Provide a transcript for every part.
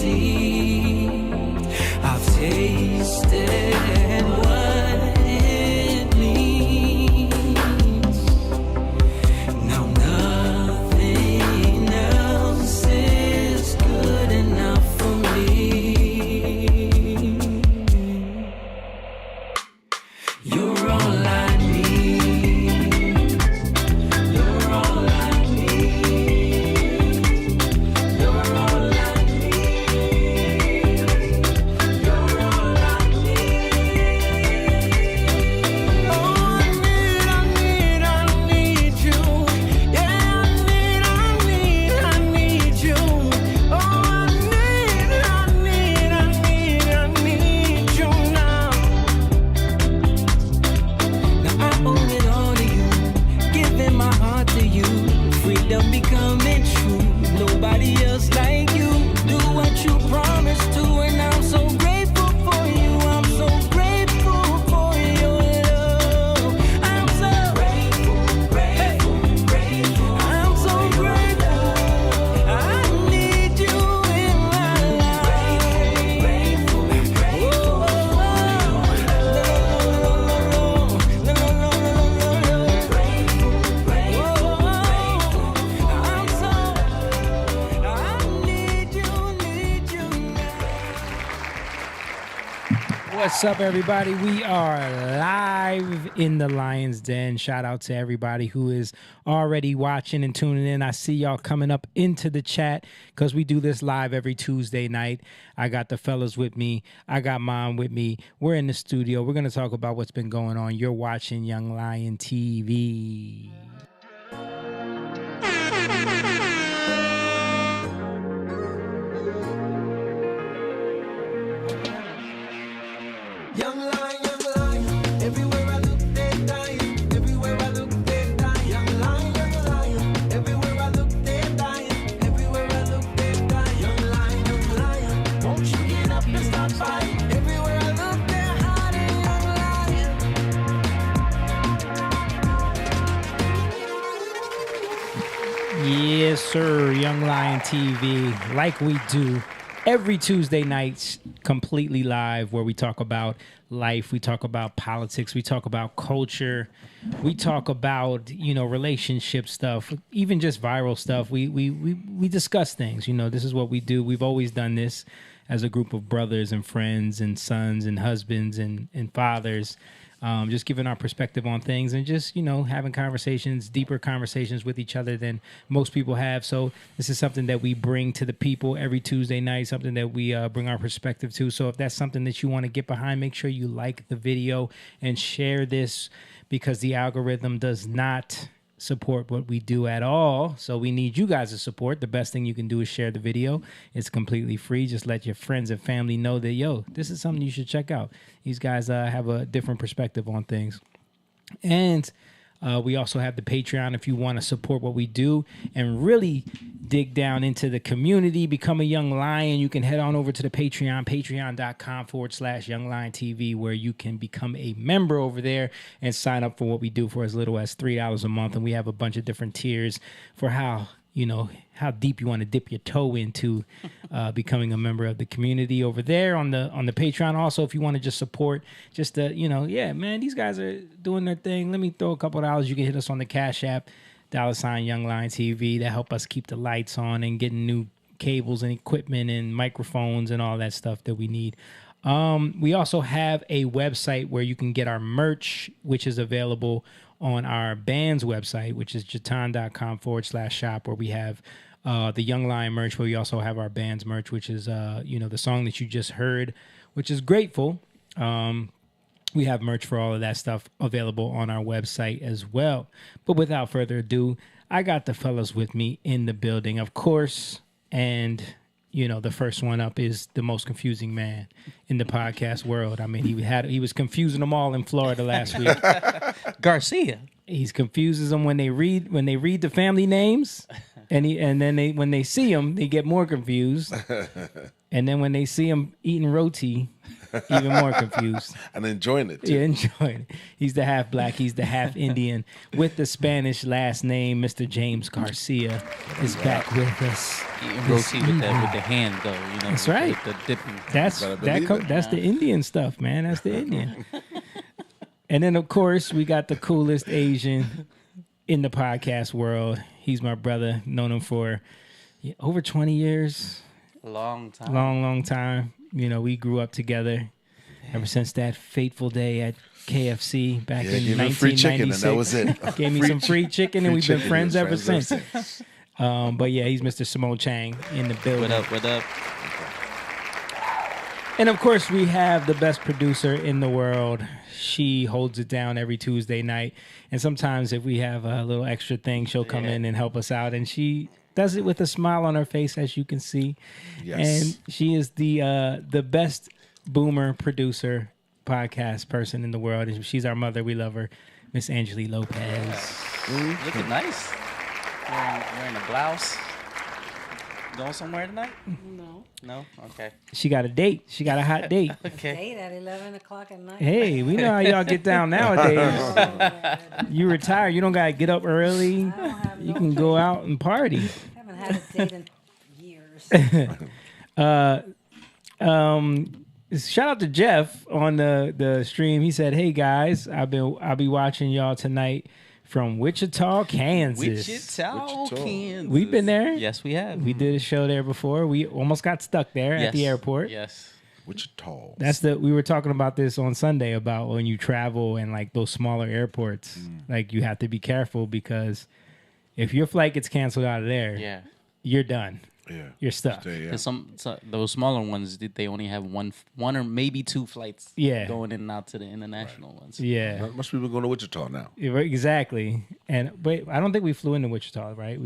see. I've tasted what it means. Now nothing else is good enough for me. You're all I need. You're all I need. You're all I need. You're all I need. Oh, I need you. Yeah, I need you. Oh, I need you now. Now I owe it all to you, giving my heart to you, freedom becoming true. Nobody else like you. Do what you promised to, and I'm so grateful for you. I'm so grateful for your love. I'm so grateful, grateful, grateful. I'm so grateful. I need you in my life. Grateful, grateful, What's up, everybody? We are live in the Lion's Den. Shout out to everybody who is already watching and tuning in. I see y'all coming up into the chat because we do this live every Tuesday night. I got the fellas with me. I got Mom with me. We're in the studio. We're going to talk about what's been going on. You're watching Young Lion TV. young lion, everywhere I look, they're dying. Everywhere I look, they're dying. Young lion, everywhere I look, they're dying. Everywhere I look, they're dying. Young lion, won't you get up and start fighting? Everywhere I look, they're hiding. Young lion. Yes, sir. Young Lion TV, like we do every Tuesday nights, completely live, where we talk about life, we talk about politics, we talk about culture, we talk about, relationship stuff, even just viral stuff. We discuss things. This is what we do. We've always done this as a group of brothers and friends and sons and husbands and fathers. Just giving our perspective on things and just, having conversations, deeper conversations with each other than most people have. So this is something that we bring to the people every Tuesday night, something that we bring our perspective to. So if that's something that you want to get behind, make sure you like the video and share this, because the algorithm does not support what we do at all. So we need you guys to support. The best thing you can do is share the video. It's completely free. Just let your friends and family know that, this is something you should check out. These guys have a different perspective on things. And we also have the Patreon if you want to support what we do and really dig down into the community, become a Young Lion. You can head on over to the Patreon, patreon.com/Young Lion TV, where you can become a member over there and sign up for what we do for as little as $3 a month. And we have a bunch of different tiers for how deep you want to dip your toe into becoming a member of the community over there on the Patreon. Also, if you want to just support, just these guys are doing their thing. Let me throw a couple of dollars. You can hit us on the Cash App, $ Young Lion TV. That help us keep the lights on and getting new cables and equipment and microphones and all that stuff that we need. We also have a website where you can get our merch, which is available on our band's website, which is jatan.com/shop, where we have the Young Lion merch, where we also have our band's merch, which is, the song that you just heard, which is Grateful. We have merch for all of that stuff available on our website as well. But without further ado, I got the fellas with me in the building, of course, and the first one up is the most confusing man in the podcast world. I mean, he was confusing them all in Florida last week. Garcia. He confuses them when they read the family names, and then when they see him, they get more confused. And then when they see him eating roti, even more confused. And enjoying it, too. Yeah, enjoying it. He's the half black, he's the half Indian. With the Spanish last name, Mr. James Garcia is back with us. Eating roti with the hand, though. You know, That's right. The dipping. That's the Indian stuff, man. That's the Indian. And then, of course, we got the coolest Asian in the podcast world. He's my brother. Known him for over 20 years. Long time. Long time. You know, we grew up together ever since that fateful day at KFC back in 1996. Free chicken, and that was it. Gave me some free chicken, and we've been friends ever since. But yeah, he's Mr. Simone Chang in the building. What up? And of course, we have the best producer in the world. She holds it down every Tuesday night. And sometimes if we have a little extra thing, she'll come in and help us out. And she does it with a smile on her face, as you can see. Yes. And she is the best boomer producer podcast person in the world. And she's our mother. We love her. Miss Angeli Lopez. Looking nice. Wearing a blouse. Going somewhere tonight? No? Okay. She got a date. She got a hot date. Okay. Date at 11 o'clock at night. Hey, we know how y'all get down nowadays. You retire. You don't got to get up early. I don't have You no can go out and party. I haven't had a date in years. Shout out to Jeff on the stream. He said, "Hey guys, I'll be watching y'all tonight from Wichita, Kansas. Wichita, Kansas. We've been there. Yes, we have. We did a show there before. We almost got stuck there at the airport. Yes. Wichita. We were talking about this on Sunday about when you travel and like those smaller airports, like you have to be careful because if your flight gets canceled out of there, you're done. Yeah. You're stuck. Because those smaller ones, they only have one or maybe two flights going in and out to the international ones. Yeah. Not much people going to Wichita now. Exactly. But I don't think we flew into Wichita, right?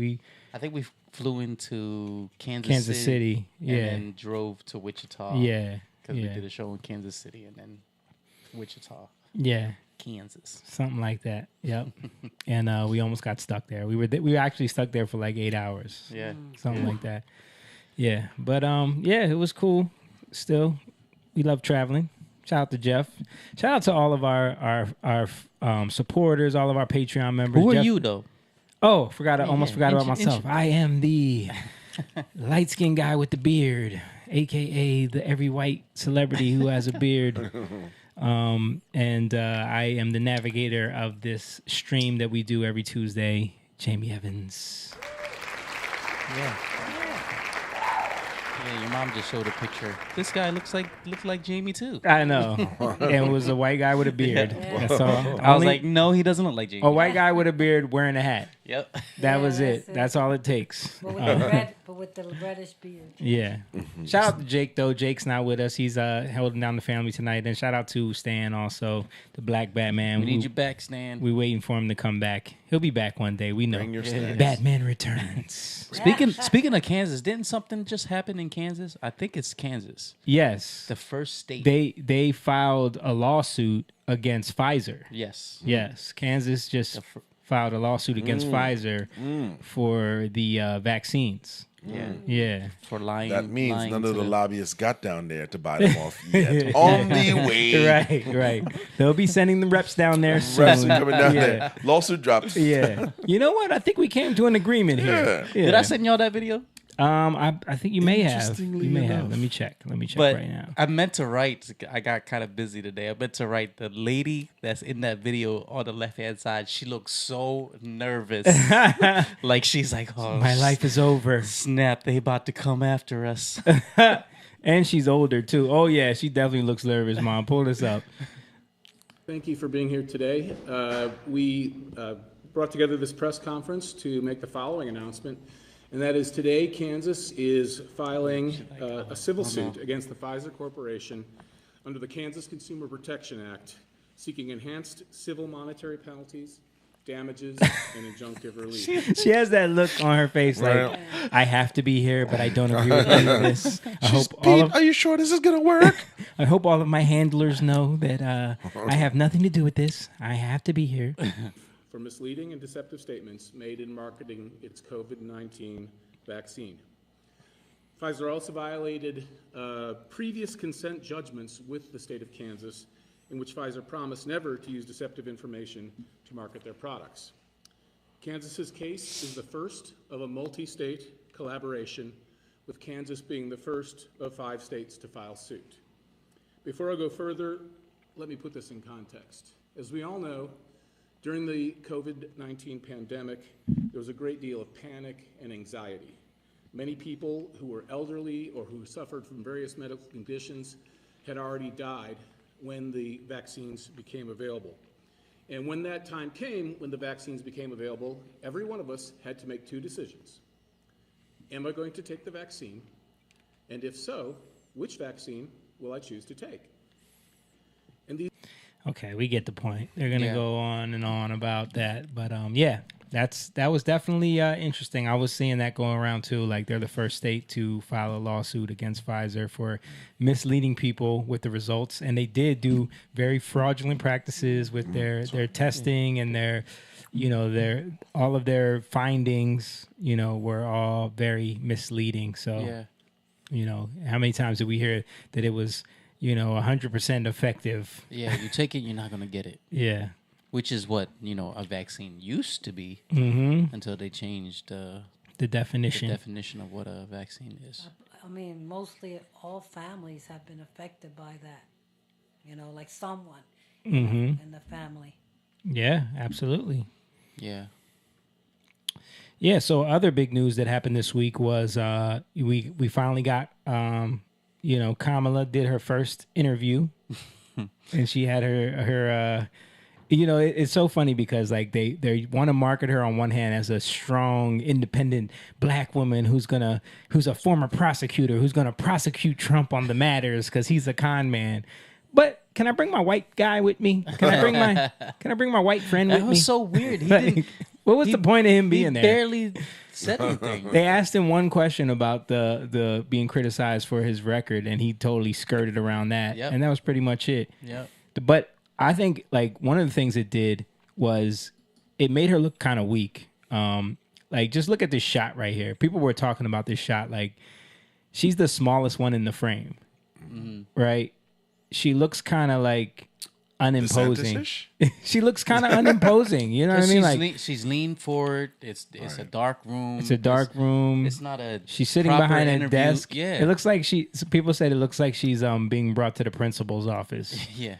I think we flew into Kansas City. Yeah. And then drove to Wichita. Yeah. Because we did a show in Kansas City and then Wichita. Yeah. Kansas. Something like that. Yep. And we almost got stuck there. We were actually stuck there for like 8 hours. Yeah. Something like that. Yeah. But it was cool. Still, we love traveling. Shout out to Jeff. Shout out to all of our supporters, all of our Patreon members. Who are Jeff, you though? Oh, almost forgot about myself. I am the light-skinned guy with the beard, aka the every white celebrity who has a beard. And I am the navigator of this stream that we do every Tuesday, Jamie Evans. Yeah, your mom just showed a picture. This guy looked like Jamie too. I know. And it was a white guy with a beard. Yeah. That's all. I was like, no, he doesn't look like Jamie. A white guy with a beard wearing a hat. Yep. That was that's it. it. That's all it takes. But with the reddish beard. Yeah. Shout out to Jake, though. Jake's not with us. He's holding down the family tonight. And shout out to Stan also, the Black Batman. We need you back, Stan. We're waiting for him to come back. He'll be back one day. We know. Bring your Stan. Batman returns. Speaking of Kansas, didn't something just happen in Kansas? I think it's Kansas. Yes. The first state. They filed a lawsuit against Pfizer. Yes. Yes. Kansas just filed a lawsuit against Pfizer for the vaccines. Yeah. Yeah. For lying. That means lying none to of the them. lobbyists got down there to buy them off yet. On the way. Right. They'll be sending the reps down there soon. Reps are coming down there. Lawsuit dropped. Yeah. You know what? I think we came to an agreement here. Yeah. Did I send y'all that video? I think you may have. Interestingly You may have. enough. Let me check But right now. I meant to write. I got kind of busy today. I meant to write the lady that's in that video on the left hand side. She looks so nervous, like she's like, "Oh, My life is over. snap! They about to come after us." And she's older too. Oh yeah, she definitely looks nervous, Mom. Pull this up. Thank you for being here today. We brought together this press conference to make the following announcement, and that is today Kansas is filing a civil suit against the Pfizer Corporation under the Kansas Consumer Protection Act, seeking enhanced civil monetary penalties, damages, and injunctive relief. She has that look on her face like, I have to be here, but I don't agree with any of this. Are you sure this is going to work? I hope all of my handlers know that I have nothing to do with this. I have to be here. For misleading and deceptive statements made in marketing its COVID-19 vaccine. Pfizer also violated previous consent judgments with the state of Kansas, in which Pfizer promised never to use deceptive information to market their products. Kansas's case is the first of a multi-state collaboration, with Kansas being the first of 5 states to file suit. Before I go further, let me put this in context. As we all know, during the COVID-19 pandemic, there was a great deal of panic and anxiety. Many people who were elderly or who suffered from various medical conditions had already died when the vaccines became available. And when that time came, when the vaccines became available, every one of us had to make 2 decisions. Am I going to take the vaccine? And if so, which vaccine will I choose to take? And these Okay, we get the point. They're gonna go on and on about that, but that was definitely interesting. I was seeing that going around too. Like they're the first state to file a lawsuit against Pfizer for misleading people with the results, and they did do very fraudulent practices with their testing and their all of their findings. Were all very misleading. So how many times did we hear that it was 100% effective? Yeah, you take it, you're not going to get it. Yeah. Which is what, a vaccine used to be until they changed the definition of what a vaccine is. I mean, mostly all families have been affected by that. Like someone in the family. Yeah, absolutely. Yeah. Yeah, so other big news that happened this week was we finally got Kamala did her first interview and she had her it's so funny because like they want to market her on one hand as a strong, independent black woman who's a former prosecutor who's gonna prosecute Trump on the matters because he's a con man. But can I bring my white guy with me? Can I bring my white friend with me? That was so weird. He Like, didn't. what was the point of him being there? Barely said anything. They asked him one question about the being criticized for his record, and he totally skirted around that, and that was pretty much it. Yep. But I think like one of the things it did was it made her look kind of weak. Like just look at this shot right here. People were talking about this shot like she's the smallest one in the frame, right? She looks kind of like unimposing. She looks kind of unimposing. You know what I mean? Like she's leaned forward. It's a dark room. It's a dark room. It's not a. She's sitting proper behind a interview. desk. Yeah. It looks like people said it looks like she's being brought to the principal's office. Yeah.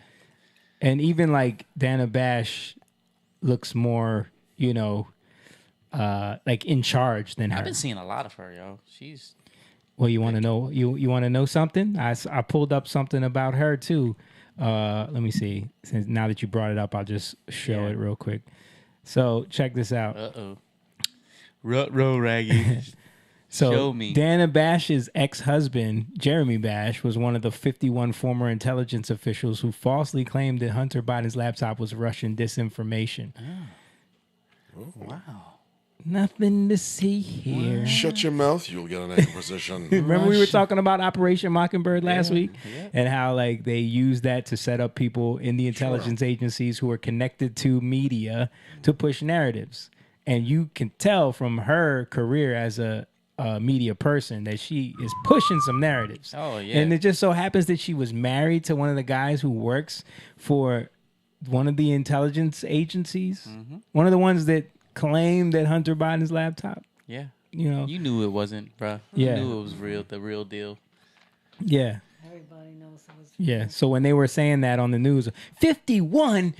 And even like Dana Bash looks more, like in charge than her. I've been seeing a lot of her, yo. She's. Well, you want to know? You want to know something? I pulled up something about her too. Let me see. Since now that you brought it up, I'll just show it real quick. So check this out. Rut-row raggy. So Show me. Dana Bash's ex-husband, Jeremy Bash, was one of the 51 former intelligence officials who falsely claimed that Hunter Biden's laptop was Russian disinformation. Oh. Wow. Nothing to see here. Shut your mouth, you'll get an egg position. Remember we were talking about Operation Mockingbird last week? Yeah. And how like they used that to set up people in the intelligence agencies who are connected to media to push narratives. And you can tell from her career as a media person that she is pushing some narratives. Oh, yeah. And it just so happens that she was married to one of the guys who works for one of the intelligence agencies. One of the ones that claimed that Hunter Biden's laptop. Yeah. You knew it wasn't, bro. Yeah. You knew it was real, the real deal. Yeah. Everybody knows it was. Yeah. So when they were saying that on the news, 51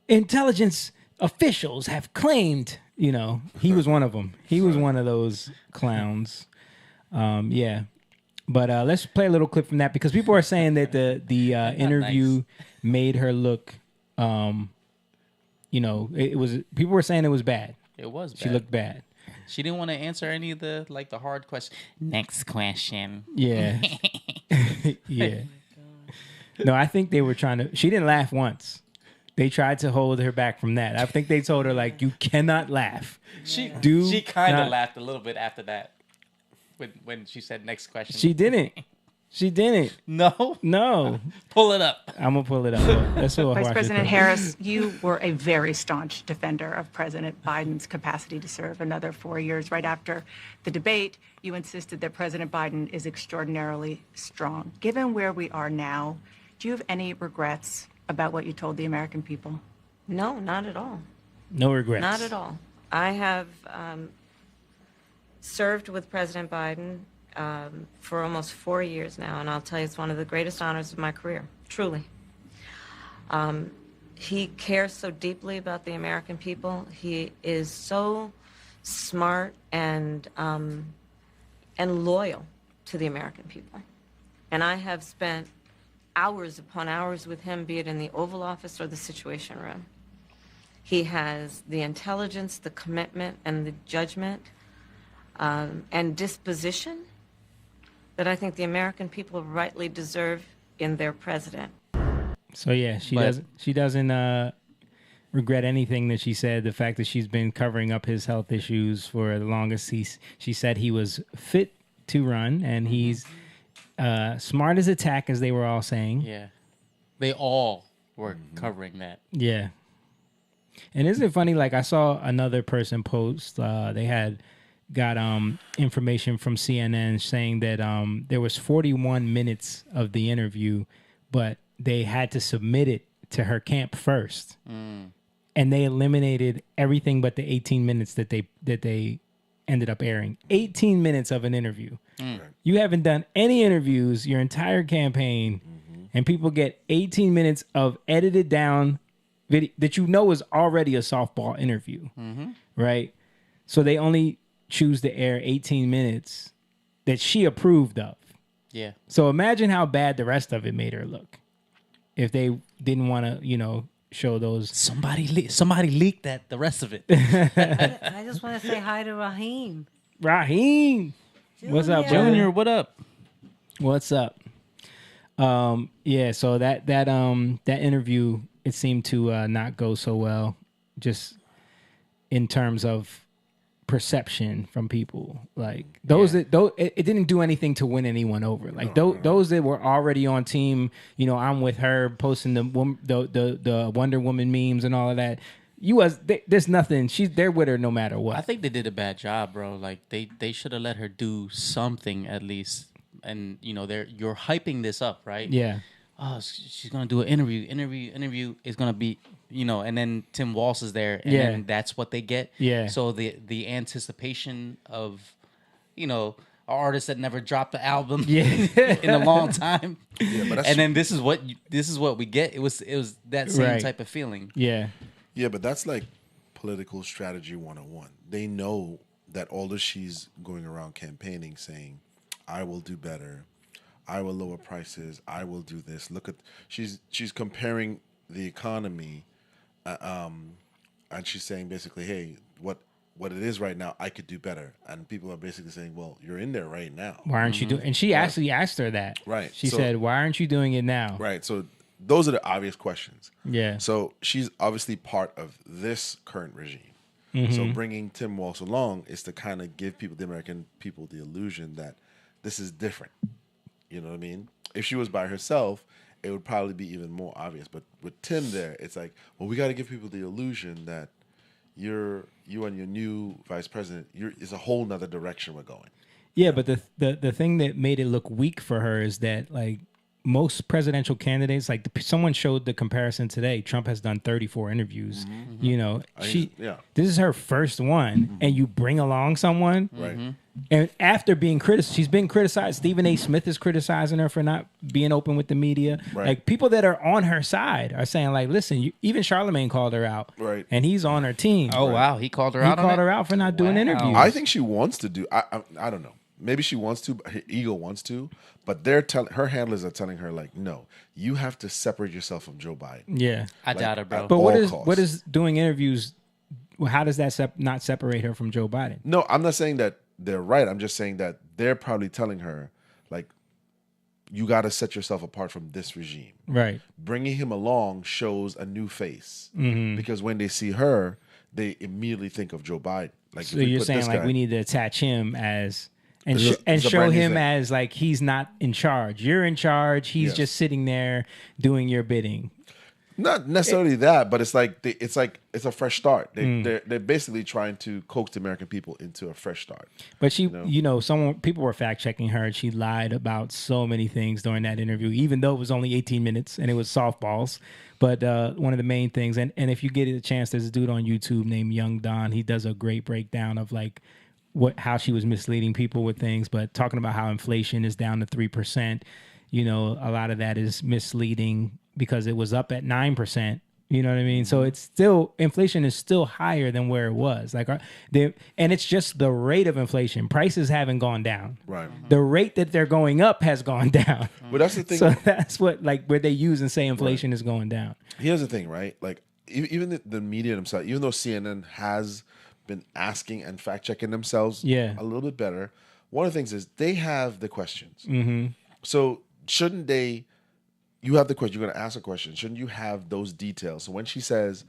intelligence officials have claimed, he was one of them. He was one of those clowns. Yeah. But let's play a little clip from that because people are saying that the interview made her look, it was, people were saying it was bad. It was bad. She looked bad. She didn't want to answer any of the hard questions. Next question. Yeah. Yeah. No, I think they were trying to, she didn't laugh once. They tried to hold her back from that. I think they told her like, you cannot laugh. She kind of laughed a little bit after that when she said next question. She didn't. She didn't. No, No. pull it up. I'm going to pull it up. Let's watch Vice it President first. Harris, you were a very staunch defender of President Biden's capacity to serve another 4 years. Right after the debate, you insisted that President Biden is extraordinarily strong. Given where we are now, do you have any regrets about what you told the American people? No, not at all. No regrets. Not at all. I have served with President Biden for almost 4 years now, and I'll tell you, it's one of the greatest honors of my career, truly. He cares so deeply about the American people. He is so smart and loyal to the American people. And I have spent hours upon hours with him, be it in the Oval Office or the Situation Room. He has the intelligence, the commitment, and the judgment and disposition that I think the American people rightly deserve in their president. So yeah, she doesn't regret anything that she said. The fact that she's been covering up his health issues for the longest. She said he was fit to run, and he's smart as a tack, as they were all saying. Yeah, they all were covering that. Yeah. And isn't it funny? Like, I saw another person post. They had got information from CNN saying that there was 41 minutes of the interview, but they had to submit it to her camp first, and they eliminated everything but the 18 minutes that they ended up airing. 18 minutes of an interview. You haven't done any interviews your entire campaign, and people get 18 minutes of edited down video that you know is already a softball interview, right? So they only choose to air 18 minutes that she approved of. Yeah. So imagine how bad the rest of it made her look if they didn't want to, show those. Somebody leaked that. The rest of it. I just want to say hi to Raheem. Raheem, what's up, Junior. brother? Junior, what up? What's up? Yeah. So that interview, it seemed to not go so well, just in terms of perception from people. Like it didn't do anything to win anyone over. Like those that were already on team, I'm with her, posting the Wonder Woman memes and all of that. There's nothing. They're with her no matter what. I think they did a bad job, bro. Like they should have let her do something at least. And you're hyping this up, right? Yeah. Oh, she's gonna do an interview is gonna be, and then Tim Walsh is there, and then that's what they get. Yeah. So the anticipation of, an artist that never dropped an album in a long time. Yeah, but that's and then this is what we get. It was that same Right. type of feeling. Yeah. Yeah, but that's like political strategy 101. They know that although she's going around campaigning saying, I will do better, I will lower prices, I will do this. Look at she's comparing the economy, and she's saying basically, hey, what it is right now, I could do better. And people are basically saying, well, you're in there right now. Why aren't you doing? And she actually asked her that. Right. She So- said, "Why aren't you doing it now?" Right. So those are the obvious questions. Yeah. So she's obviously part of this current regime. So bringing Tim Walsh along is to kind of give the American people the illusion that this is different. You know what I mean? If she was by herself, it would probably be even more obvious. But with Tim there, it's like, well, we got to give people the illusion that you and your new vice president, it's a whole nother direction we're going. Yeah, but the thing that made it look weak for her is that, like, most presidential candidates, like someone showed the comparison today. Trump has done 34 interviews. This is her first one, and you bring along someone, Right. and after being criticized, she's been criticized. Stephen A. Smith is criticizing her for not being open with the media. Right. Like, people that are on her side are saying, like, listen, even Charlemagne called her out, Right. and he's on her team. Oh wow, he called her He out. called her out for not doing interviews. I think she wants to do. I don't know. Maybe she wants to. Her ego wants to. But her handlers are telling her, like, no, you have to separate yourself from Joe Biden. Yeah, I doubt it, bro. but all what costs. is doing interviews? How does that not separate her from Joe Biden? No, I'm not saying that they're right. I'm just saying that they're probably telling her, like, you got to set yourself apart from this regime. Right. Bringing him along shows a new face because when they see her, they immediately think of Joe Biden. Like, So if we you're put saying, this like, guy- we need to attach him as and It's a show brand new him thing. as like he's not in charge. You're in charge. He's Yes. just sitting there doing your bidding. Not necessarily that, but it's like it's a fresh start. They're basically trying to coax the American people into a fresh start. But she, people were fact checking her. She lied about so many things during that interview, even though it was only 18 minutes and it was softballs. But one of the main things, and if you get a chance, there's a dude on YouTube named Young Don. He does a great breakdown of like how she was misleading people with things, but talking about how inflation is down to 3%. A lot of that is misleading because it was up at 9%. You know what I mean? So it's still, inflation is still higher than where it was. Like, and it's just the rate of inflation. Prices haven't gone down. Right. The rate that they're going up has gone down. But that's the thing. So that's what where they use and say inflation is going down. Here's the thing, right? Like even the media themselves, even though CNN has been asking and fact checking themselves a little bit better, one of the things is they have the questions. Mm-hmm. So shouldn't they? You have the question. You're going to ask a question. Shouldn't you have those details? So when she says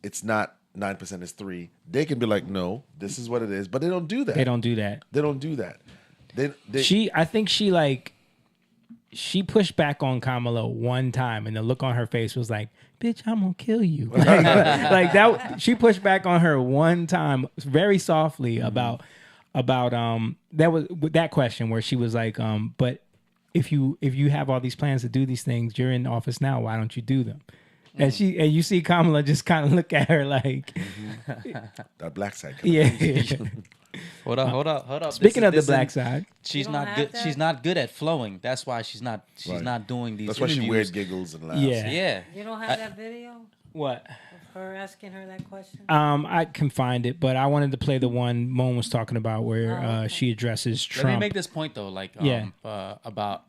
it's not 9%, it's 3%, they can be like, no, this is what it is. But they don't do that. They don't do that. They don't do that. I think she pushed back on Kamala one time, and the look on her face was like, "Bitch, I'm gonna kill you." like that. She pushed back on her one time, very softly about that question where she was like, "But if you have all these plans to do these things, you're in office now. Why don't you do them?" And you see Kamala just kind of look at her like that black side. Yeah. Hold up. Speaking of the black side, she's not good. She's not good at flowing. That's why she's not doing these. That's why she interviews. wears giggles and laughs. Yeah. You don't have that video what? of her asking her that question? I can find it, but I wanted to play the one Moan was talking about where she addresses Trump. Let me make this point though, about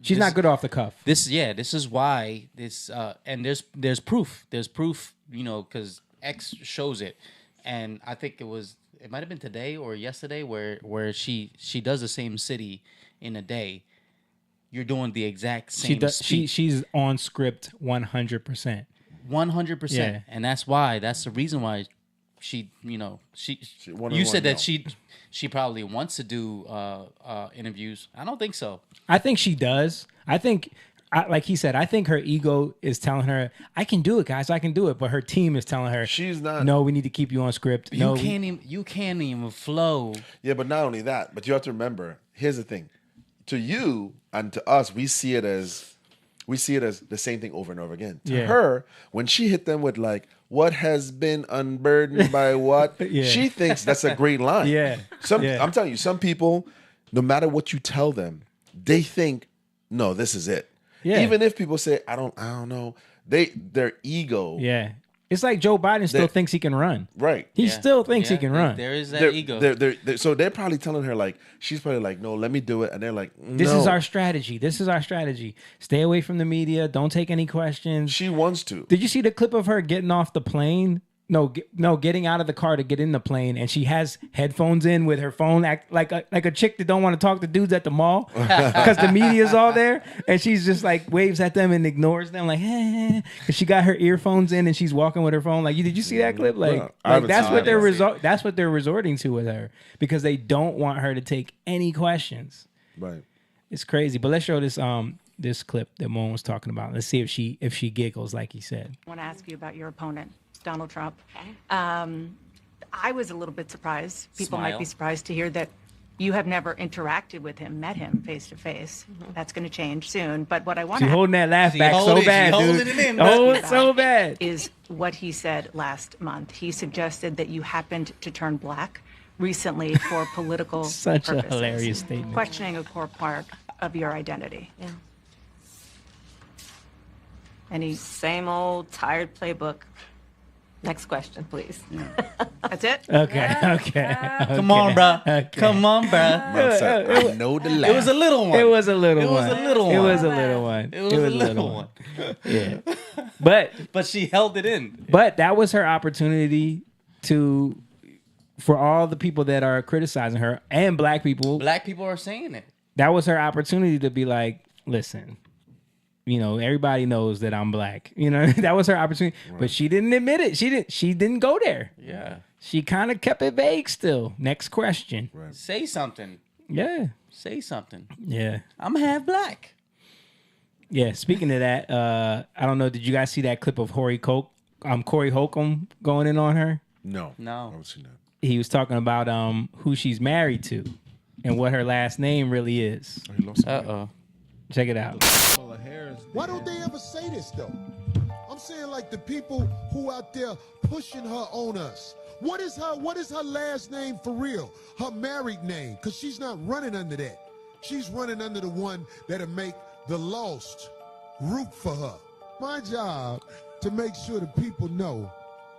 she's not good off the cuff. This is why this and there's proof. There's proof, because X shows it, and I think it might have been today or yesterday where she does the same city in a day. You're doing the exact same. She's on script 100%. 100%. Yeah. And that's the reason why she you said that she probably wants to do interviews. I don't think so. I think she does. I think like he said, I think her ego is telling her, "I can do it, guys. I can do it." But her team is telling her, she's not. No, we need to keep you on script. No, you can't even flow. Yeah, but not only that, but you have to remember. Here's the thing: to you and to us, we see it as the same thing over and over again. To her, when she hit them with like, "What has been unburdened by what?" She thinks that's a great line. Yeah. I'm telling you, some people, no matter what you tell them, they think, "No, this is it." Yeah. Even if people say, I don't know, their ego. Yeah. It's like Joe Biden still thinks he can run. Right. He still thinks he can run. There is that ego. So they're probably telling her like, she's probably like, no, let me do it. And they're like, no. This is our strategy. Stay away from the media. Don't take any questions. She wants to. Did you see the clip of her getting off the plane? No, getting out of the car to get in the plane, and she has headphones in with her phone, act like a chick that don't want to talk to dudes at the mall because the media's all there, and she's just like waves at them and ignores them, like, because she got her earphones in and she's walking with her phone. Like, did you see that clip? Like that's what they're resorting to with her because they don't want her to take any questions. Right. It's crazy, but let's show this clip that Moan was talking about. Let's see if she giggles like he said. I want to ask you about your opponent, Donald Trump. I was a little bit surprised. People might be surprised to hear that you have never interacted with him, met him face to face. That's going to change soon. But what I want to holding that laugh back so bad, dude. Hold it so bad. Is what he said last month. He suggested that you happened to turn black recently for political Such purposes, a hilarious statement. questioning a core part of your identity. Yeah. And Same old tired playbook. Next question, please. That's it? Okay. Come on, bro. Come on, bro. I know the laugh. It was a little one. It was a little one. It was a little one. It was a little one. Yeah. But she held it in. But that was her opportunity for all the people that are criticizing her and black people. Black people are saying it. That was her opportunity to be like, listen, everybody knows that I'm black. That was her opportunity. Right. But she didn't admit it. She didn't go there. Yeah. She kind of kept it vague still. Next question. Right. Say something. Yeah. Say something. Yeah. I'm half black. Yeah. Speaking of that, I don't know. Did you guys see that clip of Cory Holcomb going in on her? No. I No. haven't seen that. He was talking about who she's married to and what her last name really is. Oh, he lost it. Uh-oh. Check it out. Why don't they ever say this though? I'm saying like the people who out there pushing her on us. What is her last name for real? Her married name, because she's not running under that. She's running under the one that'll make the lost root for her. My job to make sure the people know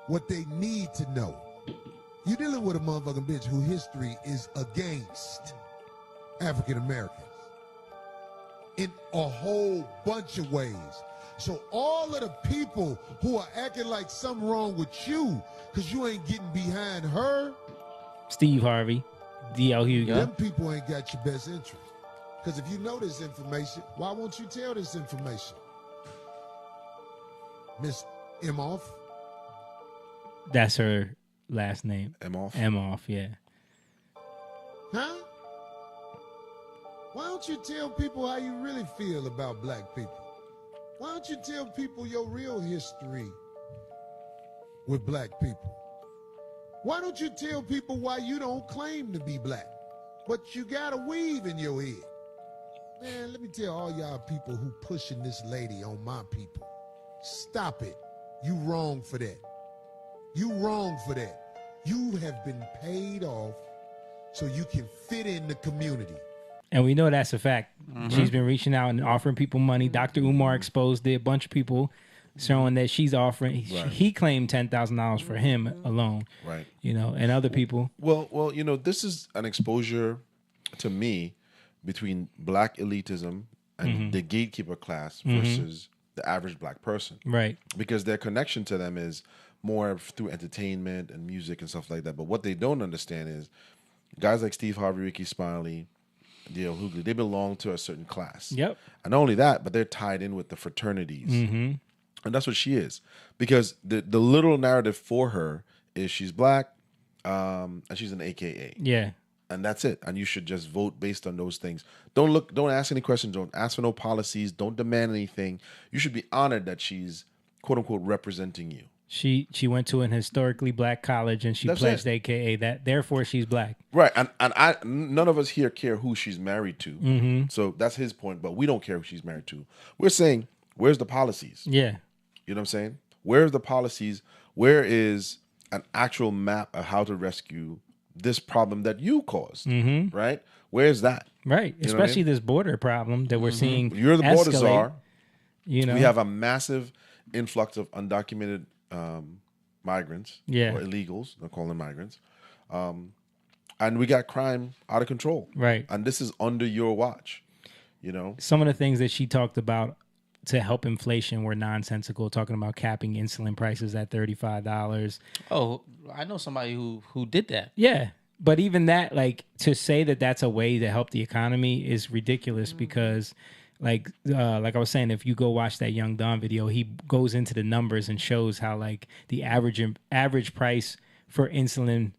what they need to know. You're dealing with a motherfucking bitch who history is against African Americans in a whole bunch of ways. So all of the people who are acting like something wrong with you because you ain't getting behind her, Steve Harvey, D.L. Hugo. them people ain't got your best interest. Because if you know this information, why won't you tell this information? Miss Emhoff? That's her last name. Emhoff? Emhoff, yeah. Huh? Why don't you tell people how you really feel about black people? Why don't you tell people your real history with black people? Why don't you tell people why you don't claim to be black, but you got a weave in your head? Man, let me tell all y'all people who pushing this lady on my people, stop it. You wrong for that. You wrong for that. You have been paid off so you can fit in the community. And we know that's a fact. She's been reaching out and offering people money. Dr. Umar exposed it. A bunch of people showing that she's offering. He claimed $10,000 for him alone. Right. You know, and other people. Well, you know, this is an exposure to me between black elitism and the gatekeeper class versus the average black person. Right. Because their connection to them is more through entertainment and music and stuff like that. But what they don't understand is guys like Steve Harvey, Ricky Smiley, D.L. Hughley, they belong to a certain class. Yep. And not only that, but they're tied in with the fraternities. And that's what she is. Because the little narrative for her is she's black and she's an AKA. Yeah. And that's it. And you should just vote based on those things. Don't ask any questions. Don't ask for no policies. Don't demand anything. You should be honored that she's quote unquote representing you. She went to an historically black college and she That's pledged it. AKA that. Therefore, she's black. Right. And none of us here care who she's married to. So that's his point. But we don't care who she's married to. We're saying, where's the policies? Yeah. You know what I'm saying? Where's the policies? Where is an actual map of how to rescue this problem that you caused? Right? Where's that? Right. You know what I Especially mean? this border problem that we're seeing. You're the border escalate, czar. You know, We have a massive influx of undocumented migrants Yeah. or illegals. They'll call them migrants. And we got crime out of control. Right. And this is under your watch. You know? some of the things that she talked about to help inflation were nonsensical, talking about capping insulin prices at $35. Oh, I know somebody who did that. Yeah. But even that, like, to say that that's a way to help the economy is ridiculous because, like I was saying, if you go watch that Young Don video, he goes into the numbers and shows how, like, the average price for insulin,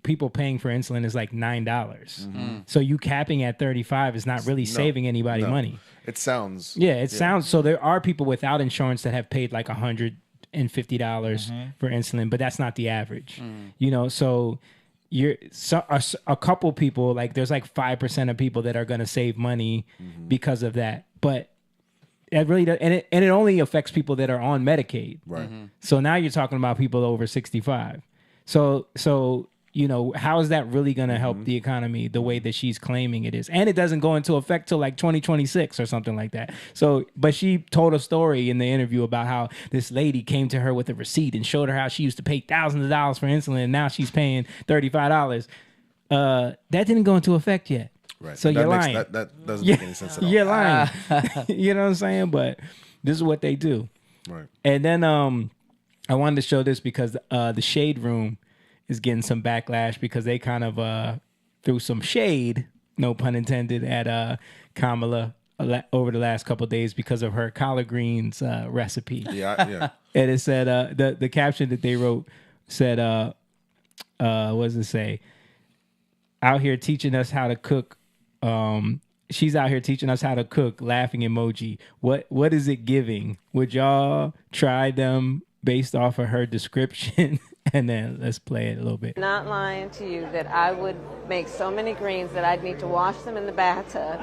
people paying for insulin is like $9. So you capping at 35 is not really saving anybody money. It sounds. Yeah, it sounds. So there are people without insurance that have paid like $150 for insulin, but that's not the average. You know, so a couple people, like there's like 5% of people that are going to save money because of that. But it really does, and it only affects people that are on Medicaid. Right. So now you're talking about people over 65. So you know, how is that really going to help the economy the way that she's claiming it is? And it doesn't go into effect till like 2026 or something like that. So, but she told a story in the interview about how this lady came to her with a receipt and showed her how she used to pay thousands of dollars for insulin, and now she's paying $35. That didn't go into effect yet. Right. So you're lying. That doesn't make any sense at all. You're lying. You know what I'm saying? But this is what they do. Right. And then I wanted to show this because the Shade Room is getting some backlash because they kind of threw some shade, no pun intended, at Kamala over the last couple of days because of her collard greens recipe. Yeah. And it said the caption that they wrote said, what does it say? Out here teaching us how to cook She's out here teaching us how to cook. Laughing emoji. What is it giving? Would y'all try them based off of her description? And then let's play it a little bit. Not lying to you that I would make so many greens that I'd need to wash them in the bathtub.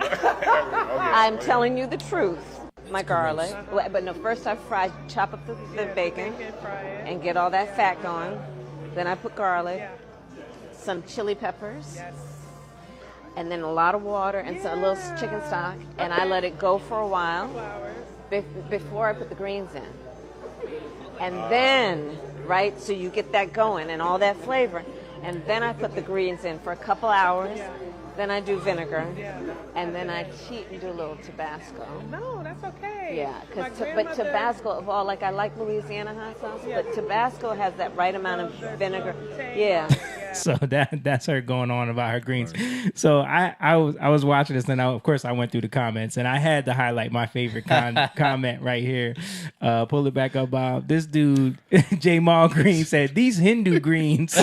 I'm telling you the truth. My garlic. But no, first I chop up the bacon and get all that fat going. Then I put garlic, some chili peppers, and then a lot of water and a little chicken stock. And I let it go for a while before I put the greens in. And then, right, so you get that going and all that flavor. And then I put the greens in for a couple hours. Then I do vinegar. And then I cheat and do a little Tabasco. No, that's okay. Yeah, but Tabasco of all, like I like Louisiana hot sauce, but Tabasco has that right amount of vinegar. Yeah. So that's her going on about her greens. So I was watching this, and of course I went through the comments, and I had to highlight my favorite comment right here. Pull it back up, Bob. This dude, J. Mal Green, said, "These Hindu greens."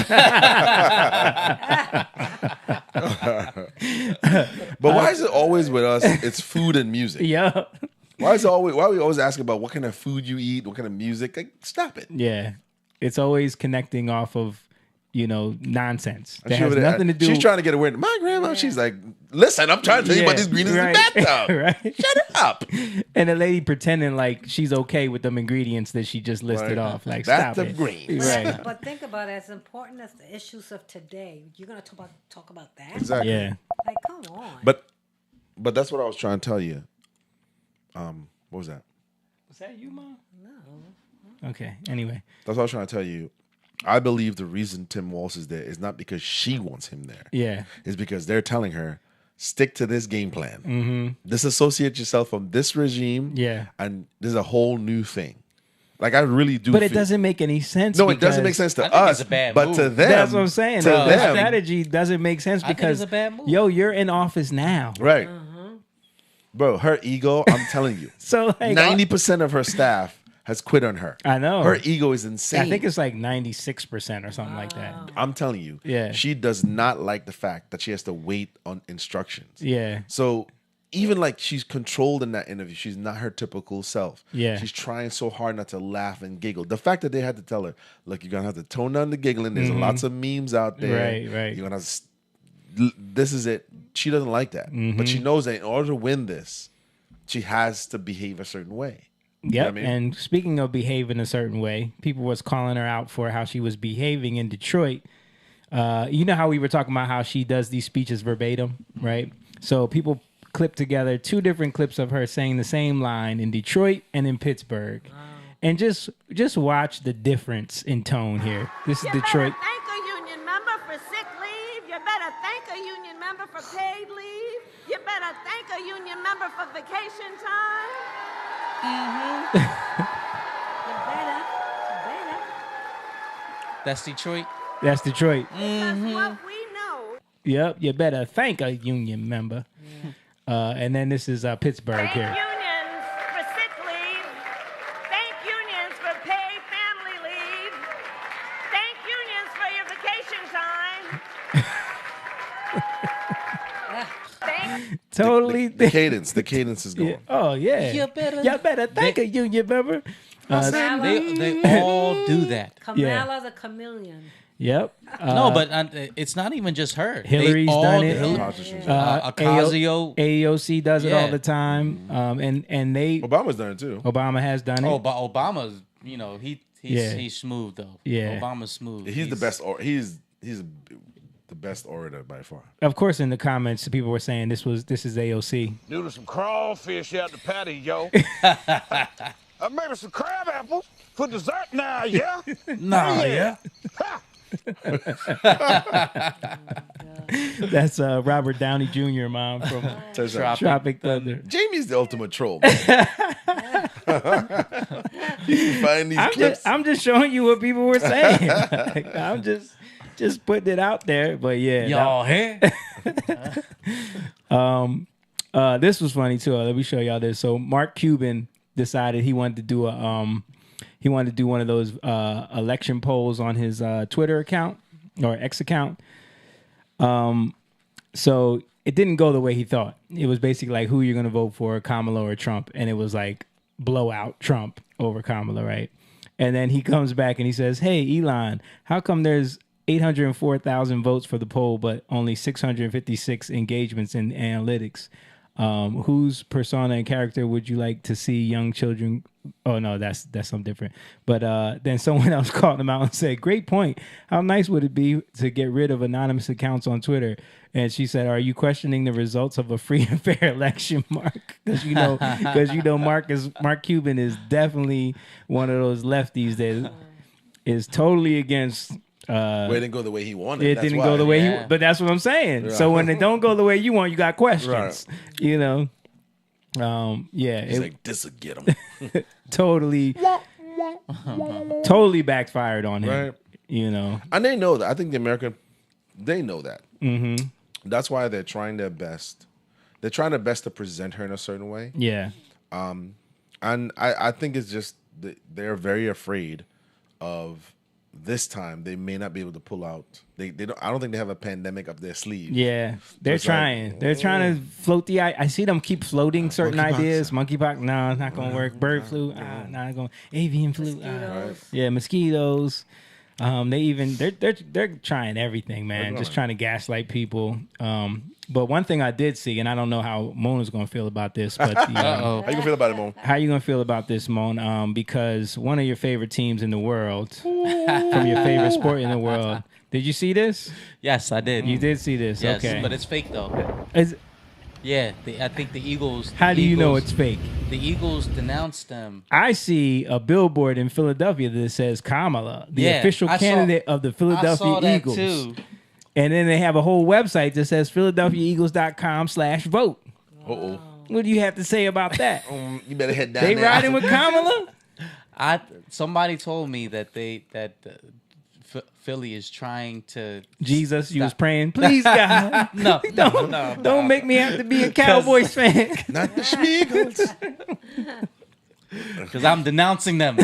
But why is it always with us? It's food and music. Yeah. Why are we always asking about what kind of food you eat, what kind of music? Like, stop it. Yeah. It's always connecting off of, nonsense. That She has over there- nothing to do. She's trying to get away. My grandma, she's like, listen, I'm trying to tell you about these greens in the bathtub. Right. Shut up. And the lady pretending like she's okay with them ingredients that she just listed Right. off. Like, stop Bathtub it. greens. Right. But think about it, as important as the issues of today, you're gonna talk about that? Exactly. Yeah. Like, come on. But that's what I was trying to tell you. What was that? Was that you, Mom? No. Okay. Anyway. That's what I was trying to tell you. I believe the reason Tim Walz is there is not because she wants him there. Yeah. It's because they're telling her, stick to this game plan. Mm-hmm. Disassociate yourself from this regime. Yeah. And there's a whole new thing. Like, I really do. But it doesn't make any sense. No, it doesn't make sense to I think us. it's a bad but move. to them, That's what I'm saying. To The them, strategy doesn't make sense I think because, it's a bad move. yo, you're in office now. right, bro. Her ego. I'm telling you, So like, 90% of her staff has quit on her. I know. Her ego is insane. I think it's like 96% or something like that. I'm telling you. Yeah. She does not like the fact that she has to wait on instructions. Yeah. So even like she's controlled in that interview, she's not her typical self. Yeah. She's trying so hard not to laugh and giggle. The fact that they had to tell her, look, you're going to have to tone down the giggling. There's lots of memes out there. Right, right. You're going to this is it. She doesn't like that. But she knows that in order to win this, she has to behave a certain way. Yep. You know what I mean? And speaking of behaving a certain way, people was calling her out for how she was behaving in Detroit. You know how we were talking about how she does these speeches verbatim, right? So people clipped together 2 different clips of her saying the same line in Detroit and in Pittsburgh. And just watch the difference in tone here. This is Detroit. Thank a union member for sick leave. You better thank a union member for paid leave. You better thank a union member for vacation time. You better. That's Detroit. That's Detroit. That's what we know. Yep. You better thank a union member. And then this is Pittsburgh Thank here. unions for sick leave. Thank unions for paid family leave. Thank unions for your vacation time. Thank Totally. The cadence is going. Yeah. Oh yeah. You better- Y'all better thank a union member. They all do that. Kamala the chameleon. Yep. No, but it's not even just her. Hillary's They all- done it. Ocasio. AOC does it all Yeah. the time. And they Obama's done it too. Obama has done it. Oh, but Obama's, Yeah. he's smooth though. Yeah. Obama's smooth. He's the best. He's the best orator by far. Of course, in the comments, people were saying this is AOC. Noodle some crawfish out the patio. Maybe some crab apples for dessert now, yeah? Nah, yeah. That's Robert Downey Jr. Mom from Tropic Thunder. Jamie's the ultimate troll. Man. You find these clips. I'm just showing you what people were saying. Like, I'm just putting it out there. But yeah, Y'all here? this was funny too. Let me show y'all this. So Mark Cuban decided he wanted to do one of those election polls on his Twitter account or X account. So it didn't go the way he thought. It was basically like, who you're going to vote for, Kamala or Trump? And it was like blowout Trump over Kamala, right? And then he comes back and he says, hey, Elon, how come there's 804,000 votes for the poll, but only 656 engagements in analytics? Whose persona and character would you like to see young children? Oh no, that's something different. But then someone else called him out and said, great point. How nice would it be to get rid of anonymous accounts on Twitter? And she said, are you questioning the results of a free and fair election, Mark? Because you know Mark Cuban is definitely one of those lefties that is totally against Well, it didn't go the way he wanted. It That's didn't why. go the way he. But that's what I'm saying. Yeah. So when it don't go the way you want, you got questions. Right. You know. Yeah. He's like, this will get him. totally backfired on him. Right. You know. And they know that. I think they know that. Mm-hmm. That's why they're trying their best. They're trying their best to present her in a certain way. Yeah. And I think it's just they're very afraid of this time they may not be able to pull out. They don't. I don't think they have a pandemic up their sleeve. Yeah, they're It's trying. like, They're trying to float the. I see them keep floating certain monkeypox. ideas. Monkeypox, no, it's not gonna work. Bird flu, not going. Avian flu, yeah, mosquitoes. They're trying everything, man. Just trying to gaslight people. But one thing I did see, and I don't know how Mona's gonna feel about this, but how you gonna feel about it, Mona? How you gonna feel about this, Mona? Because one of your favorite teams in the world, from your favorite sport in the world. Did you see this? Yes, I did. You did see this, Yes, okay? but it's fake though. Yeah, I think the Eagles. How do you know it's fake? The Eagles denounced them. I see a billboard in Philadelphia that says Kamala, the official I candidate of the Philadelphia saw that Eagles. too. And then they have a whole website that says PhiladelphiaEagles.com/vote. Uh-oh. What do you have to say about that? You better head down They there. riding with Kamala? Somebody told me that Philly is trying to. Jesus, you was praying, please God. No, don't make me have to be a Cowboys fan. Not the Schmiegels. Because I'm denouncing them.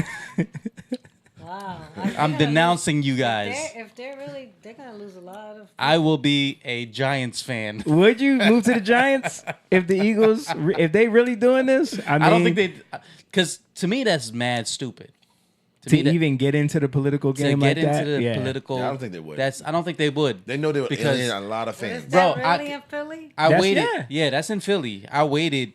Wow. I'm denouncing you guys. If they're really, they're gonna lose a lot of. I will be a Giants fan. Would you move to the Giants if the Eagles, if they really doing this? I don't think they, because to me that's mad stupid. To even get into the political game like that? To get into the political. Yeah, I don't think they would. I don't think they would. They know they would because alienate a lot of fans. Is that really in Philly? I waited. Yeah, that's in Philly. I waited.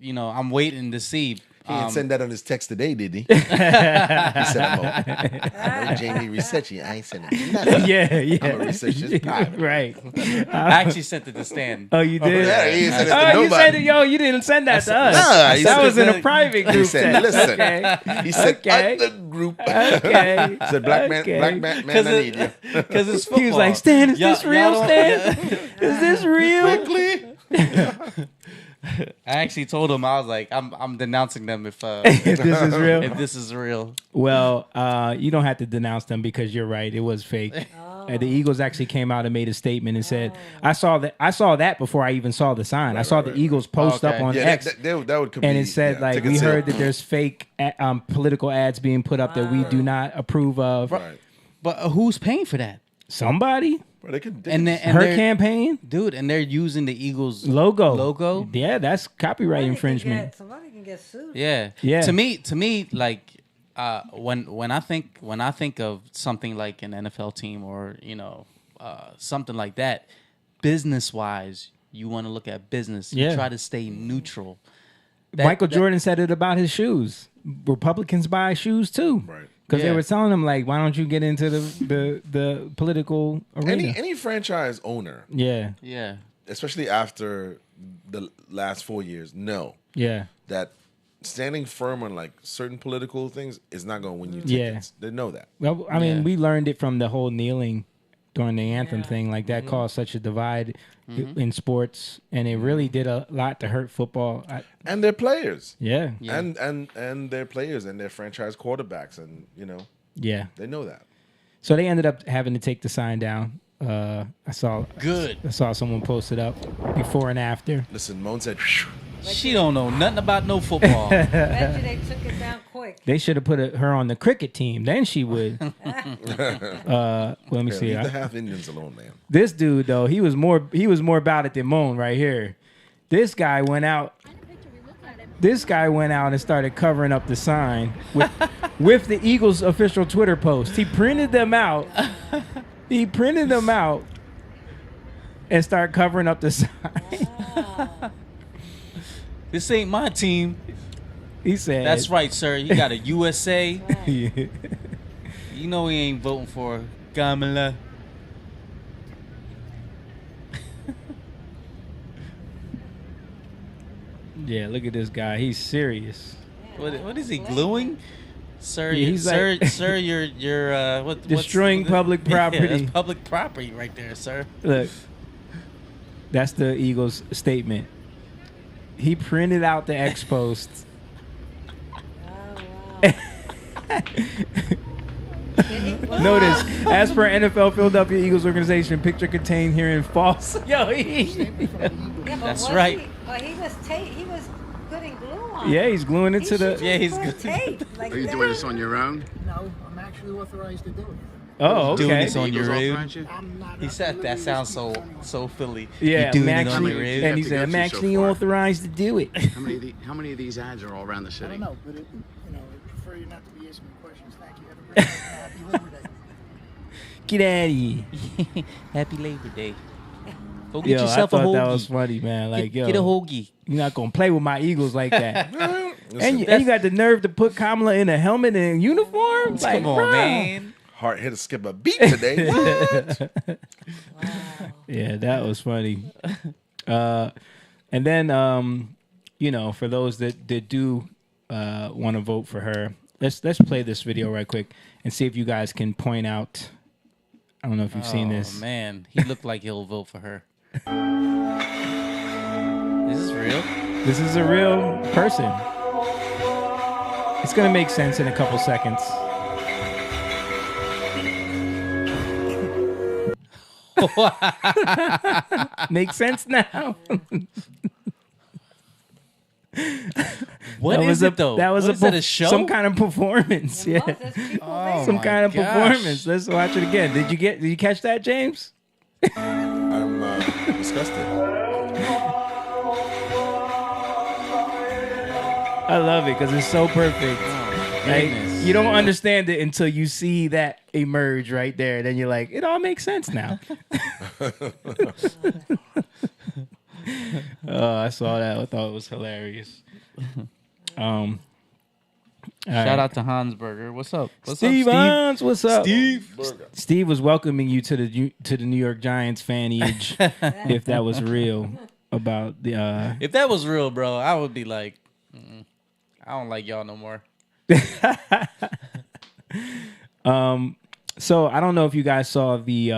I'm waiting to see. He didn't send that on his text today, did he? He said, I know Jamie researching. I ain't sending nothing. Yeah. I'm going to research this private. Right. I actually sent it to Stan. Oh, you did? Yeah, he didn't send it to you nobody. said it, you didn't send that to us. Nah, that was in a private group. He said, listen. Okay. He said, Okay. the group. Okay. He said, black man, I need you. Because it's football. He was like, Stan, is this real, Stan? Is this real? Quickly. I actually told him, I was like, I'm denouncing them if this is real. If this is real. Well, you don't have to denounce them because you're right. It was fake. The Eagles actually came out and made a statement and said, I saw that before I even saw the sign. I saw the Eagles post up on X. That would and it said, we heard that there's fake political ads being put up that we do not approve of. Right. But who's paying for that? Somebody. Bro, they could, And her campaign? Dude, and they're using the Eagles logo. Yeah, that's copyright infringement. Somebody can get sued. Yeah. To me, like when I think of something like an NFL team or something like that, business wise, you want to look at business. You try to stay neutral. Michael Jordan said it about his shoes. Republicans buy shoes too. Right. Because they were telling him, like, why don't you get into the political arena? Any franchise owner. Yeah. Especially after the last 4 years, that standing firm on like certain political things is not going to win you tickets. They know that. Well, I mean, we learned it from the whole kneeling during the anthem thing. Like, that caused such a divide in sports, and it really did a lot to hurt football. And their players. Yeah. And their players and their franchise quarterbacks, and they know that. So they ended up having to take the sign down. I saw someone post it up before and after. Listen, Moan said, she don't know nothing about no football. Bet you they took it down quick. They should have put her on the cricket team. Then she would. Let me see. Leave the half Indians alone, man. This dude though, he was more about it than Moan right here. This guy went out. This guy went out and started covering up the sign with the Eagles' official Twitter post. He printed them out. And started covering up the sign. Wow. This ain't my team. He said, "That's right, sir. You got a USA. Yeah. You know he ain't voting for Kamala." Yeah, look at this guy. He's serious. What is he gluing? Sir, Yeah, he's sir, like- sir, you're Destroying public Yeah, property. that's public property right there, sir. Look, that's the Eagles' statement. He printed out the X posts. Oh, wow. Notice, as per NFL Philadelphia Eagles organization, picture contained herein false. Yo, Yeah, but That's was right. He was putting glue on. yeah, he's gluing it He to the. should Yeah, just he's put good. tape like Are you that. doing this on your own? No, I'm actually authorized to do it. Oh, Doing okay. this on your rib. I'm not. He said that sounds so Philly. Yeah, you doing I'm it on actually, your rib. and he Have to said, go I'm through actually so far. authorized to do it. How many of these ads are all around the I city? don't know, but I prefer you not to be asking me questions. Thank you. Have a great day. Happy Labor Day. Get out of here. Happy Labor Day. Go get Yo, I yourself a thought hoagie. that was funny, man. Like, get a yo, hoagie. you're not gonna play with my Eagles like that. Listen, and you got the nerve to put Kamala in a helmet and uniform? Like, Come on, bro. man. Heart hit to skip a beat today. What? Yeah, that was funny. And then, for those that do want to vote for her, let's play this video right quick and see if you guys can point out. I don't know if you've seen this. Oh man, he looked like he'll vote for her. Is this real? This is a real person. It's gonna make sense in a couple seconds. Makes sense now. What That is was it though? That was What is that, a show? Some kind of performance. Yeah, Yeah. there's people Oh, there. Some my kind of gosh. performance. Let's watch it again. Did you catch that, James? I'm disgusted. I love it because it's so perfect. Like, goodness. you don't understand it until you see that emerge right there. Then you're like, it all makes sense now. Oh, I saw that. I thought it was hilarious. Shout out to Hansberger. What's up? What's Steve up, Steve? Hans, what's up? Steve. Steve was welcoming you to the New York Giants fanage, if that was real. About the If that was real, bro, I would be like, I don't like y'all no more. So I don't know if you guys saw the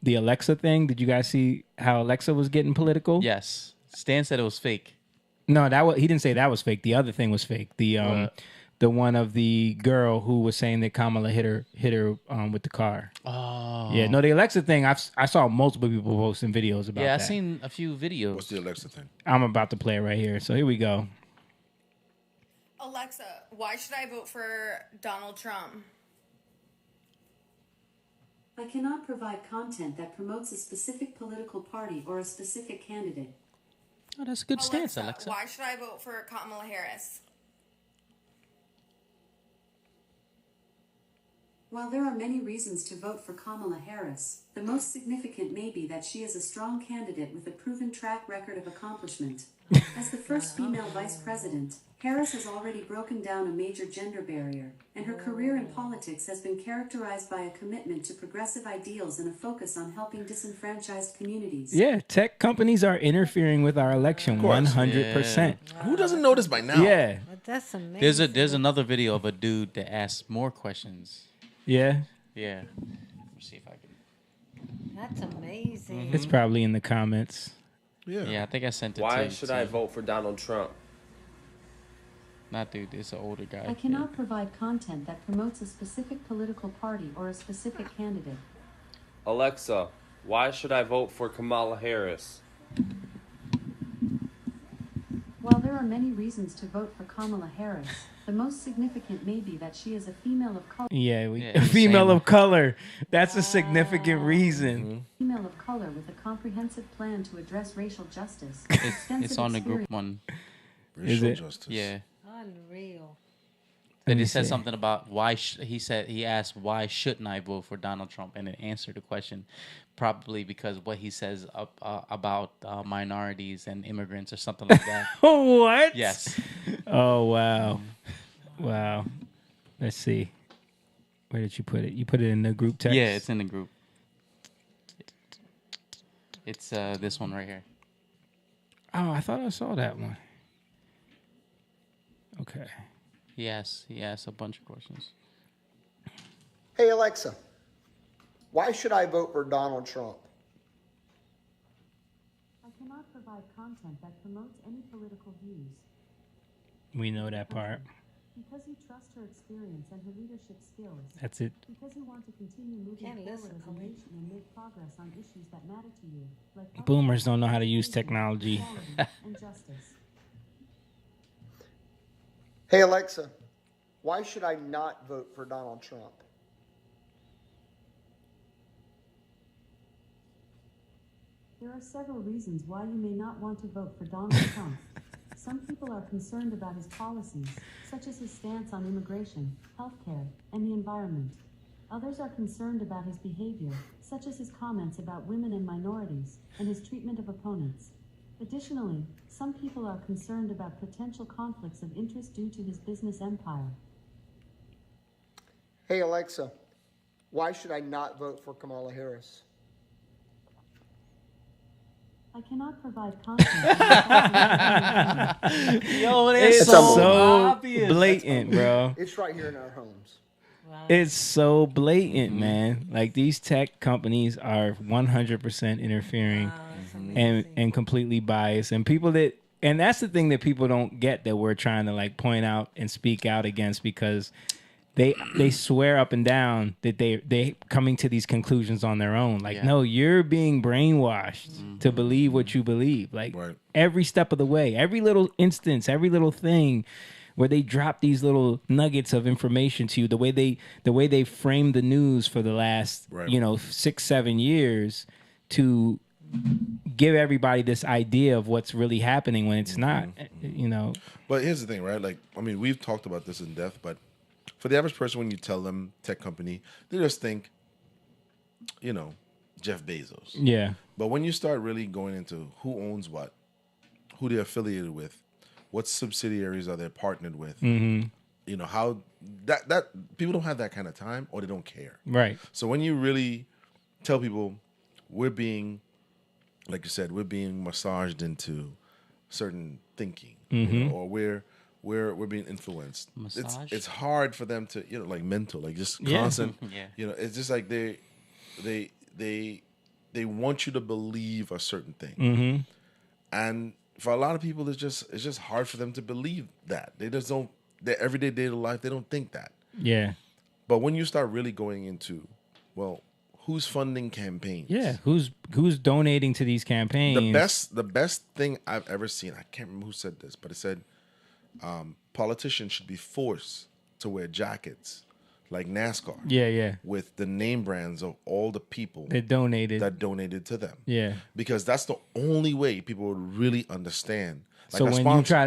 Alexa thing. Did you guys see how Alexa was getting political? Yes. Stan said it was fake. No, he didn't say that was fake. The other thing was fake. The one of the girl who was saying that Kamala hit her with the car. Oh. Yeah, no, the Alexa thing. I saw multiple people posting videos about Yeah, that. I've seen a few videos. What's the Alexa thing? I'm about to play it right here. So here we go. Alexa, why should I vote for Donald Trump? I cannot provide content that promotes a specific political party or a specific candidate. Oh, that's a good stance, Alexa. Why should I vote for Kamala Harris? While there are many reasons to vote for Kamala Harris, the most significant may be that she is a strong candidate with a proven track record of accomplishment. As the first female vice president, Harris has already broken down a major gender barrier, and her career in politics has been characterized by a commitment to progressive ideals and a focus on helping disenfranchised communities. Yeah, tech companies are interfering with our election 100%. Who doesn't know this by now? Yeah. But that's amazing. There's another video of a dude that asks more questions. Yeah. Yeah. Let's see if I can. That's amazing. It's probably in the comments. Yeah, I think I sent it to Why should I vote for Donald Trump? Not dude, it's an older guy. I cannot provide content that promotes a specific political party or a specific candidate. Alexa, why should I vote for Kamala Harris? While there are many reasons to vote for Kamala Harris, The most significant may be that she is a female of color. Yeah, Yeah, female same. of color. That's a significant reason. Female of color with a comprehensive plan to address racial justice. It's on the group one. Racial it? justice. Yeah. Unreal. And me he said see. something about he asked why shouldn't I vote for Donald Trump, and it answered the question, probably because what he says about minorities and immigrants or something like that. What? Yes. Oh wow, wow. Let's see. Where did you put it? You put it in the group text. Yeah, it's in the group. It's this one right here. Oh, I thought I saw that one. Okay. He asked a bunch of questions. Hey Alexa, why should I vote for Donald Trump? I cannot provide content that promotes any political views. We know that part. Because you trust her experience and her leadership skills. That's it. Because you want to continue moving Can't forward listen, as a nation and make progress on issues that matter to you, like Boomers don't know how to use technology. equality and justice. Hey Alexa, why should I not vote for Donald Trump? There are several reasons why you may not want to vote for Donald Trump. Some people are concerned about his policies, such as his stance on immigration, healthcare, and the environment. Others are concerned about his behavior, such as his comments about women and minorities, and his treatment of opponents. Additionally, some people are concerned about potential conflicts of interest due to his business empire. Hey Alexa, why should I not vote for Kamala Harris? I cannot provide content. Yo, It's so so blatant, bro. It's right here in our homes. It's so blatant, man. Like these tech companies are 100% interfering and completely biased. And and that's the thing that people don't get, that we're trying to like point out and speak out against, because they swear up and down that they coming to these conclusions on their own. Like, no, you're being brainwashed to believe what you believe. Like every step of the way, every little instance, every little thing where they drop these little nuggets of information to you, the way they frame the news for the last 6-7 years to give everybody this idea of what's really happening when it's not. But here's the thing, right? Like, I mean, we've talked about this in depth, but for the average person, when you tell them tech company, they just think, Jeff Bezos. Yeah. But when you start really going into who owns what, who they're affiliated with, what subsidiaries are they partnered with, how that people don't have that kind of time, or they don't care. Right. So when you really tell people we're being, like you said, we're being massaged into certain thinking, or we're being influenced. Massage? It's hard for them to, like mental, like just constant. It's just like they want you to believe a certain thing, and for a lot of people, it's just hard for them to believe that. They just don't. Their everyday daily life, they don't think that. Yeah. But when you start really going into, well, who's funding campaigns? Yeah. Who's donating to these campaigns? The best thing I've ever seen, I can't remember who said this, but it said politicians should be forced to wear jackets like NASCAR. Yeah. With the name brands of all the people that donated to them. Yeah. Because that's the only way people would really understand. Like so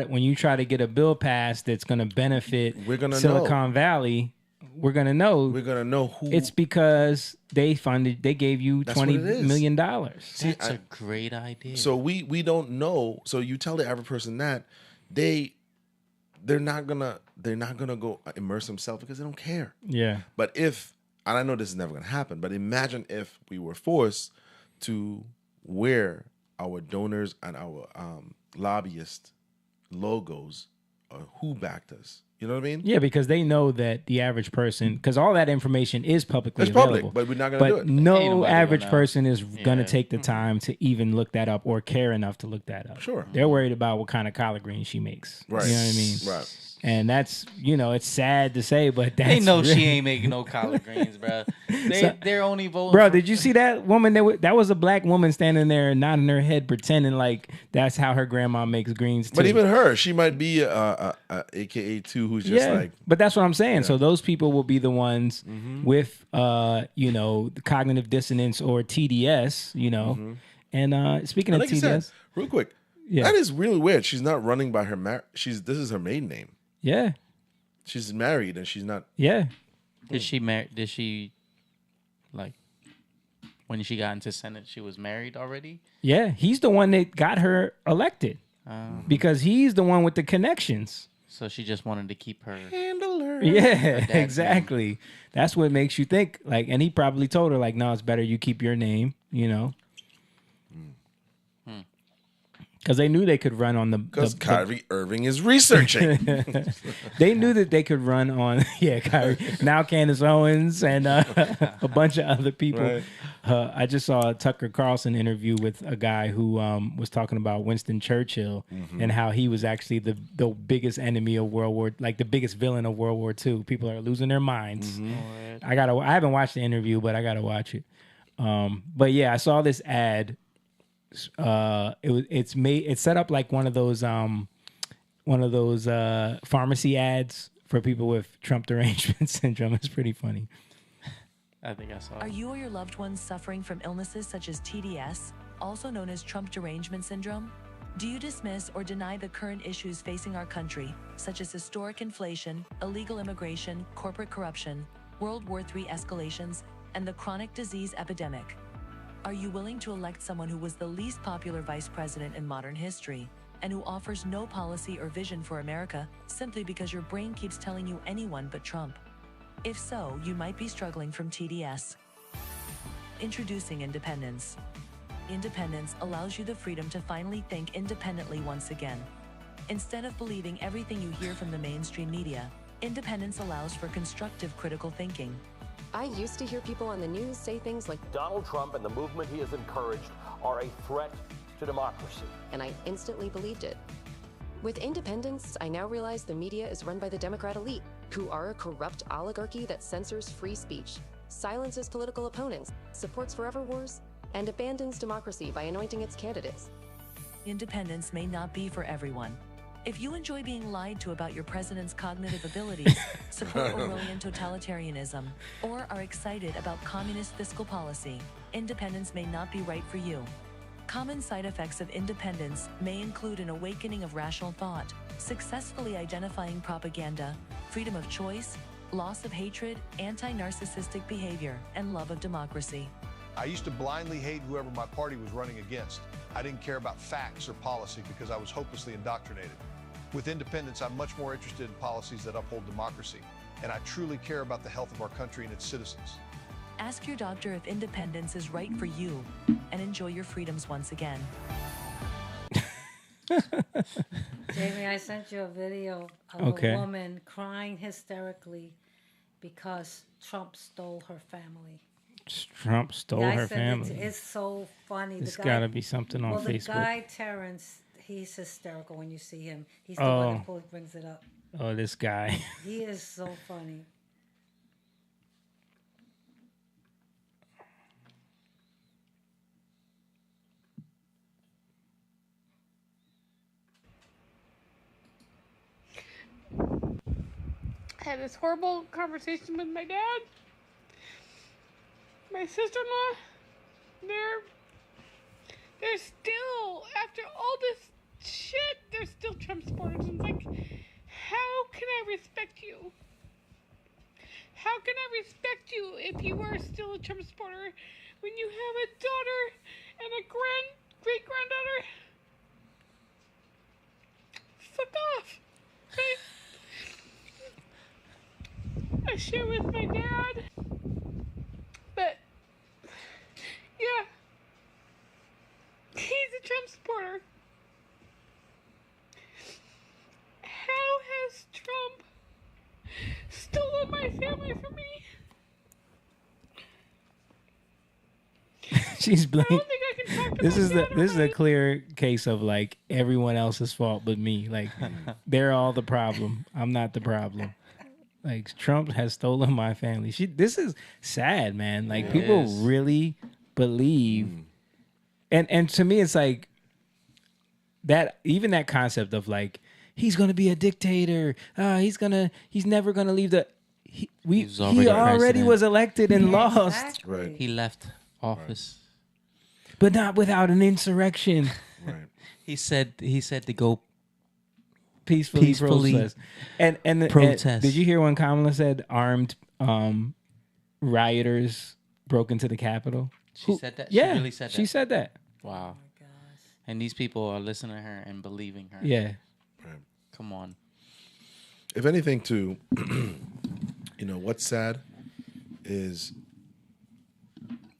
when you try to get a bill passed that's going to benefit Silicon Valley, we're gonna know. We're gonna know who. It's because they gave you $20 million. That's a great idea. So we don't know. So you tell the average person that they're not gonna go immerse themselves because they don't care. Yeah. But and I know this is never gonna happen, but imagine if we were forced to wear our donors and our lobbyist logos, who backed us. You know what I mean? Yeah, because they know that the average person, because all that information is publicly it's available. Public, but we're not going to do it. No average person is going to take the time to even look that up or care enough to look that up. Sure. They're worried about what kind of collard greens she makes. Right. You know what I mean? Right. And that's, it's sad to say, but that's They know really... she ain't making no collard greens, bro. They're only voting. Bro, did you see that woman? That was a black woman standing there nodding her head, pretending like that's how her grandma makes greens too. But even her, she might be a AKA too, who's just like. But that's what I'm saying. Yeah. So those people will be the ones with, the cognitive dissonance or TDS, And speaking of TDS, said, real quick, that is really weird. She's not running by her this is her maiden name. Yeah, she's married and she's not. Yeah, did she like when she got into Senate? She was married already. Yeah, he's the one that got her elected because he's the one with the connections. So she just wanted to keep her handler. Yeah, exactly. Name. That's what makes you think and he probably told her no, it's better you keep your name. Because they knew they could run on the... Because Kyrie Irving is researching. They knew that they could run on... Yeah, Kyrie. Now Candace Owens and a bunch of other people. Right. I just saw a Tucker Carlson interview with a guy who was talking about Winston Churchill and how he was actually the biggest enemy of World War... the biggest villain of World War II. People are losing their minds. I haven't watched the interview, but I got to watch it. But yeah, I saw this ad... it's set up like one of those pharmacy ads for people with Trump derangement syndrome. It's pretty funny. I think I saw it. Are you or your loved ones suffering from illnesses such as TDS, also known as Trump derangement syndrome? Do you dismiss or deny the current issues facing our country, such as historic inflation, illegal immigration, corporate corruption, World War III escalations, and the chronic disease epidemic? Are you willing to elect someone who was the least popular vice president in modern history and who offers no policy or vision for America simply because your brain keeps telling you anyone but Trump? If so, you might be struggling from TDS. Introducing Independence. Independence allows you the freedom to finally think independently once again. Instead of believing everything you hear from the mainstream media, Independence allows for constructive critical thinking. I used to hear people on the news say things like, Donald Trump and the movement he has encouraged are a threat to democracy. And I instantly believed it. With Independence, I now realize the media is run by the Democrat elite, who are a corrupt oligarchy that censors free speech, silences political opponents, supports forever wars, and abandons democracy by anointing its candidates. Independence may not be for everyone. If you enjoy being lied to about your president's cognitive abilities, support Orwellian totalitarianism, or are excited about communist fiscal policy, Independence may not be right for you. Common side effects of Independence may include an awakening of rational thought, successfully identifying propaganda, freedom of choice, loss of hatred, anti-narcissistic behavior, and love of democracy. I used to blindly hate whoever my party was running against. I didn't care about facts or policy because I was hopelessly indoctrinated. With Independence, I'm much more interested in policies that uphold democracy, and I truly care about the health of our country and its citizens. Ask your doctor if Independence is right for you, and enjoy your freedoms once again. Jamie, I sent you a video of a woman crying hysterically because Trump stole her family. Trump stole her family. It's so funny. There's got to be something on Facebook. The guy, Terrence, he's hysterical when you see him. He's the one who brings it up. Oh, this guy. He is so funny. I had this horrible conversation with my dad. My sister-in-law, they're still, after all this shit, they're still Trump supporters. And it's like, how can I respect you? How can I respect you if you are still a Trump supporter when you have a daughter and a great-granddaughter? Fuck off, okay? I share with my dad. But, yeah, he's a Trump supporter. How has Trump stolen my family from me? She's blank. I don't think I can talk This is a clear case of like everyone else's fault but me. Like they're all the problem. I'm not the problem. Like Trump has stolen my family. This is sad, man. Like people really believe, and to me, it's like that. Even that concept of like he's gonna be a dictator. He's never gonna leave the. He already was elected and lost. Exactly. Right. He left office, but not without an insurrection. Right. He said to go peacefully protest. And protest. Did you hear when Kamala said armed rioters broke into the Capitol? She said that? Yeah, She really said that? She said that. Wow. And these people are listening to her and believing her. Yeah. Right. Come on. If anything, too, what's sad is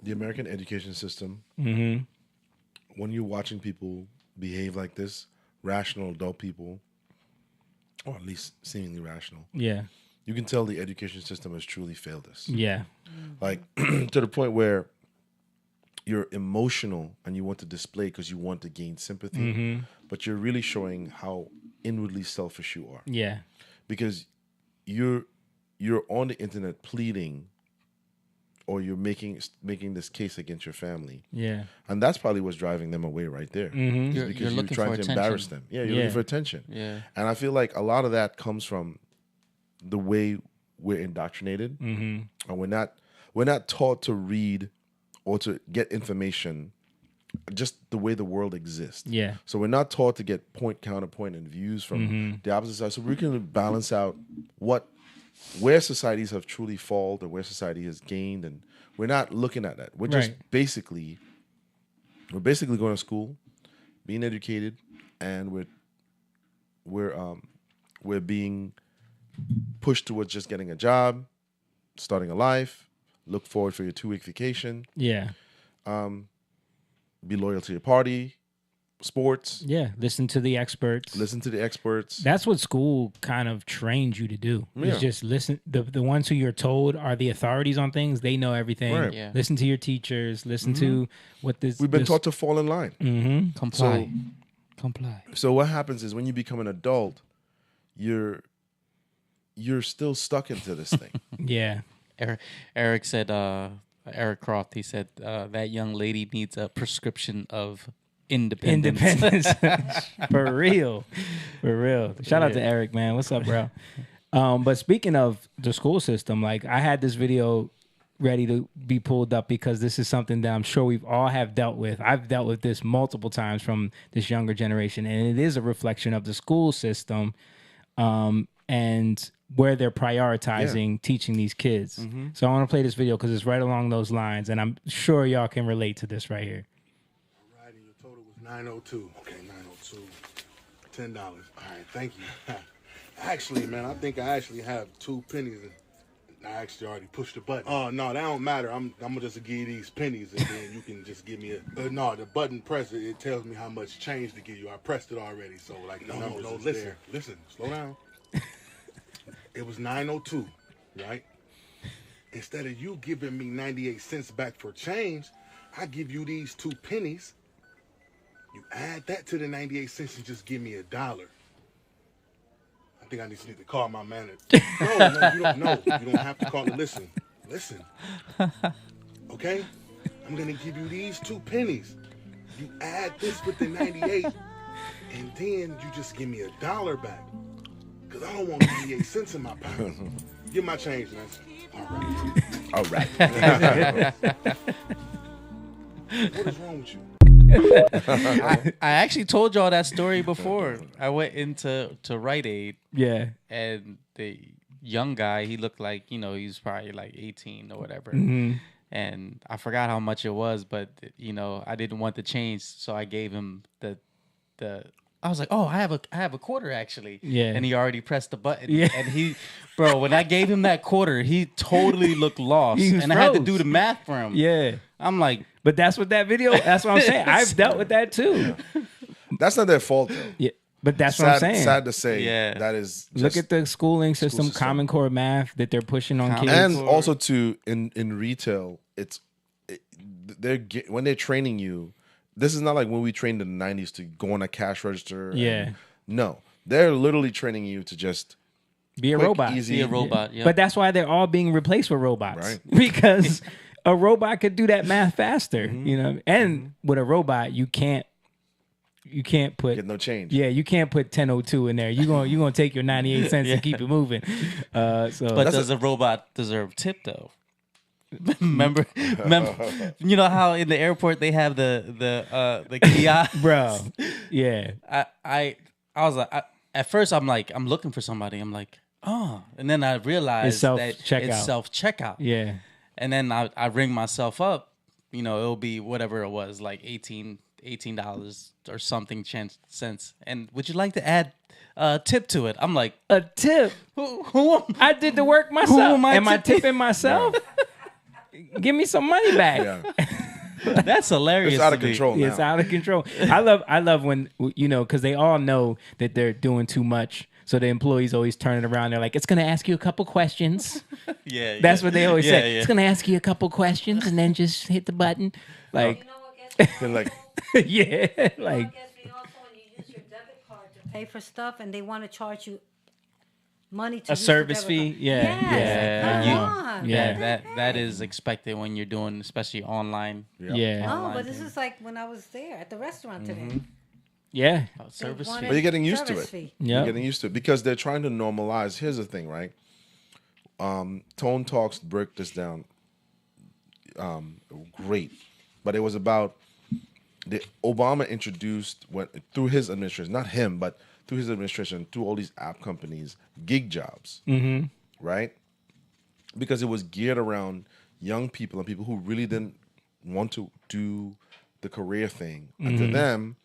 the American education system. Mm-hmm. When you're watching people behave like this, rational adult people, or at least seemingly rational, yeah, you can tell the education system has truly failed us. Yeah. Like to the point where you're emotional and you want to display because you want to gain sympathy, but you're really showing how inwardly selfish you are. Yeah. Because you're on the internet pleading, or you're making this case against your family. Yeah. And that's probably what's driving them away right there. Mm-hmm. Because you're trying to embarrass them. Yeah, you're looking for attention. Yeah. And I feel like a lot of that comes from the way we're indoctrinated. Mm-hmm. And we're not taught to read or to get information just the way the world exists. Yeah. So we're not taught to get point, counterpoint, and views from the opposite side. So we can balance out where societies have truly fallen and where society has gained, and we're not looking at that. We're just basically going to school, being educated, and we're being pushed towards just getting a job, starting a life, look forward for your 2-week vacation. Yeah. Be loyal to your party, sports. Yeah, listen to the experts. That's what school kind of trains you to do. Yeah. Is just listen. The ones who you're told are the authorities on things. They know everything. Right. Yeah. Listen to your teachers. Listen to what this. We've been taught to fall in line. Mm-hmm. Comply. So what happens is when you become an adult, you're still stuck into this thing. Yeah. Eric said, Eric Croft, he said, that young lady needs a prescription of independence. For real. Shout out to Eric, man. What's up, bro? But speaking of the school system, like I had this video ready to be pulled up because this is something that I'm sure we've all have dealt with. I've dealt with this multiple times from this younger generation, and it is a reflection of the school system and where they're prioritizing teaching these kids. So I want to play this video because it's right along those lines, and I'm sure y'all can relate to this right here. All right, and your total was $902. Okay, $902. $10. All right, thank you. Actually, man, I think I actually have 2 pennies. I actually already pushed the button. Oh, no, that don't matter. I'm gonna just give you these pennies, and then you can just give me a... no, the button press, it tells me how much change to give you. I pressed it already, so like the numbers is there. Listen, slow down. It was 902, right? Instead of you giving me 98 cents back for change, I give you these 2 pennies. You add that to the 98 cents and just give me $1. I think I need to call my manager. No, you don't know. You don't have to call. Listen. Okay? I'm gonna give you these 2 pennies. You add this with the 98, and then you just give me $1 back. Because I don't want 98 cents in my pocket. Give my change, man. All right. What is wrong with you? I actually told y'all that story before. I went into Rite Aid. Yeah. And the young guy, he looked like, he was probably like 18 or whatever. And I forgot how much it was, but I didn't want the change, so I gave him the I was like, oh, I have a quarter actually. Yeah. And he already pressed the button. Yeah. And when I gave him that quarter, he totally looked lost. And I had to do the math for him. Yeah. I'm like, but that's what that video, that's what I'm saying. I've dealt with that too. That's not their fault, though. Yeah. But that's what I'm saying. Sad to say. Yeah. That is. Look at the schooling system, Common Core math that they're pushing on kids. And also in retail, when they're training you, this is not like when we trained in the 90s to go on a cash register. Yeah. No, they're literally training you to just be a quick, robot. Easy. Be a robot. Yeah. But that's why they're all being replaced with robots, Right. because a robot could do that math faster. You know, and with a robot, you can't put Get no change. Yeah, you can't put 10.02 in there. You gonna take your 98 cents and keep it moving. But does a robot deserve tip though? remember, you know how in the airport they have the kiosk, bro. Yeah, I was like, at first I'm looking for somebody. I'm like, oh, and then I realized that it's self checkout. Yeah, and then I ring myself up. You know, it'll be whatever it was, like $18 or something cents. And would you like to add a tip to it? I'm like, a tip? Who I did the work myself. Am I tipping myself? Give me some money back. Yeah. That's hilarious. It's out of control now. It's out of control. I love when, you know, because they all know that they're doing too much. So the employees always turn it around. They're like, it's going to ask you a couple questions. Yeah. That's what they always say. Yeah. It's going to ask you a couple questions and then just hit the button. Like, like yeah. Like, when you use your debit card to pay for stuff and they want to charge you money to a use service the debit fee. card. Yeah. Yes. That is expected when you're doing, especially online. Yeah. No, but this is like when I was there at the restaurant today. Yeah. Service fee. But you're getting used to Service it. fee. You're getting used to it because they're trying to normalize. Here's the thing, right? Tone Talks break this down great. But it was about the Obama introduced through his administration, not him, but through his administration, through all these app companies, gig jobs, right? Because it was geared around young people and people who really didn't want to do the career thing. And to them,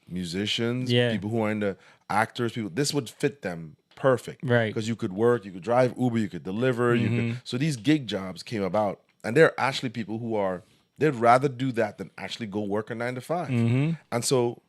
musicians, people who are into actors, people, this would fit them perfect, right? Because you could work, you could drive Uber, you could deliver, so these gig jobs came about, and they're actually people who they'd rather do that than actually go work a 9 to 5, and so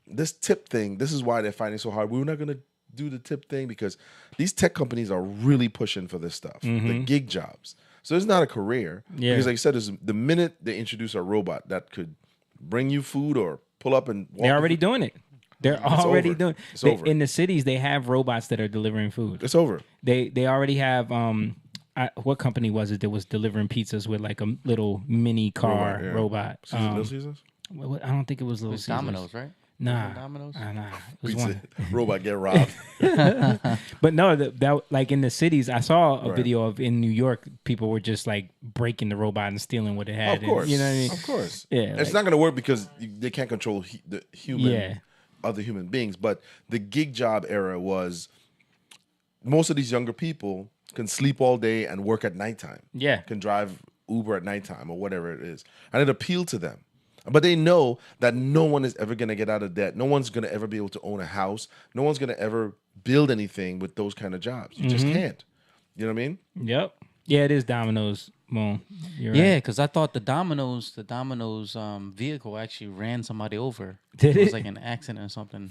this tip thing, this is why they're fighting so hard. We're not going to do the tip thing because these tech companies are really pushing for this stuff, the gig jobs. So it's not a career. Yeah. Because like I said, the minute they introduce a robot that could bring you food or pull up and walk, they're already doing it. They're already over. doing It's it. over. In the cities, they have robots that are delivering food. It's over. They already have what company was it that was delivering pizzas with like a little mini car robot? Little Caesars? I don't think it was Little It was Caesars. Domino's, right? Nah, Domino's. Nah. It was Pizza. one. Robot get robbed. But no, that like in the cities, I saw a Right. video of in New York, people were just like breaking the robot and stealing what it had. Of course, you know what I mean? Of course, Yeah. It's not going to work because they can't control the human, other human beings. But the gig job era was most of these younger people can sleep all day and work at nighttime. Yeah, can drive Uber at nighttime or whatever it is, and it appealed to them. But they know that no one is ever going to get out of debt. No one's going to ever be able to own a house. No one's going to ever build anything with those kind of jobs. You just can't. You know what I mean? Yep. Yeah, it is Domino's. Moon. You're Yeah, right. because I thought the Domino's vehicle actually ran somebody over. Did it was it? like an accident or something.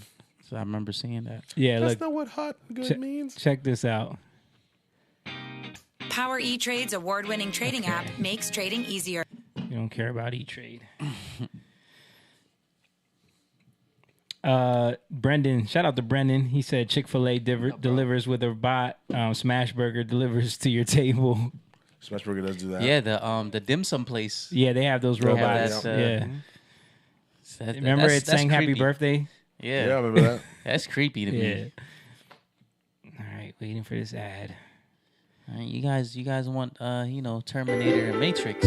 So I remember seeing that. Yeah, That's look. not what hot and good means. Check this out. Power E-Trade's award-winning trading app makes trading easier. You don't care about E-Trade. Brendan, shout out to Brendan. He said Chick-fil-A delivers with a bot. Smashburger delivers to your table. Smashburger does do that. Yeah, the dim sum place. Yeah, they have those They have robots. that, Remember it sang Happy creepy. Birthday? Yeah. Yeah, I remember that. That's creepy to me. All right, waiting for this ad. All right, you guys want Terminator and Matrix.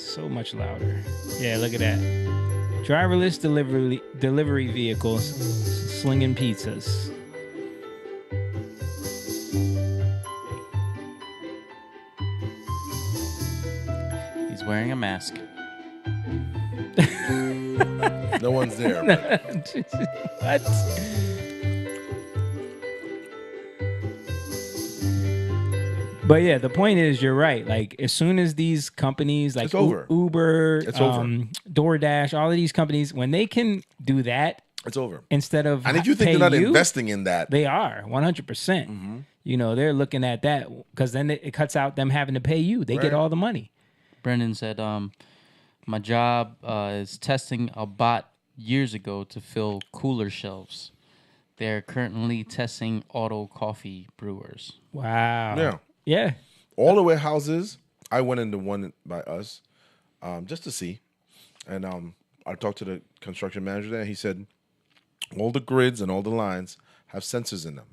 So much louder. Yeah, look at that. Driverless delivery vehicles slinging pizzas. He's wearing a mask. No one's there. What? But yeah, the point is, you're right. Like, as soon as these companies like It's over. Uber, It's over. DoorDash, all of these companies, when they can do that, it's over. Instead of And if you think pay they're not you, investing in that, they are 100%. You know, they're looking at that because then it cuts out them having to pay you. They get Right. all the money. Brendan said, My job is testing a bot years ago to fill cooler shelves. They're currently testing auto coffee brewers. Wow. Yeah. Yeah. All the warehouses, I went into one by us just to see. And I talked to the construction manager there. He said all the grids and all the lines have sensors in them.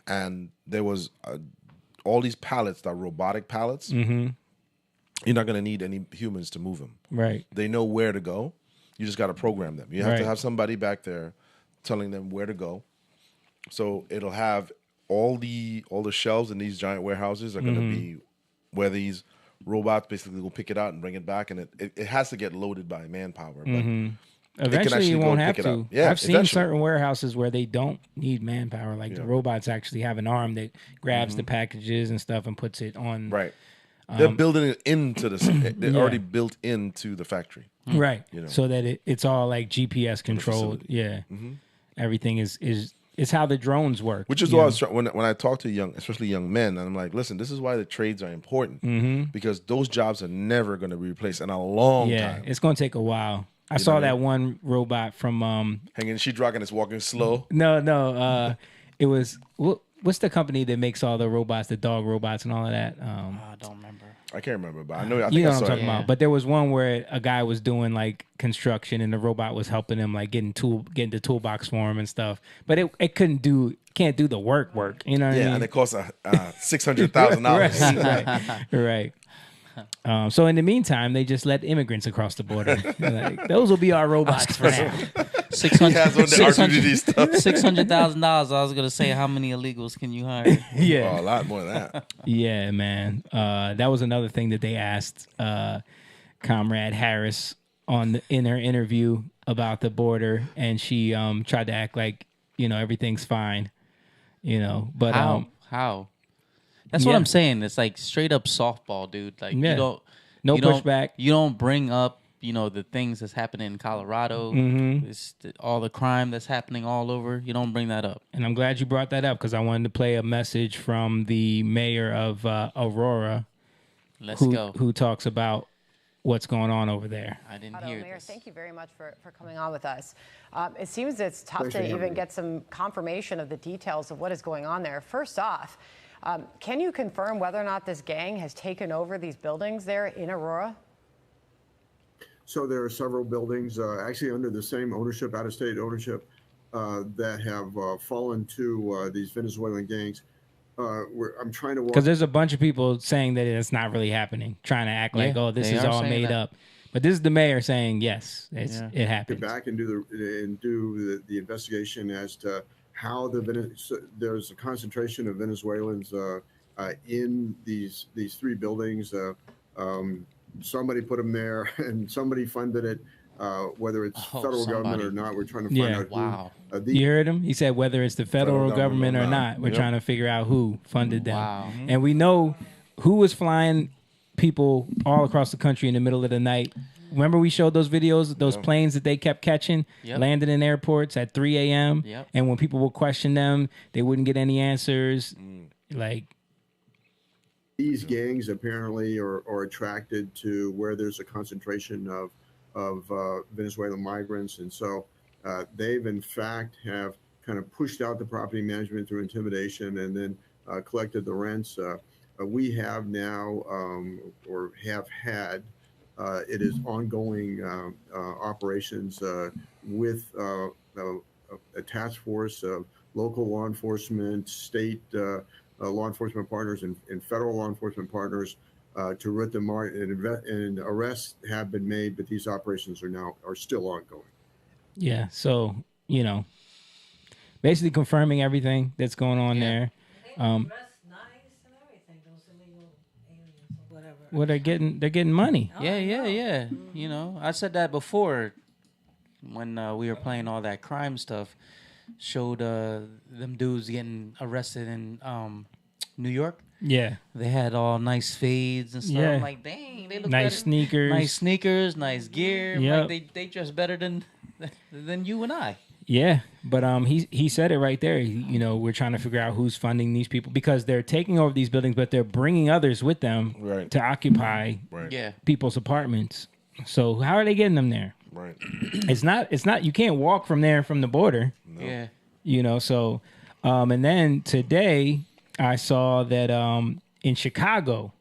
And there was all these pallets that are robotic pallets. Mm-hmm. You're not going to need any humans to move them. Right. They know where to go. You just got to program them. You have to Right. have somebody back there telling them where to go. So it'll have all the shelves in these giant warehouses are going to be where these robots basically will pick it out and bring it back, and it has to get loaded by manpower. But Eventually, you won't have to. Yeah, I've seen eventually. certain warehouses where they don't need manpower. Like the robots actually have an arm that grabs the packages and stuff and puts it on. Right. They're building it into the. They're Yeah. already built into the factory. Right. You know. So that it's all like GPS controlled. Yeah. Everything is how the drones work. Which is you why I know? was when I talk to especially young men, and I'm like, listen, this is why the trades are important because those jobs are never going to be replaced in a long time. It's going to take a while. I You saw know what I that one robot from hanging sheetrock and it's walking slow. No, it was what's the company that makes all the robots, the dog robots and all of that? I don't remember. I can't remember, but I know. I think You know I what saw I'm talking it. about. But there was one where a guy was doing like construction and the robot was helping him like getting the toolbox for him and stuff. But it can't do the work. You know what I mean? And it costs $600,000. Right. So in the meantime, they just let immigrants across the border. Like, those will be our robots for now. $600,000. I was gonna say, how many illegals can you hire? Yeah, a lot more than that. Yeah, man. That was another thing that they asked Comrade Harris in her interview about the border, and she tried to act like everything's fine. But how? That's what I'm saying. It's like straight up softball, dude. Like Yeah. you don't pushback. You don't bring up the things that's happening in Colorado. All the crime that's happening all over. You don't bring that up. And I'm glad you brought that up because I wanted to play a message from the mayor of Aurora. Let's go. Who talks about what's going on over there. I didn't hear Mayor, this. thank you very much for coming on with us. It seems it's tough Pleasure to having even me. get some confirmation of the details of what is going on there. First off, can you confirm whether or not this gang has taken over these buildings there in Aurora? So there are several buildings actually under the same ownership, out-of-state ownership, that have fallen to these Venezuelan gangs. I'm trying to walk. Because there's a bunch of people saying that it's not really happening, trying to act like, oh, this they is are all saying made that. up. But this is the mayor saying, yes, it Get happened. back and do the investigation as to how there's a concentration of Venezuelans in these three buildings. Somebody put them there, and somebody funded it. Whether it's federal government or not, we're trying to find out. Wow. You heard him? He said whether it's the federal government or not, we're trying to figure out who funded them. Wow. And we know who was flying people all across the country in the middle of the night. Remember we showed those videos, those planes that they kept catching, landing in airports at 3 a.m. Yep. And when people would question them, they wouldn't get any answers. Like, These gangs apparently are attracted to where there's a concentration of Venezuelan migrants, and so they've in fact have kind of pushed out the property management through intimidation, and then collected the rents. We have now or have had it is ongoing operations with a task force of local law enforcement, state law enforcement partners, and federal law enforcement partners to root them out, and arrests have been made, but these operations are still ongoing. yeah, so, basically confirming everything that's going on there. Well, they're getting money. Yeah. I said that before when we were playing all that crime stuff. Showed them dudes getting arrested in New York. Yeah. They had all nice fades and stuff. Yeah. I'm like, dang, they look Nice better. sneakers. Nice sneakers, nice gear. Yep. Like they dress better than you and I. Yeah, but he said it right there. We're trying to figure out who's funding these people because they're taking over these buildings, but they're bringing others with them to occupy Yeah. people's apartments. So how are they getting them there? Right. It's not. You can't walk from there from the border. No. Yeah. You know. So, and then today I saw that in Chicago,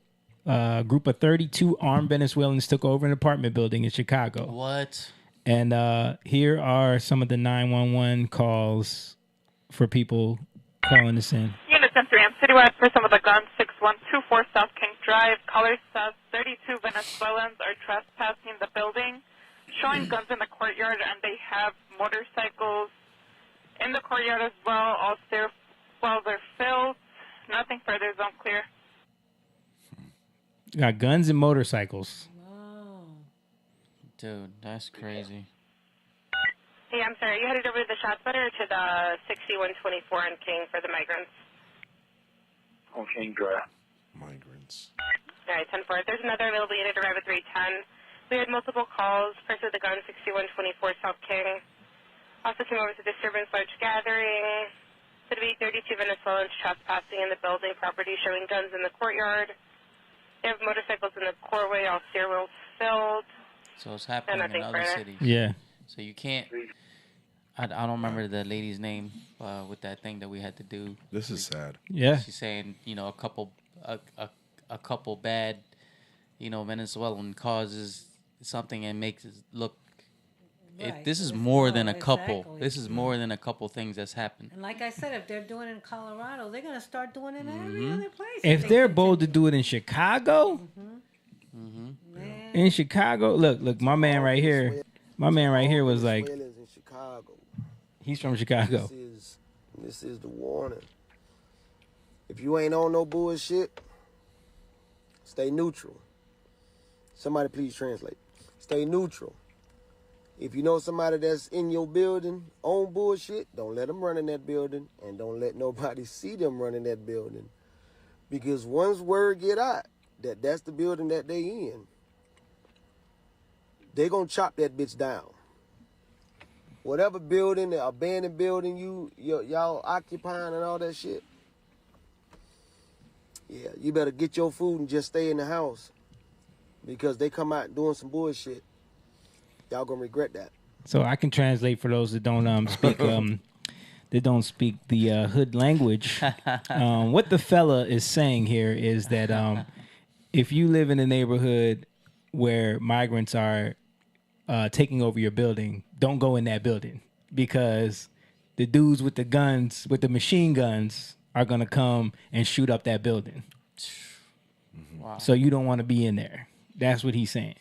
a group of 32 armed Venezuelans took over an apartment building in Chicago. What? And here are some of the 911 calls for people calling us in. Unit 10-3, I'm citywide person with a gun, 6124 South King Drive. Caller says 32 Venezuelans are trespassing the building, showing guns in the courtyard, and they have motorcycles in the courtyard as well. All they're filled. Nothing further is unclear. Got guns and motorcycles. Dude, that's crazy. Hey, I'm sorry, you headed over to the shop better or to the 6124 on King for the migrants? On King Drive. Migrants. All right, 10-4. There's another available unit arrive at 310. We had multiple calls. Person with the gun, 6124 South King. Also came over to disturbance large gathering. Said to be 32 Venezuelans trespassing in the building property, showing guns in the courtyard. They have motorcycles in the courtway, all stairwells filled. So it's happening in other cities. Yeah. So you can't. I don't remember the lady's name with that thing that we had to do. This is sad. Yeah. She's saying, a couple bad, Venezuelan causes something and makes it look. Right. This is more than a couple. Exactly. This is more than a couple things that's happened. And like I said, if they're doing it in Colorado, they're going to start doing it in every other place. If they're bold to do it in Chicago, in Chicago, look, my man right here was like, in Chicago. he's from Chicago. This is the warning. If you ain't on no bullshit, stay neutral. Somebody please translate. Stay neutral. If you know somebody that's in your building on bullshit, don't let them run in that building, and don't let nobody see them run in that building. Because once word get out that that's the building that they in, they gonna chop that bitch down. Whatever building, the abandoned building y'all occupying and all that shit, yeah, you better get your food and just stay in the house. Because they come out doing some bullshit. Y'all gonna regret that. So I can translate for those that don't speak the hood language. What the fella is saying here is that if you live in a neighborhood where migrants are taking over your building, don't go in that building because the dudes with the guns, with the machine guns, are gonna come and shoot up that building. Wow. So you don't want to be in there. That's what he's saying.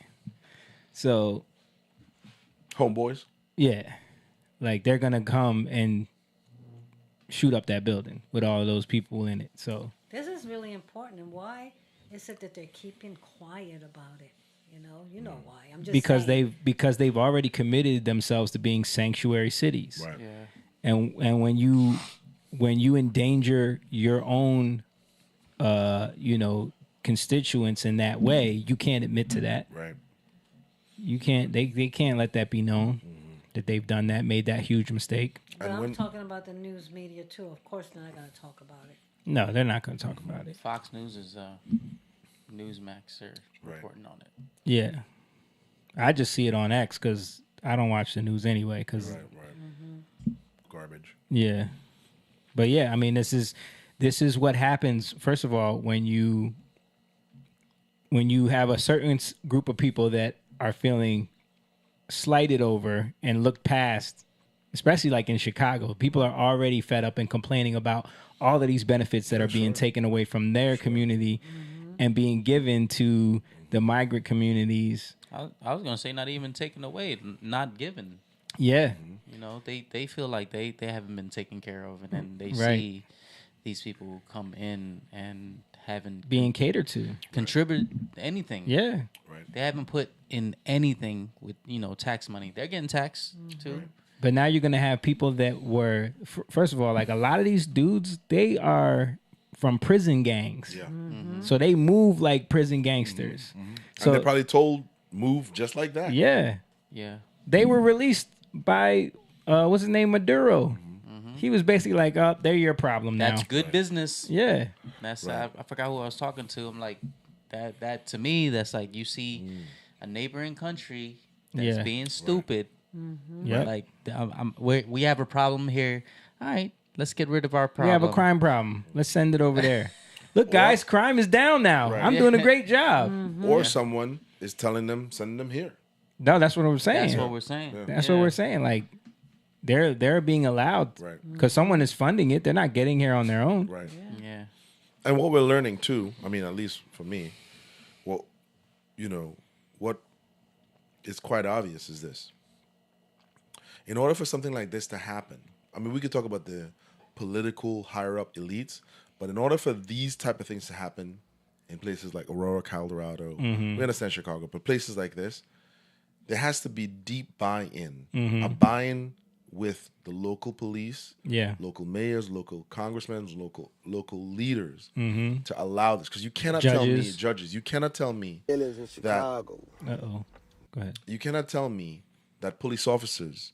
So, homeboys. Yeah, like they're gonna come and shoot up that building with all of those people in it. So This is really important. And why is it that they're keeping quiet about it? You know why. I'm just saying. because they've already committed themselves to being sanctuary cities. Right. Yeah. And when you endanger your own constituents in that way, you can't admit to that. Right. You can't they can't let that be known that they've done that, made that huge mistake. But I'm talking about the news media too. Of course they're not going to talk about it. No, they're not going to talk about it. Fox News is Newsmax are reporting on it. Yeah. I just see it on X because I don't watch the news anyway. Cause, Garbage. Yeah. But yeah, I mean, this is what happens. First of all, when you have a certain group of people that are feeling slighted over and looked past, especially like in Chicago, people are already fed up and complaining about all of these benefits that are being taken away from their community and being given to the migrant communities. I was gonna say not even taken away, not given. Yeah. They feel like they haven't been taken care of, and then they see these people who come in and haven't being catered to, contribute anything. Yeah. Right. They haven't put in anything with tax money. They're getting taxed too. But now you're going to have people that were, first of all, like a lot of these dudes, they are from prison gangs. Yeah. So they move like prison gangsters. So And they're probably told move just like that. Yeah. Yeah. They were released by, what's his name, Maduro. He was basically like, oh, they're your problem now. That's good business. Yeah. That's I forgot who I was talking to. I'm like, that to me, that's like you see. a neighboring country that's Yeah. being stupid. Mhm. Yep. Like we have a problem here. All right, let's get rid of our We problem. have a crime problem. Let's send it over there. Look, guys, crime is down now. Right. I'm doing a great job. Or someone is telling them, sending them here. No, that's what I'm saying. That's what we're saying. Yeah. That's what we're saying. Like they're being allowed because someone is funding it. They're not getting here on their own. Right. Yeah. And what we're learning too, I mean, at least for me, what is quite obvious is this. In order for something like this to happen, I mean, we could talk about the political higher up elites, but in order for these type of things to happen in places like Aurora, Colorado, we understand Chicago, but places like this, there has to be deep buy-in, a buy-in with the local police, local mayors, local congressmen, local leaders to allow this. Because you cannot tell me, judges, you cannot tell me in Chicago. Uh-oh. Go ahead. You cannot tell me that police officers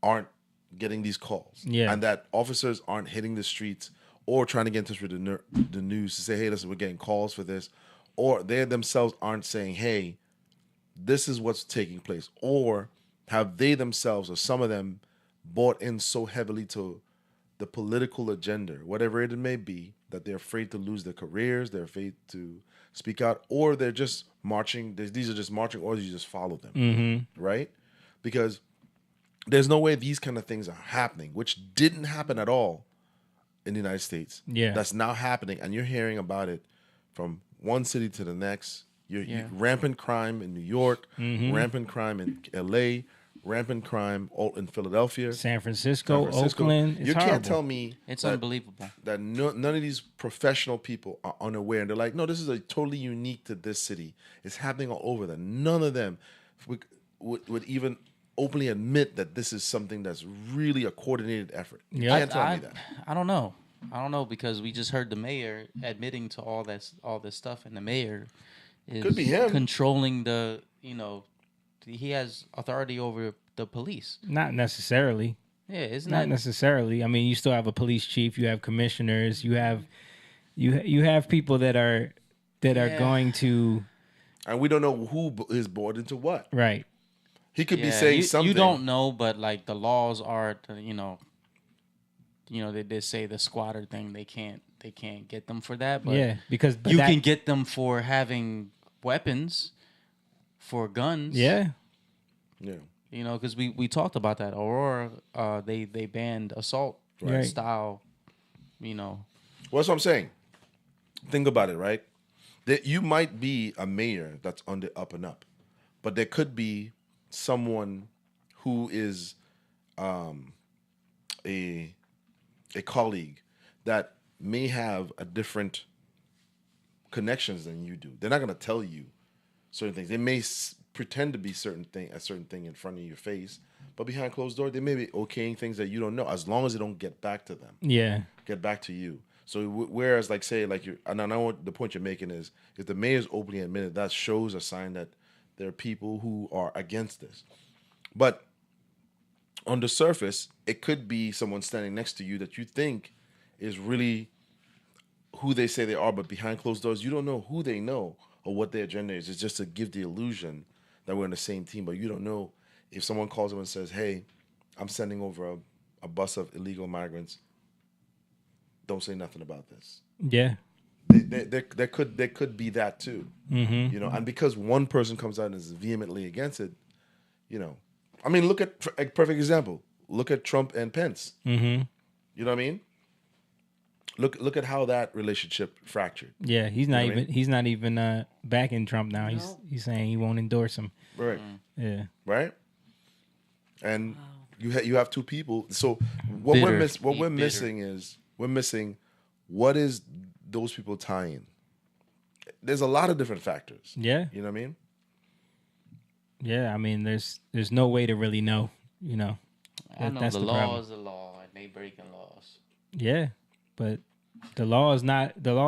aren't getting these calls. Yeah. And that officers aren't hitting the streets or trying to get in touch with the news to say, hey, listen, we're getting calls for this. Or they themselves aren't saying, hey, this is what's taking place. Or have they themselves or some of them bought in so heavily to the political agenda, whatever it may be, that they're afraid to lose their careers, they're afraid to speak out, or they're just marching. These are just marching orders, you just follow them, right? Because there's no way these kind of things are happening, which didn't happen at all in the United States. Yeah. That's now happening, and you're hearing about it from one city to the next. You rampant crime in New York, rampant crime in L.A., rampant crime all in Philadelphia, San Francisco. Oakland. It's you horrible. can't tell me It's that, unbelievable that none of these professional people are unaware, and they're like, no, this is a totally unique to this city. It's happening all over. That none of them would even openly admit that this is something that's really a coordinated effort. You can't tell me that. I don't know. I don't know because we just heard the mayor admitting to all this stuff, and the mayor is Could be him. controlling the, he has authority over the police. Not necessarily. Yeah, isn't Not that necessarily. I mean, you still have a police chief, you have commissioners, you have people that are going to, and we don't know who is bought into what. Right. He could be saying something. You don't know, but like the laws are, they say the squatter thing, they can't get them for that. But because you can get them for having weapons, for guns. Yeah. Because we talked about that. Aurora, they banned assault style. Well, that's what I'm saying. Think about it, right? That you might be a mayor that's on the up and up, but there could be someone who is a colleague that may have a different connections than you do. They're not going to tell you certain things. They may pretend to be a certain thing in front of your face, but behind closed doors, they may be okaying things that you don't know, as long as they don't get back to them. Yeah. Get back to you. So whereas, like, say, like and I know what the point you're making is, if the mayor's openly admitted, that shows a sign that there are people who are against this. But on the surface, it could be someone standing next to you that you think is really who they say they are, but behind closed doors, you don't know who they know or what their agenda is. It's just to give the illusion that we're in the same team, but you don't know if someone calls them and says, hey, I'm sending over a bus of illegal migrants. Don't say nothing about this. Yeah. There could be that too. And because one person comes out and is vehemently against it, I mean, look at a perfect example. Look at Trump and Pence. You know what I mean? Look at how that relationship fractured. Yeah, he's not even backing Trump now. He's saying he won't endorse him. Right. Yeah. Right. And you have two people. So what we're missing is what is those people tying? There's a lot of different factors. Yeah. You know what I mean? Yeah, I mean, there's no way to really know. I know that's the the law problem. is the law, and they breaking laws. Yeah, but the law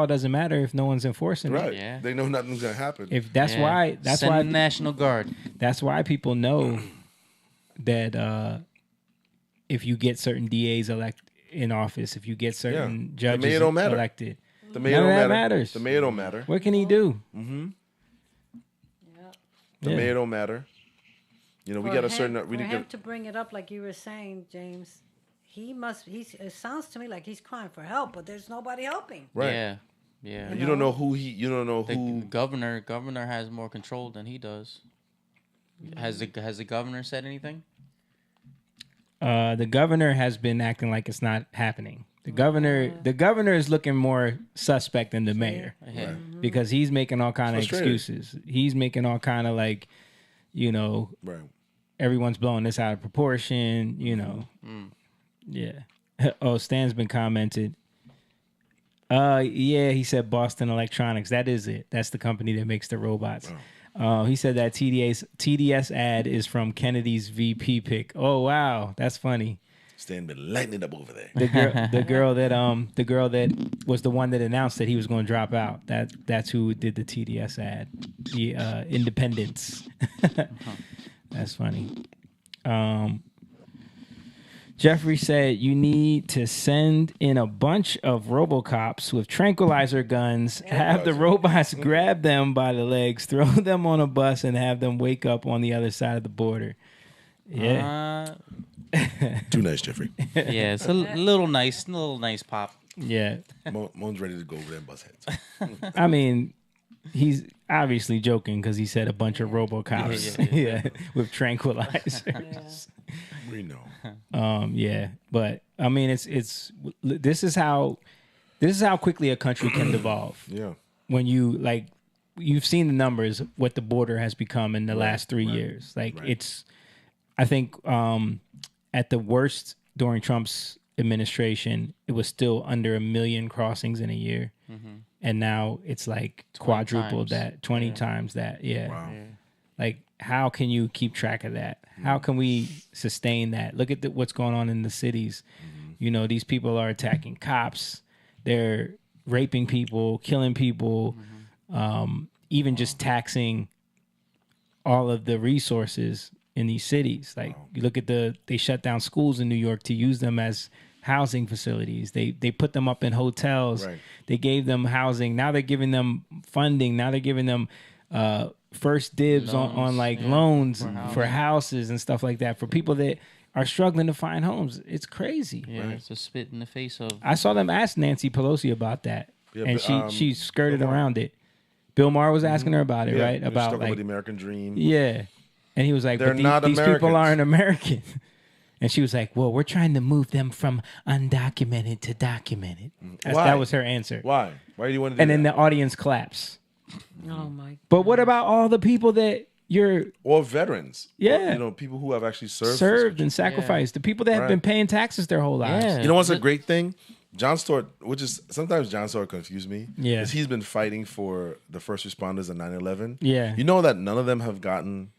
doesn't matter if no one's enforcing right. it. Yeah. They know nothing's gonna happen. If that's why the National Guard. That's why people know that if you get certain DAs in office, if you get certain judges elected, the mayor none don't of that matter. matters. The mayor don't matter. What can he do? The mayor don't matter. You know, we got a certain. For him to bring it up, like you were saying, James, he must. It sounds to me like he's crying for help, but there's nobody helping. Right. Yeah. Yeah. You don't know who he. You don't know The who. governor has more control than he does. Has the governor said anything? The governor has been acting like it's not happening. The governor is looking more suspect than the mayor, because he's making all kind of excuses. He's making all kind of like, you know, everyone's blowing this out of proportion. You know, yeah. Oh, Stan's been commented. Yeah, he said Boston Electronics. That is it. That's the company that makes the robots. He said that TDS ad is from Kennedy's VP pick. Oh wow, that's funny. Stan been lighting it up over there. The girl that was the one that announced that he was going to drop out. That's who did the TDS ad. The Independence. That's funny. Jeffrey said you need to send in a bunch of Robocops with tranquilizer guns, have the robots grab them by the legs, throw them on a bus, and have them wake up on the other side of the border. Yeah. Too nice, Jeffrey. Yeah, it's a little nice pop. Yeah. Moan's ready to go over there and bust heads. I mean, he's obviously joking because he said a bunch of Robocops. Yeah, with tranquilizers. We know. Yeah, but I mean, this is how quickly a country can devolve. Yeah. When you've seen the numbers, what the border has become in the last 3 years. It's, I think, at the worst during Trump's administration, it was still under 1 million crossings in a year. And now it's like quadrupled that, 20 times that. Yeah. Wow. Like, how can you keep track of that? How can we sustain that? Look at what's going on in the cities. You know, these people are attacking cops. They're raping people, killing people, even just taxing all of the resources in these cities. Like, you look at they shut down schools in New York to use them as housing facilities. They put them up in hotels. Right. They gave them housing. Now they're giving them funding. Now they're giving them first dibs on loans for houses and stuff like that for people that are struggling to find homes. It's crazy. Yeah, it's a spit in the face of. I saw them ask Nancy Pelosi about that, and she skirted Bill Maher. around it. Bill Maher was asking her about it, right? About the American dream. Yeah, and he was like, They're "But not these people Americans." aren't American." And she was like, "Well, we're trying to move them from undocumented to documented." That was her answer. Why? Why do you want to do And that? then the audience claps. Oh my! But what about all the people that or veterans? Yeah. Or, you know, people who have actually served and sacrificed, the people that have been paying taxes their whole lives. You know what's a great thing? John Stewart, which is sometimes John Stewart confused me. Yeah. Because he's been fighting for the first responders in 9/11. Yeah. You know that none of them have gotten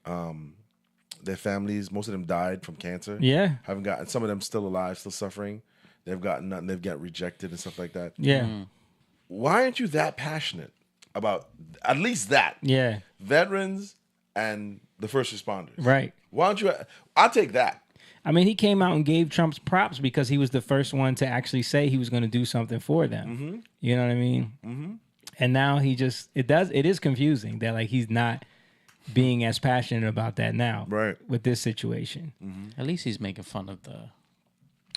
their families, most of them died from cancer. Yeah. Haven't gotten, some of them still alive, still suffering. They've gotten nothing, they've got rejected and stuff like that. Yeah. Why aren't you that passionate about at least that? Yeah. Veterans and the first responders. Right. Why don't you? I'll take that. I mean, he came out and gave Trump's props because he was the first one to actually say he was going to do something for them. You know what I mean? And now it is confusing that like he's not being as passionate about that now. Right. With this situation. At least he's making fun of the.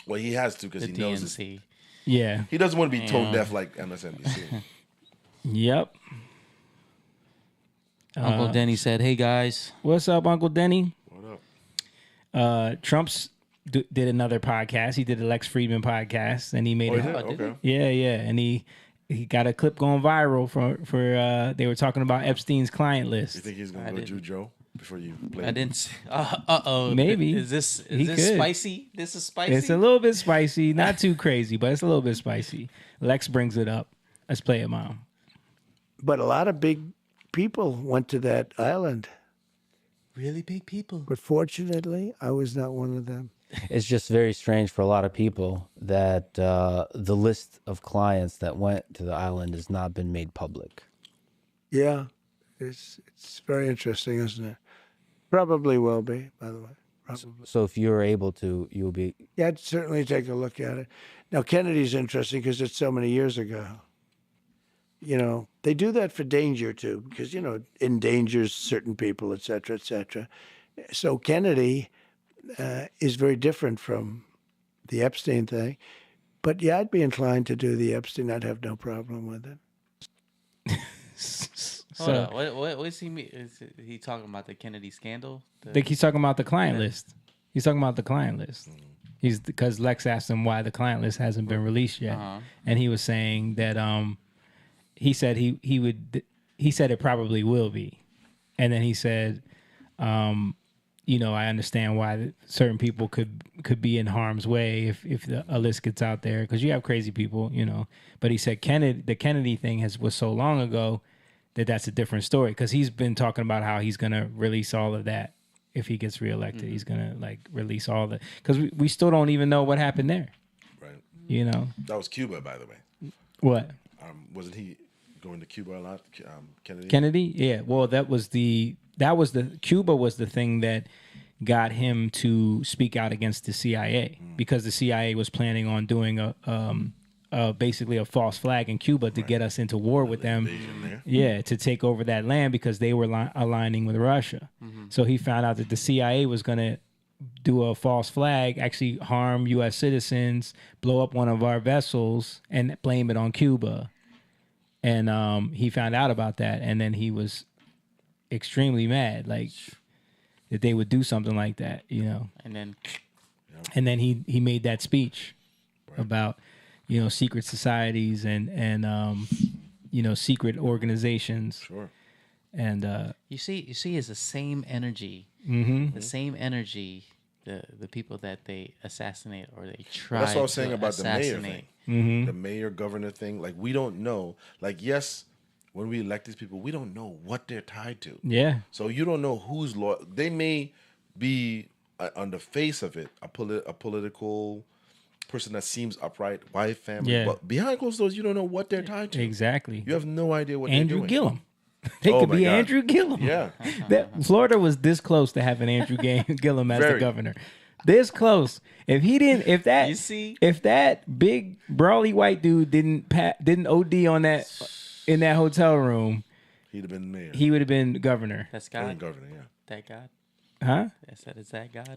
Well, he has to because the he knows DNC. Yeah. He doesn't want to be tone deaf like MSNBC. Yep. Uncle Denny said, "Hey guys, what's up, Uncle Denny?" What up? Trump's did another podcast. He did a Lex Friedman podcast, and he made it. Okay. Yeah, and he got a clip going viral for they were talking about Epstein's client list. You think he's gonna go Jew Joe before you play? I didn't. Oh, maybe is this could. spicy? This is spicy. It's a little bit spicy, not too crazy, but it's a little bit spicy. Lex brings it up. Let's play it, Mom. But a lot of big people went to that island. Really big people. But fortunately, I was not one of them. It's just very strange for a lot of people that the list of clients that went to the island has not been made public. Yeah, it's very interesting, isn't it? Probably will be, by the way. Probably. So if you're able to, you'll be... Yeah, I'd certainly take a look at it. Now, Kennedy's interesting because it's so many years ago. they do that for danger too, because endangers certain people, et cetera, et cetera. So Kennedy is very different from the Epstein thing. But yeah, I'd be inclined to do the Epstein. I'd have no problem with it. Hold on. What is he? Is he talking about the Kennedy scandal? I think he's talking about the client list. He's talking about the client list. Because Lex asked him why the client list hasn't been released yet, and he was saying that he said he said it probably will be, and then he said, I understand why certain people could be in harm's way if a list gets out there, because you have crazy people, But he said the Kennedy thing was so long ago that's a different story, because he's been talking about how he's going to release all of that if he gets reelected. He's going to release all the, because we still don't even know what happened there. Right. That was Cuba, by the way. What? Wasn't he going to Cuba a lot? Kennedy? Kennedy? Yeah. Well, Cuba was the thing that got him to speak out against the CIA, because the CIA was planning on doing basically a false flag in Cuba to get us into war with them. Yeah, to take over that land, because they were aligning with Russia. So he found out that the CIA was going to do a false flag, actually harm U.S. citizens, blow up one of our vessels, and blame it on Cuba. And he found out about that, and then he was extremely mad, that they would do something like that, And then he made that speech about secret societies and secret organizations. Sure. And you see, it's the same energy. The same energy. The people that they assassinate or they try. That's what I was saying about assassinate. the mayor thing, the mayor governor thing. We don't know. Yes, when we elect these people, we don't know what they're tied to. Yeah. So you don't know who's loyal. They may be on the face of it a political person that seems upright, wife, family, Yeah. but behind closed doors, you don't know what they're tied to. Exactly. You have no idea what Andrew they're doing. Gillum. They could be God. Andrew Gillum. Yeah. Florida was this close to having Andrew Gillum as the governor. This close. If that big brawly white dude didn't OD on that in that hotel room, he'd have been mayor. He would have been governor. That's God. Governor, yeah. That God. Huh? Is that God?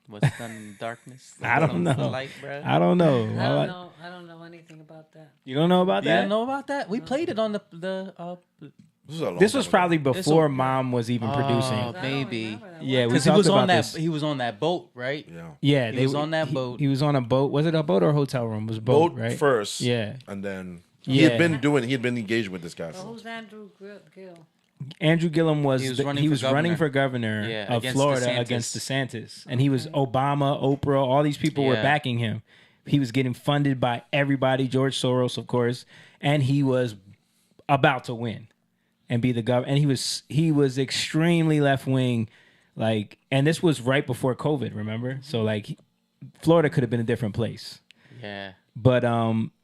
What's done in darkness? I don't know. Light, bro? I don't know. I don't know anything about that. You don't know about You that? didn't know about that? We played it on This was probably before Mom was even producing. Maybe. Yeah, because he was on that. He was on that boat, right? Yeah. He was on that boat. He was on a boat. Was it a boat or a hotel room? It was boat, right? First. Yeah. And then he had been engaged with this guy. Well, who's Andrew Gill? Andrew Gillum was He was running for governor of Florida against DeSantis, and he was Obama, Oprah, all these people were backing him. He was getting funded by everybody, George Soros, of course, and he was about to win and be the governor. And he was extremely left wing, and this was right before COVID, remember? So Florida could have been a different place. Yeah. But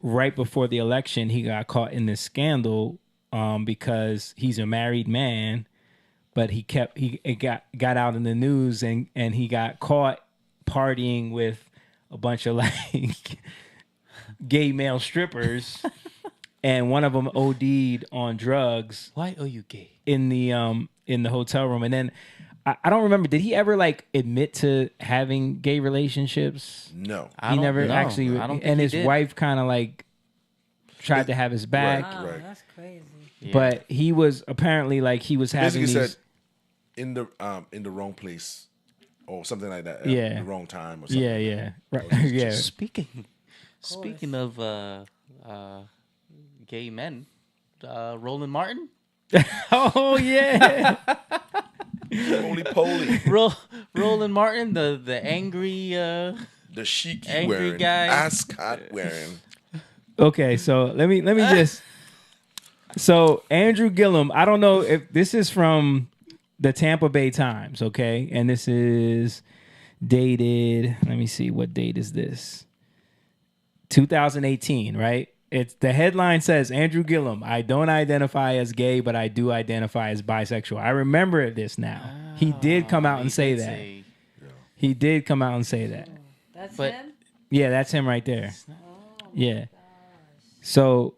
right before the election, he got caught in this scandal. Because he's a married man, but he got out in the news and he got caught partying with a bunch of gay male strippers, and one of them OD'd on drugs. Why are you gay? In the hotel room, and then I don't remember. Did he ever admit to having gay relationships? No, he never actually. I don't think and he his did. wife kind of tried to have his back. Right. That's crazy. Yeah. But he was apparently he was having basically these... said in the wrong place or something like that. Yeah, the wrong time or something. Yeah, right. Yeah. Speaking of gay men, Roland Martin. Oh yeah. Roly poly. Roland Martin, the angry the chic angry wearing, guy, ascot wearing. Okay, so let me just. So Andrew Gillum, I don't know if this is from the Tampa Bay Times, okay, and this is dated. Let me see, what date is this? 2018, right? It's the headline says Andrew Gillum. I don't identify as gay, but I do identify as bisexual. I remember this now. He did come out and say that. He did come out and say that. That's him? Yeah, that's him right there. Yeah. So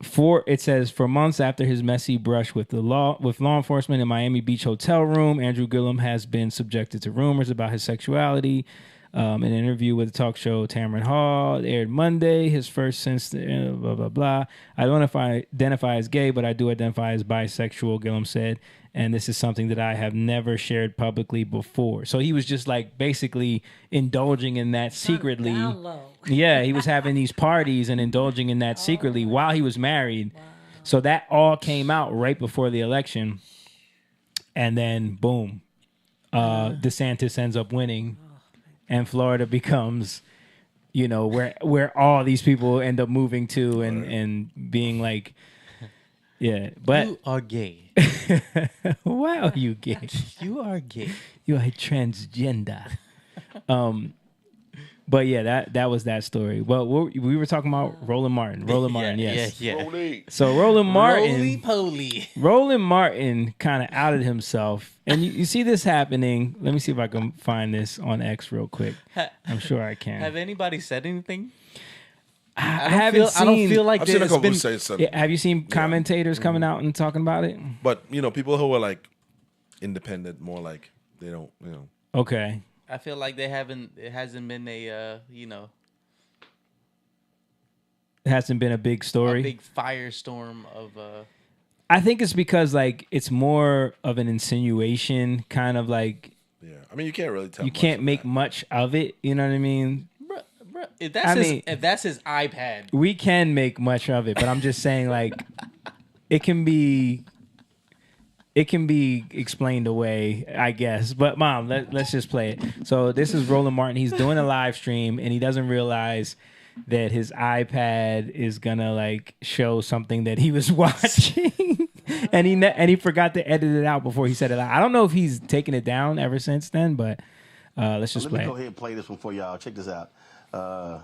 It says, for months after his messy brush with law enforcement in Miami Beach hotel room, Andrew Gillum has been subjected to rumors about his sexuality. An interview with the talk show Tamron Hall aired Monday. His first since blah blah blah. I don't identify as gay, but I do identify as bisexual, Gillum said, and this is something that I have never shared publicly before. So he was just like basically indulging in that secretly. Yeah, he was having these parties and indulging in that secretly while he was married. Wow. So that all came out right before the election, and then boom, DeSantis ends up winning. And Florida becomes, you know, where all these people end up moving to and being like, yeah. But you are gay. Wow, you gay. You are gay. You are transgender. But yeah, that was that story. Well, we were talking about Roland Martin. Roland Martin, yes. Yeah. So Roland Martin, Roly-poly. Roland Martin kind of outed himself, and you see this happening. Let me see if I can find this on X real quick. I'm sure I can. Have anybody said anything? I don't feel like I've seen a couple who say something. Have you seen commentators coming out and talking about it? But you know, people who are like independent, more like they don't, you know. Okay. I feel like it hasn't been a, you know. It hasn't been a big story. A big firestorm of. I think it's because like it's more of an insinuation, kind of like. Yeah, I mean you can't really tell. You can't make much of it. You know what I mean? Bruh, if that's his iPad, we can make much of it, but I'm just saying like it can be explained away, I guess. But Mom, let's just play it. So this is Roland Martin. He's doing a live stream, and he doesn't realize that his iPad is gonna like show something that he was watching, and he forgot to edit it out before he said it out. I don't know if he's taken it down ever since then, but let's just play. Let me go ahead and play this one for y'all. Check this out. About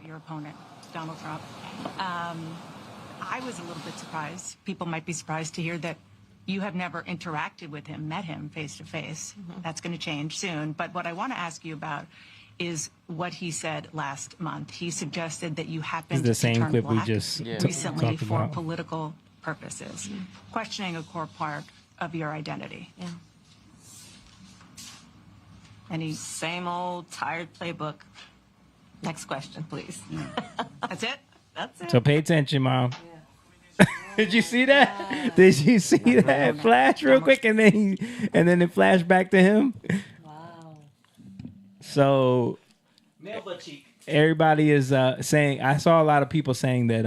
your opponent, Donald Trump. I was a little bit surprised. People might be surprised to hear that you have never interacted with him, met him face to face. That's going to change soon. But what I want to ask you about is what he said last month. He suggested that you happened the to same turn clip we black just recently talked for about. political purposes, questioning a core part of your identity. Yeah. Any same old tired playbook. Next question, please. That's it? That's it. So pay attention, Mom. Did you see that? Did you see that flash real quick, and then it flashed back to him? Wow. So everybody is saying. I saw a lot of people saying that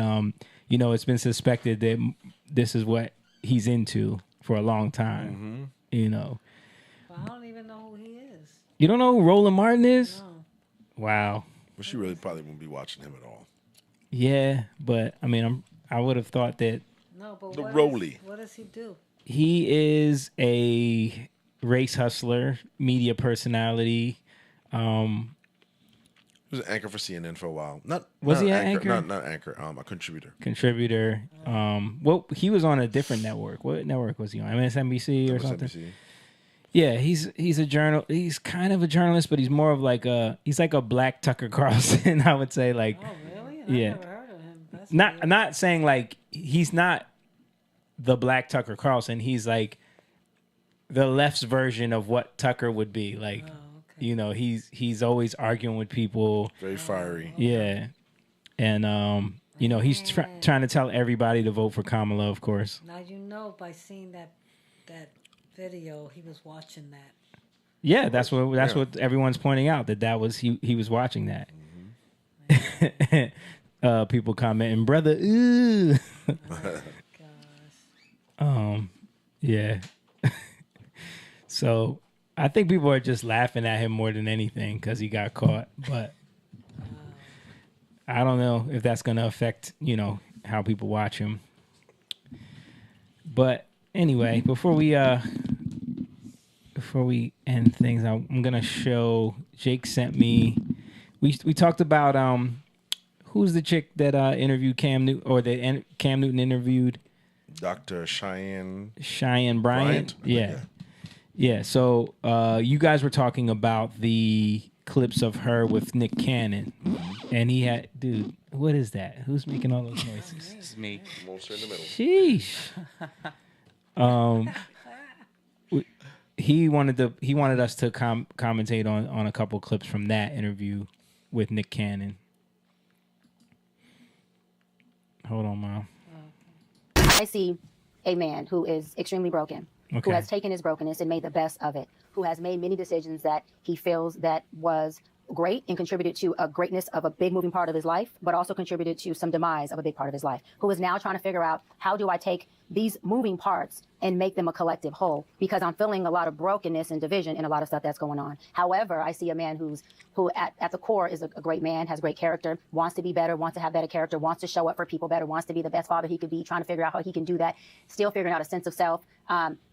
you know, it's been suspected that this is what he's into for a long time. You know. Well, I don't even know who he is. You don't know who Roland Martin is? No. Wow. Well, she really probably won't be watching him at all. Yeah, but I mean, I would have thought that. No, but The what does he do? He is a race hustler, media personality. He was an anchor for CNN for a while. Was he an anchor? Not anchor. A contributor. Well, he was on a different network. What network was he on? MSNBC or something? Yeah, he's a journal. He's kind of a journalist, but he's more of like he's like a black Tucker Carlson. I would say like. Oh really? Yeah. I've never heard of him. That's Not saying like he's not the black Tucker Carlson. He's like the left's version of what Tucker would be. Like, you know, he's always arguing with people. Very fiery. Yeah. And you know, he's trying to tell everybody to vote for Kamala, of course. Now you know by seeing that video, he was watching that. Yeah, that's what everyone's pointing out, that was he was watching that. People commenting, brother, ooh. Yeah. So I think people are just laughing at him more than anything because he got caught. But I don't know if that's going to affect, you know, how people watch him. But anyway, before we end things, I'm going to show, Jake sent me, we talked about who's the chick that interviewed Cam Newton, or that Cam Newton interviewed? Dr. Cheyenne Bryant. Yeah. Yeah, so you guys were talking about the clips of her with Nick Cannon, and he had, dude, what is that? Who's making all those noises? It's me. Monster in the middle. Sheesh. He wanted us to commentate on a couple clips from that interview with Nick Cannon. Hold on, Mom. I see a man who is extremely broken, who has taken his brokenness and made the best of it, who has made many decisions that he feels that was great and contributed to a greatness of a big moving part of his life, but also contributed to some demise of a big part of his life, who is now trying to figure out, how do I take these moving parts and make them a collective whole? Because I'm feeling a lot of brokenness and division and a lot of stuff that's going on. However, I see a man who at the core is a great man, has great character, wants to be better, wants to have better character, wants to show up for people better, wants to be the best father he could be, trying to figure out how he can do that, still figuring out a sense of self,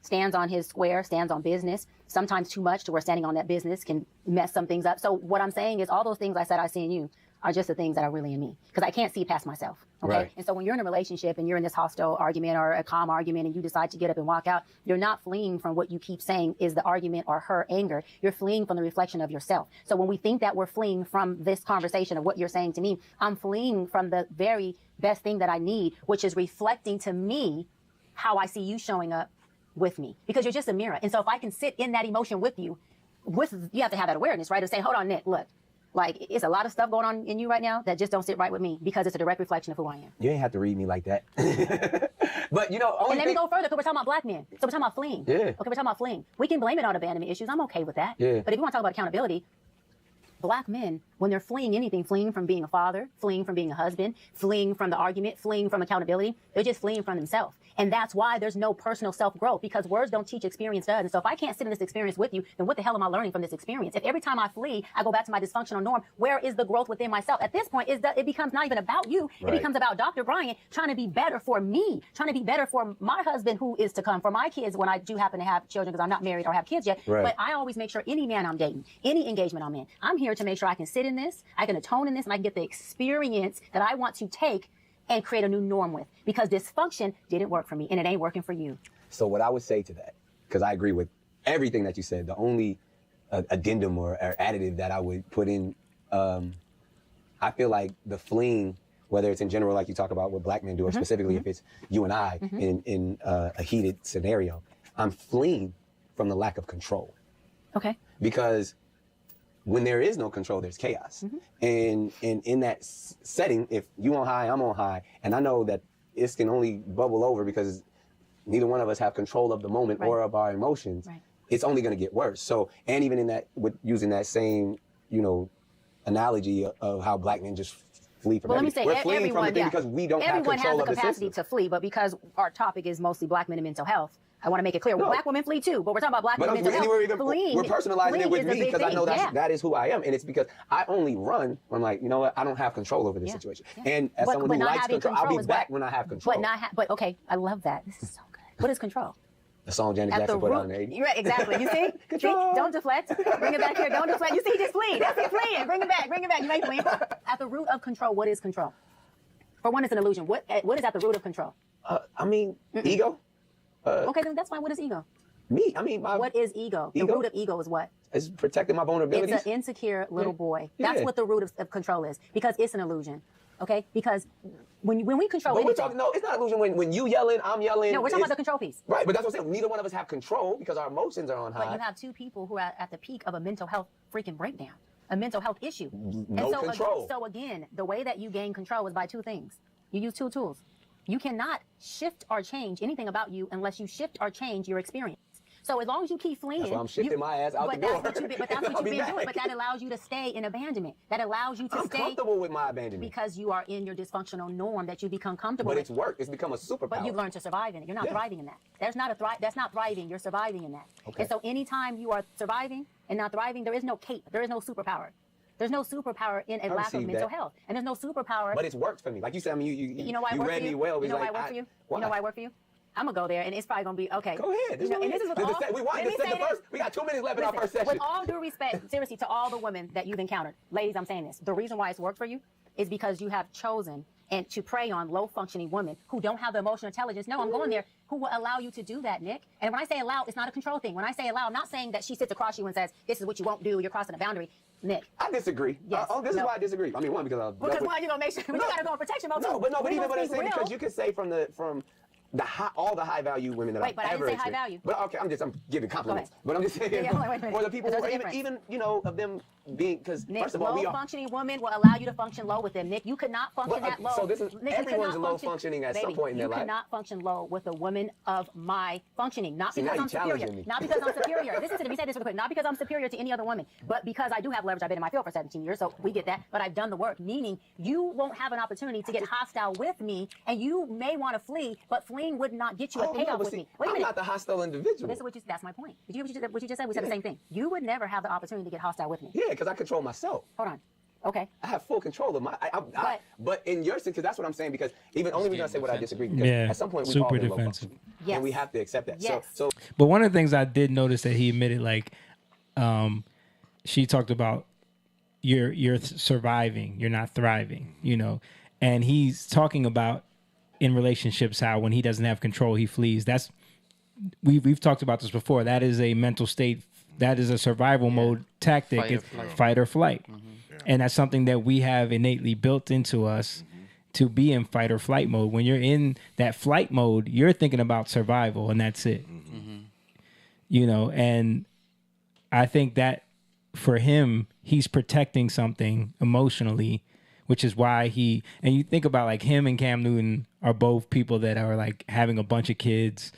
stands on his square, stands on business, sometimes too much to where standing on that business can mess some things up. So what I'm saying is all those things I said I see in you are just the things that are really in me, because I can't see past myself. Okay. Right. And so when you're in a relationship and you're in this hostile argument or a calm argument and you decide to get up and walk out, you're not fleeing from what you keep saying is the argument or her anger. You're fleeing from the reflection of yourself. So when we think that we're fleeing from this conversation of what you're saying to me, I'm fleeing from the very best thing that I need, which is reflecting to me how I see you showing up with me, because you're just a mirror. And so if I can sit in that emotion with you, you have to have that awareness, right? Of saying, hold on, Nick, look. Like, it's a lot of stuff going on in you right now that just don't sit right with me, because it's a direct reflection of who I am. You ain't have to read me like that. But, you know, and let me go further, because we're talking about black men. So we're talking about fleeing. Yeah. Okay, we're talking about fleeing. We can blame it on abandonment issues. I'm okay with that. Yeah. But if you want to talk about accountability, black men, when they're fleeing anything, fleeing from being a father, fleeing from being a husband, fleeing from the argument, fleeing from accountability, they're just fleeing from themselves. And that's why there's no personal self-growth, because words don't teach, experience does. And so if I can't sit in this experience with you, then what the hell am I learning from this experience? If every time I flee, I go back to my dysfunctional norm, where is the growth within myself? At this point, it becomes not even about you. Right. It becomes about Dr. Bryant trying to be better for me, trying to be better for my husband who is to come, for my kids when I do happen to have children, because I'm not married or have kids yet. Right. But I always make sure any man I'm dating, any engagement I'm in, I'm here to make sure I can sit in this, I can atone in this, and I can get the experience that I want to take and create a new norm with, because dysfunction didn't work for me and it ain't working for you. So what I would say to that, because I agree with everything that you said, the only addendum or additive that I would put in, I feel like the fleeing, whether it's in general, like you talk about what black men do, or specifically if it's you and I in a heated scenario, I'm fleeing from the lack of control. Okay. Because when there is no control, there's chaos. And in that setting, if you on high, I'm on high, and I know that it can only bubble over because neither one of us have control of the moment or of our emotions, it's only going to get worse. So, and even in that, with using that same, analogy of how black men just flee from everything. We're fleeing from the thing because we don't have control of the system. Everyone has the capacity to flee, but because our topic is mostly black men and mental health, I want to make it clear. Black women flee too, but we're talking about black men and mental health. We're personalizing it with me because I know that is who I am. And it's because I only run when, like, you know what, I don't have control over this situation. And as someone who likes control, I'll be back when I have control. But okay, I love that. This is so good. What is control? The song Janet Jackson put out in the 80s. Right, exactly. You see? Don't deflect. Bring it back here. Don't deflect. You see, just flee. That's it, fleeing. Bring it back. Bring it back. You may flee. At the root of control, what is control? For one, it's an illusion. What is at the root of control? Ego. Okay, then that's fine. What is ego? What is ego? The root of ego is what? It's protecting my vulnerabilities. It's an insecure little boy. That's what the root of control is, because it's an illusion. Okay? Because when we control anything, it's not illusion when you yelling, I'm yelling. No, we're talking about the control piece. Right, but that's what I'm saying. Neither one of us have control because our emotions are on high. But you have two people who are at the peak of a mental health freaking breakdown, a mental health issue. Control. So again, the way that you gain control is by two things. You use two tools. You cannot shift or change anything about you unless you shift or change your experience. So as long as you keep fleeing, that's why I'm shifting my ass out the door. But that's what you've been doing. But that allows you to stay in abandonment. That allows you to I'm comfortable with my abandonment because you are in your dysfunctional norm that you become comfortable with. But it's work. It's become a superpower. But you've learned to survive in it. You're not thriving in that. That's not thriving. You're surviving in that. Okay. And so anytime you are surviving and not thriving, there is no cape. There is no superpower. There's no superpower in a lack of mental health. And there's no superpower. But it's worked for me. Like you said, you know why you read me well. You know why I work for you? You know why I work for you? I'm going to go there, and it's probably going to be, okay. Go ahead. We got 2 minutes left in our first session. With all due respect, seriously, to all the women that you've encountered, ladies, I'm saying this. The reason why it's worked for you is because you have chosen and to prey on low-functioning women who don't have the emotional intelligence. No, I'm going there. Who will allow you to do that, Nick? And when I say allow, it's not a control thing. When I say allow, I'm not saying that she sits across you and says, this is what you won't do, you're crossing a boundary. Nick. I disagree. Yes. This is why I disagree. I mean, one, because Because one, you're going to make sure, but you got to go in protection mode, too. No, but even what I'm saying, because you could say from all the high value women that I've but I ever didn't say high experienced. value. But okay, I'm giving compliments. But I'm just saying, for the people who are even of them being, because Nick, first of all, low-functioning women will allow you to function low with them. Nick, you could not function that low. So this is Nick, everyone's low functioning at some point in their life. You cannot function low with a woman of my functioning, not See, because now I'm you're superior, challenging me. not because I'm superior. Listen to me say this real quick. Not because I'm superior to any other woman, but because I do have leverage. I've been in my field for 17 years, so we get that. But I've done the work, meaning you won't have an opportunity to get hostile with me, and you may want to flee, but fleeing would not get you a payoff with me. Wait a I'm minute. not the hostile individual. This is that's my point. Did you hear what you just said? We said the same thing. You would never have the opportunity to get hostile with me. Yeah, because I control myself. Hold on. Okay. I have full control of my. But in your sense, because that's what I'm saying. Because only reason I say what I disagree, because at some point we all been low functioning, and we have to accept that. Yes. So. But one of the things I did notice that he admitted, like, she talked about you're surviving, you're not thriving, and he's talking about in relationships how when he doesn't have control, he flees. That's we've talked about this before. That is a mental state. That is a survival mode tactic. Fight or flight. Mm-hmm. And that's something that we have innately built into us to be in fight or flight mode. When you're in that flight mode, you're thinking about survival, and that's it. And I think that for him, he's protecting something emotionally, which is why and you think about like him and Cam Newton are both people that are like having a bunch of kids,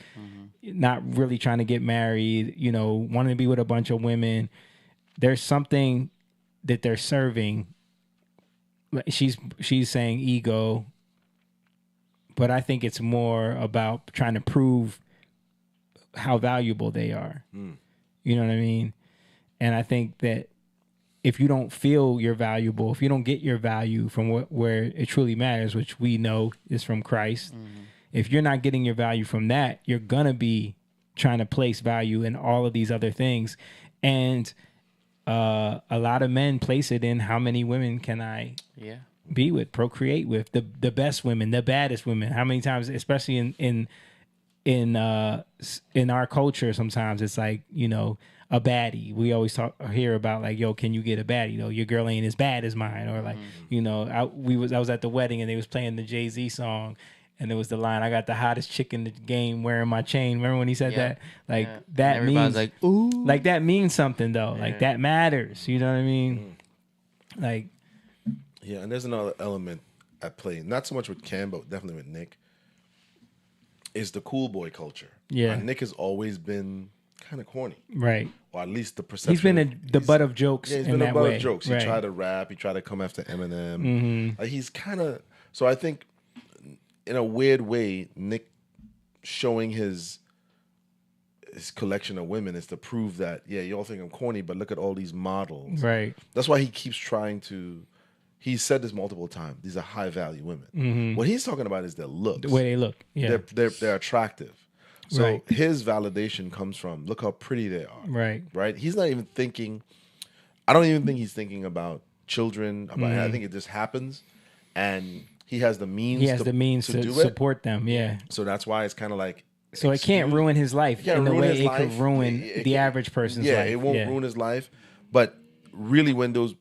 not really trying to get married, wanting to be with a bunch of women. There's something that they're serving. She's saying ego, but I think it's more about trying to prove how valuable they are. You know what I mean? And I think that if you don't feel you're valuable, if you don't get your value from where it truly matters, which we know is from Christ, if you're not getting your value from that, you're gonna be trying to place value in all of these other things. And a lot of men place it in how many women can I be with, procreate with, the best women, the baddest women. How many times, especially in our culture, sometimes it's like, a baddie. We always hear about like, yo, can you get a baddie? Your girl ain't as bad as mine. Or like, I was at the wedding and they was playing the Jay-Z song. And there was the line, I got the hottest chick in the game wearing my chain. Remember when he said that? Like, that means, like, ooh. Like, that means something, though. Like, that matters. You know what I mean? Like. Yeah, and there's another element at play. Not so much with Cam, but definitely with Nick. Is the cool boy culture. Yeah. Nick has always been kind of corny. Right. Or at least the perception. He's been the butt of jokes he's in been that the butt way. of jokes. Right. He tried to rap. He tried to come after Eminem. Like, he's kind of... So I think... in a weird way, Nick showing his collection of women is to prove that, yeah, you all think I'm corny, but look at all these models. Right. That's why he keeps trying to... He's said this multiple times. These are high-value women. What he's talking about is their looks. The way they look. Yeah. They're attractive. So his validation comes from, look how pretty they are. Right. Right? He's not even thinking... I don't even think he's thinking about children. I think it just happens. And... He has the means. He has the means to do support them. Yeah. So that's why it's kind of like. So it can't ruin his life in the way it could ruin the average person's life. Yeah, it won't ruin his life. But really, when those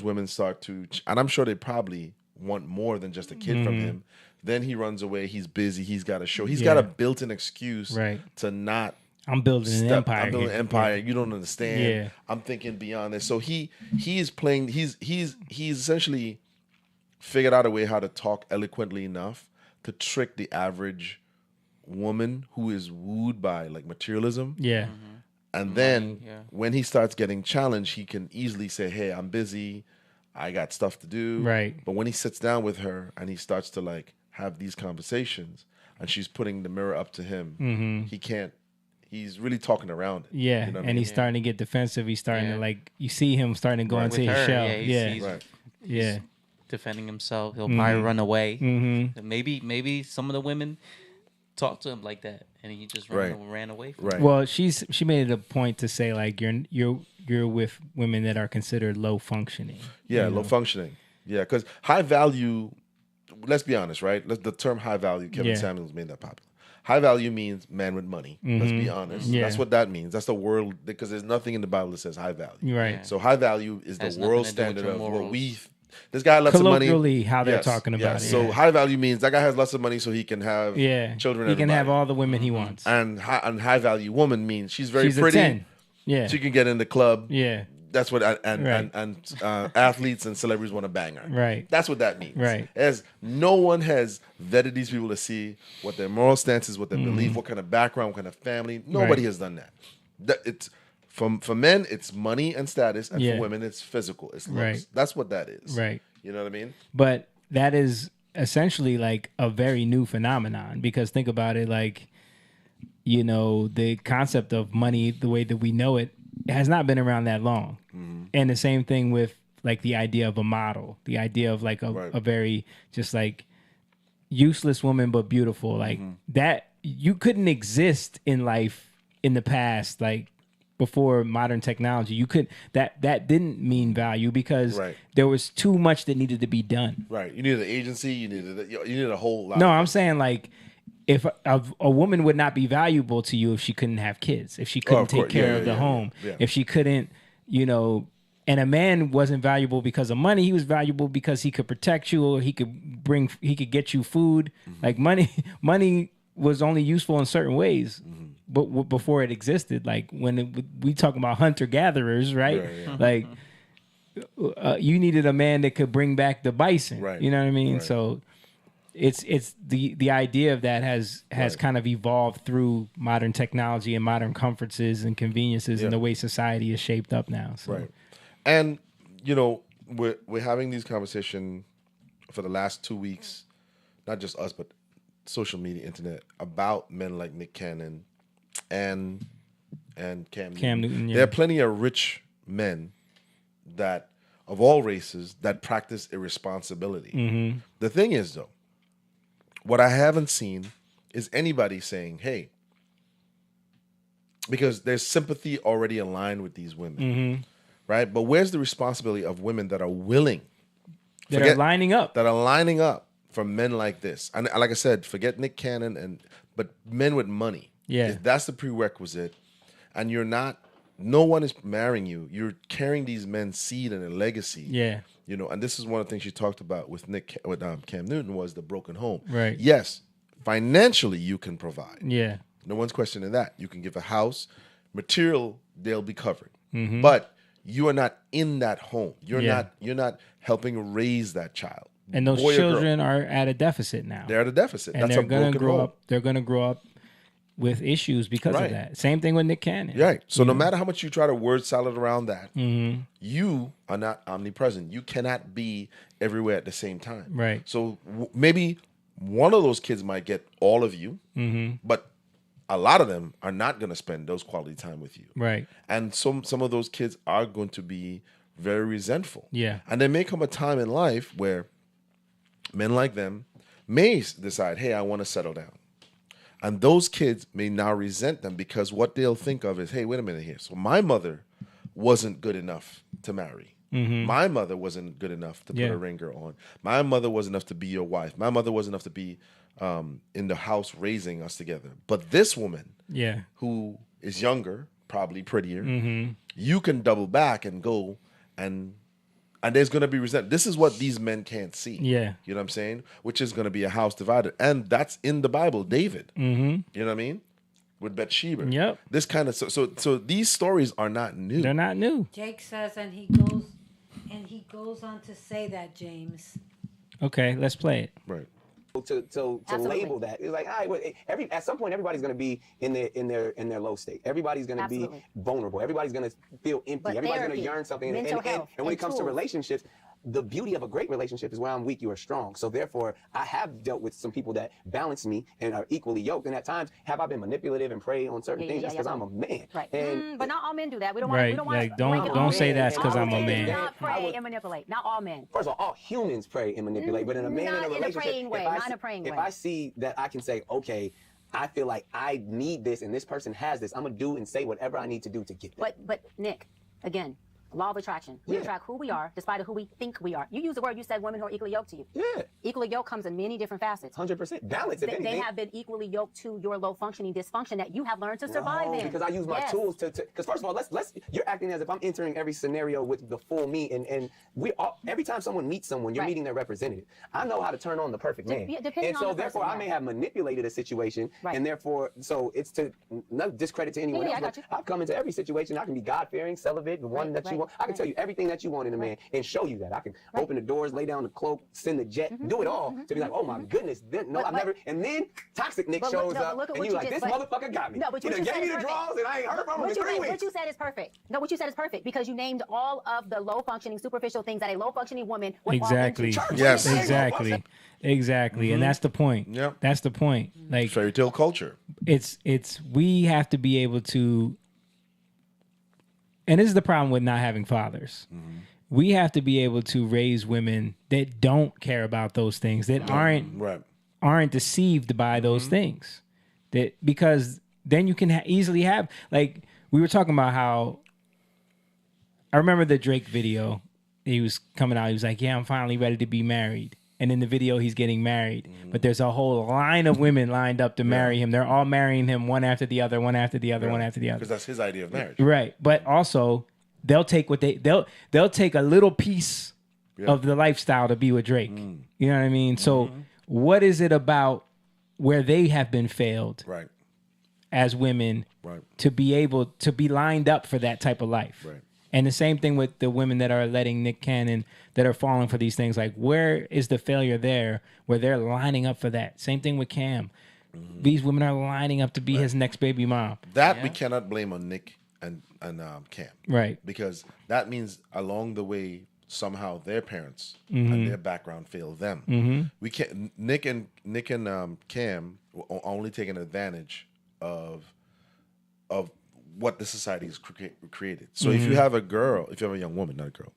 women start to, and I'm sure they probably want more than just a kid from him. Then he runs away. He's busy. He's got a show. He's got a built-in excuse to not. I'm building an empire. I'm building an empire. Yeah. You don't understand. Yeah. I'm thinking beyond this. So he is playing. He's essentially figured out a way how to talk eloquently enough to trick the average woman who is wooed by like materialism. Yeah. And then when he starts getting challenged, he can easily say, hey, I'm busy. I got stuff to do. Right. But when he sits down with her and he starts to like have these conversations and she's putting the mirror up to him, he can't. He's really talking around it. Yeah. You know what And I mean? he's starting to get defensive. He's starting to like, you see him starting to go into his shell. Yeah. Defending himself, he'll probably run away. Maybe some of the women talk to him like that, and he just ran away from them. Well, she made it a point to say like you're with women that are considered low functioning. Yeah, low functioning. Yeah, because high value let's be honest, right? The term high value, Kevin Samuels made that popular. High value means man with money. Let's be honest. Yeah. That's what that means. That's the world, because there's nothing in the Bible that says high value. Right. So high value is Has the nothing world to do with standard your of what morals. we. This guy has lots of money. Colloquially, how they're talking about it. So high value means that guy has lots of money, so he can have children. He can have all the women he wants. And high value woman means she's very She's a pretty. 10. Yeah. She can get in the club. Yeah. That's what athletes and celebrities want to bang her. Right. That's what that means. Right. As no one has vetted these people to see what their moral stance is, what their belief, what kind of background, what kind of family. Nobody has done that. It's for men, it's money and status, and for women, it's physical. It's looks. Right. That's what that is. Right. You know what I mean? But that is essentially like a very new phenomenon, because think about it, like, you know, the concept of money, the way that we know it, has not been around that long. And the same thing with like the idea of a model, the idea of like a very just like useless woman but beautiful, like that. You couldn't exist in life in the past, like before modern technology. You could that didn't mean value, because there was too much that needed to be done. Right. You needed an agency. You needed a whole lot. No, I'm saying like, if a woman would not be valuable to you if she couldn't have kids, if she couldn't take care of the home, if she couldn't, you know, and a man wasn't valuable because of money. He was valuable because he could protect you, or he could get you food. Like money was only useful in certain ways, but before it existed, like when we talk about hunter gatherers, right? Like you needed a man that could bring back the bison. Right. You know what I mean? Right. So it's the idea of that has kind of evolved through modern technology and modern comforts and conveniences and the way society is shaped up now. So. Right. And you know, we're having these conversations for the last 2 weeks, not just us, but social media, internet, about men like Nick Cannon and Cam Newton. There are plenty of rich men that of all races that practice irresponsibility. The thing is, though, what I haven't seen is anybody saying, hey, because there's sympathy already aligned with these women, right? But where's the responsibility of women that are willing, that are lining up for men like this? And like I said, forget Nick Cannon, but men with money. Yeah. That's the prerequisite. And no one is marrying you. You're carrying these men's seed and a legacy. Yeah. You know, and this is one of the things you talked about with Cam Newton, was the broken home. Right. Yes, financially you can provide. Yeah. No one's questioning that. You can give a house, material, they'll be covered. But you are not in that home. You're not helping raise that child. And those children are at a deficit now. They're at a deficit. And That's they're a broken grow home. up. They're gonna grow up with issues because of that. Same thing with Nick Cannon. Right. So no matter how much you try to word salad around that, you are not omnipresent. You cannot be everywhere at the same time. Right. So maybe one of those kids might get all of you, but a lot of them are not going to spend those quality time with you. Right. And some of those kids are going to be very resentful. Yeah. And there may come a time in life where men like them may decide, hey, I want to settle down. And those kids may now resent them, because what they'll think of is, hey, wait a minute here. So my mother wasn't good enough to marry. My mother wasn't good enough to put a ringer on. My mother wasn't enough to be your wife. My mother wasn't enough to be in the house raising us together. But this woman, who is younger, probably prettier, you can double back and go and there's going to be resentment. This is what these men can't see. Yeah. You know what I'm saying? Which is going to be a house divided. And that's in the Bible, David. You know what I mean? With Bathsheba. Yep. This kind of, so these stories are not new. They're not new. Jake says, and he goes on to say that, James. Okay, let's play it. Right. To label that, it's like, all right, at some point everybody's going to be in their low state. Everybody's going to be vulnerable. Everybody's going to feel empty. But everybody's going to yearn something. And when it comes to relationships, the beauty of a great relationship is where I'm weak, you are strong. So therefore, I have dealt with some people that balance me and are equally yoked. And at times, have I been manipulative and prey on certain things? That's because I'm a man. Right. And but not all men do that. We don't Right. want. Like, don't say that's because I'm a man. Not prey and manipulate. Not all men. First of all humans prey and manipulate, but in a man in a relationship, not in a praying way. If I see that I can say, okay, I feel like I need this and this person has this, I'm gonna do and say whatever I need to do to get that. But Nick, again, Law of attraction. We attract who we are, despite of who we think we are. You use the word, you said women who are equally yoked to you. Yeah. Equally yoked comes in many different facets. 100%. Balance, if They anything. have been equally yoked to your low functioning dysfunction that you have learned to survive in. Because I use my tools to because first of all, let's you're acting as if I'm entering every scenario with the full me, and we all, every time someone meets someone, you're meeting their representative. I know how to turn on the perfect man. Depending And so on the therefore person, I may have manipulated a situation, and therefore so it's to no discredit to anyone Yeah, else. I got you. I've come into every situation. I can be God-fearing, celibate, the one that you want. I can tell you everything that you want in a man and show you that. I can open the doors, lay down the cloak, send the jet, do it all to be like, oh my goodness, I've never. And then toxic Nick shows up, and you're like, this motherfucker got me. No, but he done gave me the draws, and I ain't heard from him in 3 weeks. What you said is perfect. No, what you said is perfect because you named all of the low functioning, superficial things that a low functioning woman would Exactly. fall into. Yes. Exactly. And that's the point. Yep. That's the point. Like fairy tale culture. It's we have to be able to, and this is the problem with not having fathers. We have to be able to raise women that don't care about those things, that aren't deceived by those things. That because then you can easily have, like we were talking about how I remember the Drake video. He was coming out. He was like, "Yeah, I'm finally ready to be married." And in the video, he's getting married. But there's a whole line of women lined up to marry him. They're all marrying him one after the other, one after the other, one after the other. Because that's his idea of marriage. Right. But also, they'll take they'll take a little piece of the lifestyle to be with Drake. You know what I mean? So what is it about where they have been failed as women to be able to be lined up for that type of life? Right. And the same thing with the women that are letting Nick Cannon, that are falling for these things. Like, where is the failure there where they're lining up for that? Same thing with Cam. These women are lining up to be his next baby mom. That we cannot blame on Nick and Cam. Right. Because that means along the way, somehow their parents and their background failed them. We can't. Nick and Cam were only taking advantage of what the society has created. So if you have a girl, if you have a young woman, not a girl,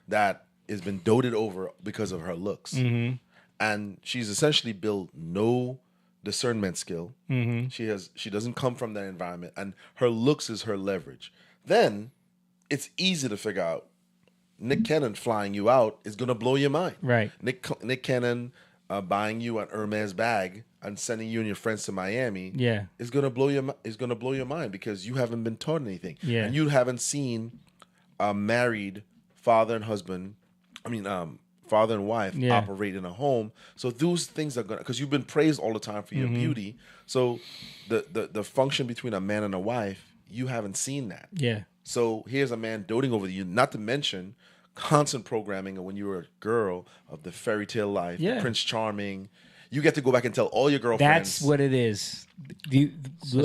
that has been doted over because of her looks, and she's essentially built no discernment skill. She doesn't come from that environment, and her looks is her leverage. Then it's easy to figure out Nick Cannon flying you out is going to blow your mind. Right. Nick Cannon buying you an Hermes bag and sending you and your friends to Miami is going to blow your mind because you haven't been taught anything. Yeah. And you haven't seen a married father and husband, father and wife operate in a home. So those things are going to, because you've been praised all the time for your beauty. So the function between a man and a wife, you haven't seen that. Yeah. So here's a man doting over you, not to mention constant programming of when you were a girl of the fairy tale life, Prince Charming. You get to go back and tell all your girlfriends. That's what it is.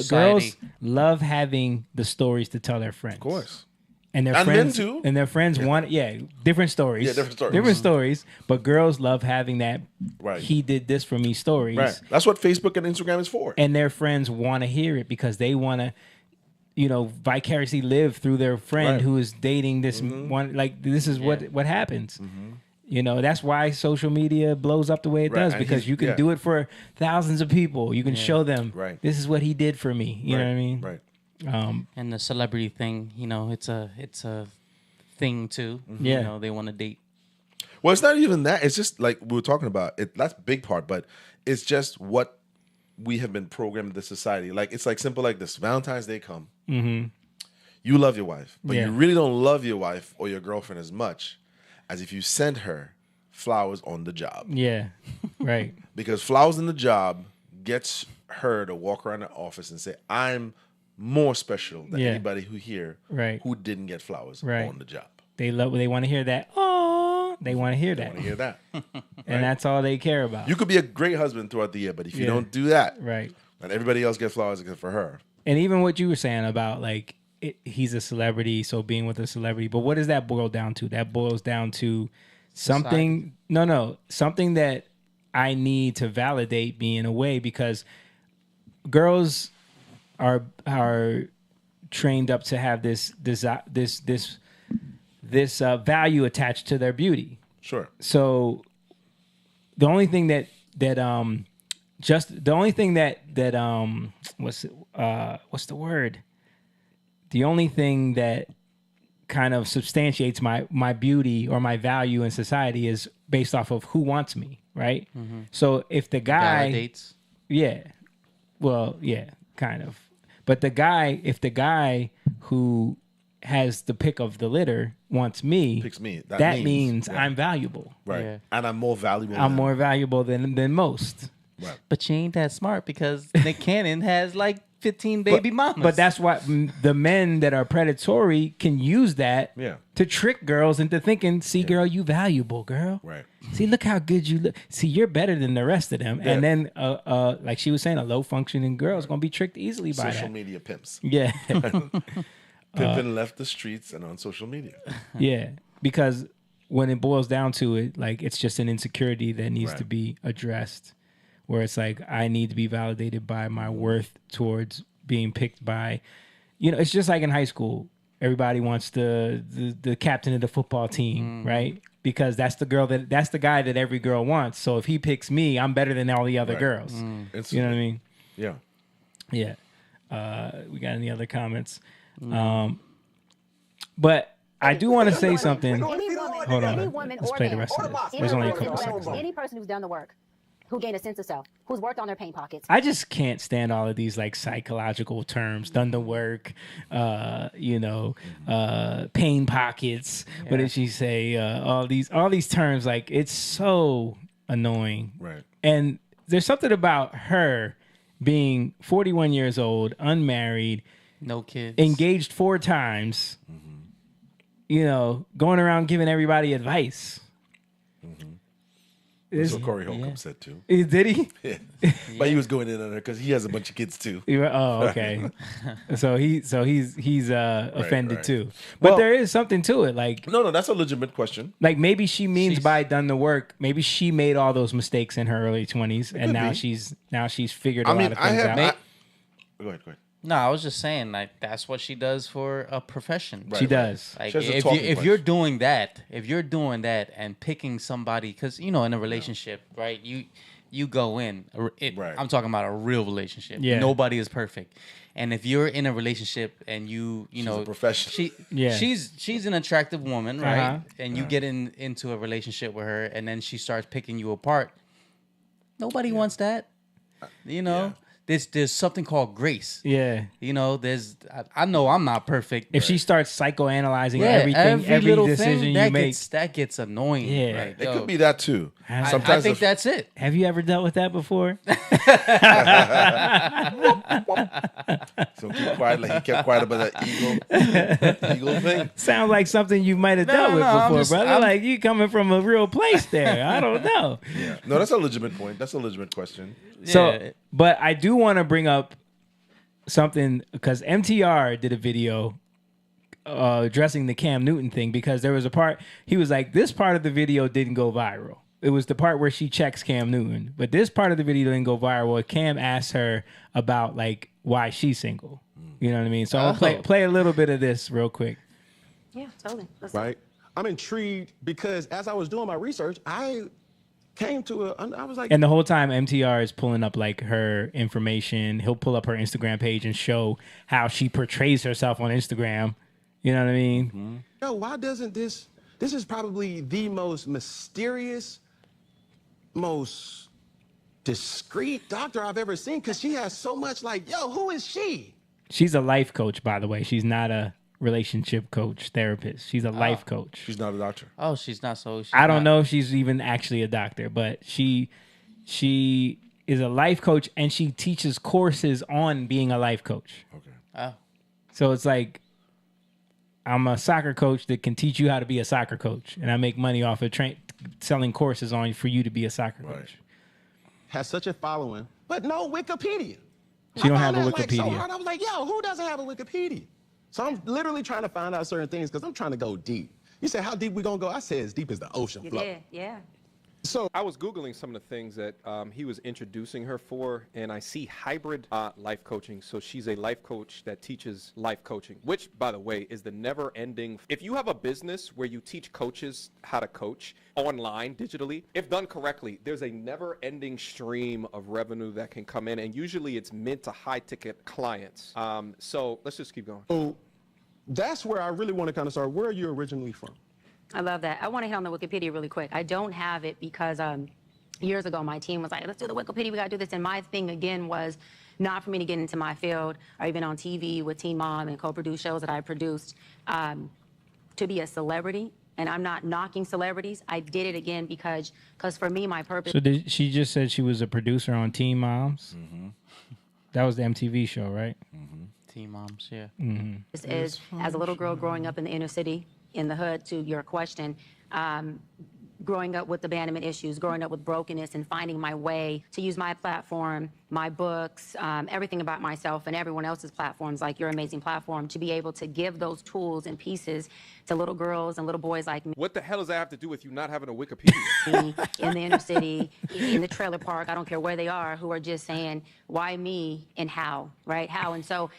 Girls love having the stories to tell their friends. Of course. And their And friends men too. And their friends want different stories. Yeah, different stories. Different stories. But girls love having that Right. he did this for me stories. Right. That's what Facebook and Instagram is for. And their friends want to hear it because they want to, vicariously live through their friend who is dating this one. Like, this is what happens. That's why social media blows up the way it does, And because you can do it for thousands of people. You can show them, this is what he did for me. You know what I mean? Right. And the celebrity thing, it's a thing too. Yeah. They want to date. Well, it's not even that. It's just like we were talking about it. That's a big part, but it's just what we have been programmed in the society. Like, it's like simple like this. Valentine's Day come. You love your wife, but you really don't love your wife or your girlfriend as much as if you sent her flowers on the job. Yeah, right. Because flowers on the job gets her to walk around the office and say, I'm more special than anybody who didn't get flowers on the job. They want to hear that. Oh, they want to hear that. They want to hear that. And that's all they care about. You could be a great husband throughout the year, but if you don't do that, right, and everybody else gets flowers except for her. And even what you were saying about like he's a celebrity, so being with a celebrity. But what does that boil down to? That boils down to something. Something that I need to validate me in a way, because girls are trained up to have this value attached to their beauty. Sure. So the only thing that what's the word? The only thing that kind of substantiates my beauty or my value in society is based off of who wants me, right? Mhm. So if the guy Validates. yeah, well, yeah, kind of. But if the guy who has the pick of the litter wants me, Picks me. That means I'm valuable. Right. Yeah. And I'm more valuable. I'm more valuable than most. Right. But you ain't that smart because Nick Cannon has like 15 baby mamas. But that's why the men that are predatory can use that to trick girls into thinking, see, girl, you valuable, girl. Right. See, look how good you look. See, you're better than the rest of them. Yeah. And then, like she was saying, a low-functioning girl is going to be tricked easily by Social that. media pimps. Yeah. Pippin left the streets and on social media. Yeah, because when it boils down to it, like it's just an insecurity that needs to be addressed. Where it's like I need to be validated by my worth towards being picked by, it's just like in high school. Everybody wants the captain of the football team, right? Because that's the guy that every girl wants. So if he picks me, I'm better than all the other girls. You know what I mean? Yeah. Yeah. We got any other comments? But I do want to say something. Hold on. Any woman Let's or play the man, rest of this. There's only a couple seconds left. any person who's done the work, who gained a sense of self, who's worked on their pain pockets. I just can't stand all of these like psychological terms. Done the work, pain pockets. What did she say? All these terms. Like it's so annoying. Right. And there's something about her being 41 years old, unmarried, no kids, engaged 4 times. Going around giving everybody advice. That's what Cory Holcomb said too. Did he? Yeah. But he was going in on her because he has a bunch of kids too. Oh, okay. so he's offended right. too. But Well, there is something to it. Like No, that's a legitimate question. Like maybe she means by done the work. Maybe she made all those mistakes in her early 20s, and now be. she's figured a lot of things out. Go ahead. No, I was just saying, like that's what she does for a profession. She does. Like She has a if talking you're doing that, and picking somebody, because in a relationship, right? You go in. I'm talking about a real relationship. Yeah. Nobody is perfect, and if you're in a relationship and She's a professional. she's an attractive woman, right? Uh-huh. And you get into a relationship with her, and then she starts picking you apart. Nobody wants that. There's something called grace. Yeah. I know I'm not perfect. If she starts psychoanalyzing everything, every little decision thing, you make, that gets annoying. Yeah. Like, It could be that too. I think that's it. Have you ever dealt with that before? So keep quiet, like he kept quiet about that eagle thing. Sounds like something you might have dealt with before, brother. Like you coming from a real place there. I don't know. Yeah. No, that's a legitimate point. That's a legitimate question. So, but I do want to bring up something because MTR did a video addressing the Cam Newton thing because there was a part he was like, this part of the video didn't go viral. It was the part where she checks Cam Newton, but this part of the video didn't go viral. Cam asked her about like why she's single. You know what I mean? So I'll play a little bit of this real quick. Yeah, totally. Right. I'm intrigued because as I was doing my research, I came to I was like, And the whole time MTR is pulling up like her information. He'll pull up her Instagram page and show how she portrays herself on Instagram. You know what I mean? yo, why doesn't this is probably the most mysterious, most discreet doctor I've ever seen because she has so much like, yo, who is she? She's a life coach, by the way. She's not a relationship coach, therapist. She's a life coach. She's not a doctor. Oh, she's not. So I don't know if she's even actually a doctor, but she is a life coach and she teaches courses on being a life coach. Okay. Oh. So it's like I'm a soccer coach that can teach you how to be a soccer coach, and I make money off of selling courses on for you to be a soccer coach. Has such a following, but no Wikipedia. She don't have a Like, so Wikipedia. hard. I was like, yo, who doesn't have a Wikipedia? So I'm literally trying to find out certain things because I'm trying to go deep. You said, how deep we gonna go? I said, as deep as the ocean floor. Yeah. So I was Googling some of the things that he was introducing her for, and I see hybrid life coaching. So she's a life coach that teaches life coaching, which, by the way, is the never-ending. If you have a business where you teach coaches how to coach online, digitally, if done correctly, there's a never-ending stream of revenue that can come in, and usually it's mid to high-ticket clients. So let's just keep going. So that's where I really want to kind of start. Where are you originally from? I love that. I want to hit on the Wikipedia really quick. I don't have it because years ago my team was like, let's do the Wikipedia, we got to do this. And my thing again was not for me to get into my field or even on TV with Teen Mom and co-produce shows that I produced to be a celebrity. And I'm not knocking celebrities. I did it again because for me, my purpose. So she just said she was a producer on Teen Moms? Mm-hmm. That was the MTV show, right? Mm-hmm. Teen Moms, yeah. Mm-hmm. This is, as a little girl growing up in the inner city, in the hood, to your question, growing up with abandonment issues, growing up with brokenness, and finding my way to use my platform, my books, everything about myself and everyone else's platforms, like your amazing platform, to be able to give those tools and pieces to little girls and little boys like me. What the hell does that have to do with you not having a Wikipedia? In the inner city, in the trailer park, I don't care where they are, who are just saying, why me and how, right? How? And so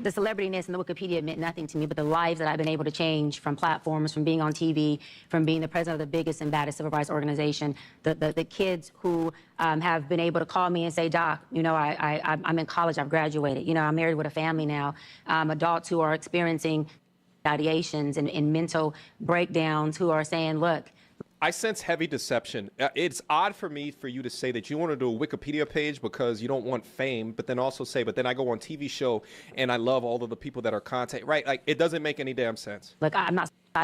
the celebrityness and the Wikipedia meant nothing to me, but the lives that I've been able to change from platforms, from being on TV, from being the president of the biggest and baddest civil rights organization, the kids who have been able to call me and say, Doc, you know, I'm in college, I've graduated, you know, I'm married with a family now, adults who are experiencing ideations and mental breakdowns who are saying, look, I sense heavy deception. It's odd for me for you to say that you want to do a Wikipedia page because you don't want fame, but then also say, but then I go on TV show and I love all of the people that are content, right? Like, it doesn't make any damn sense. Look, I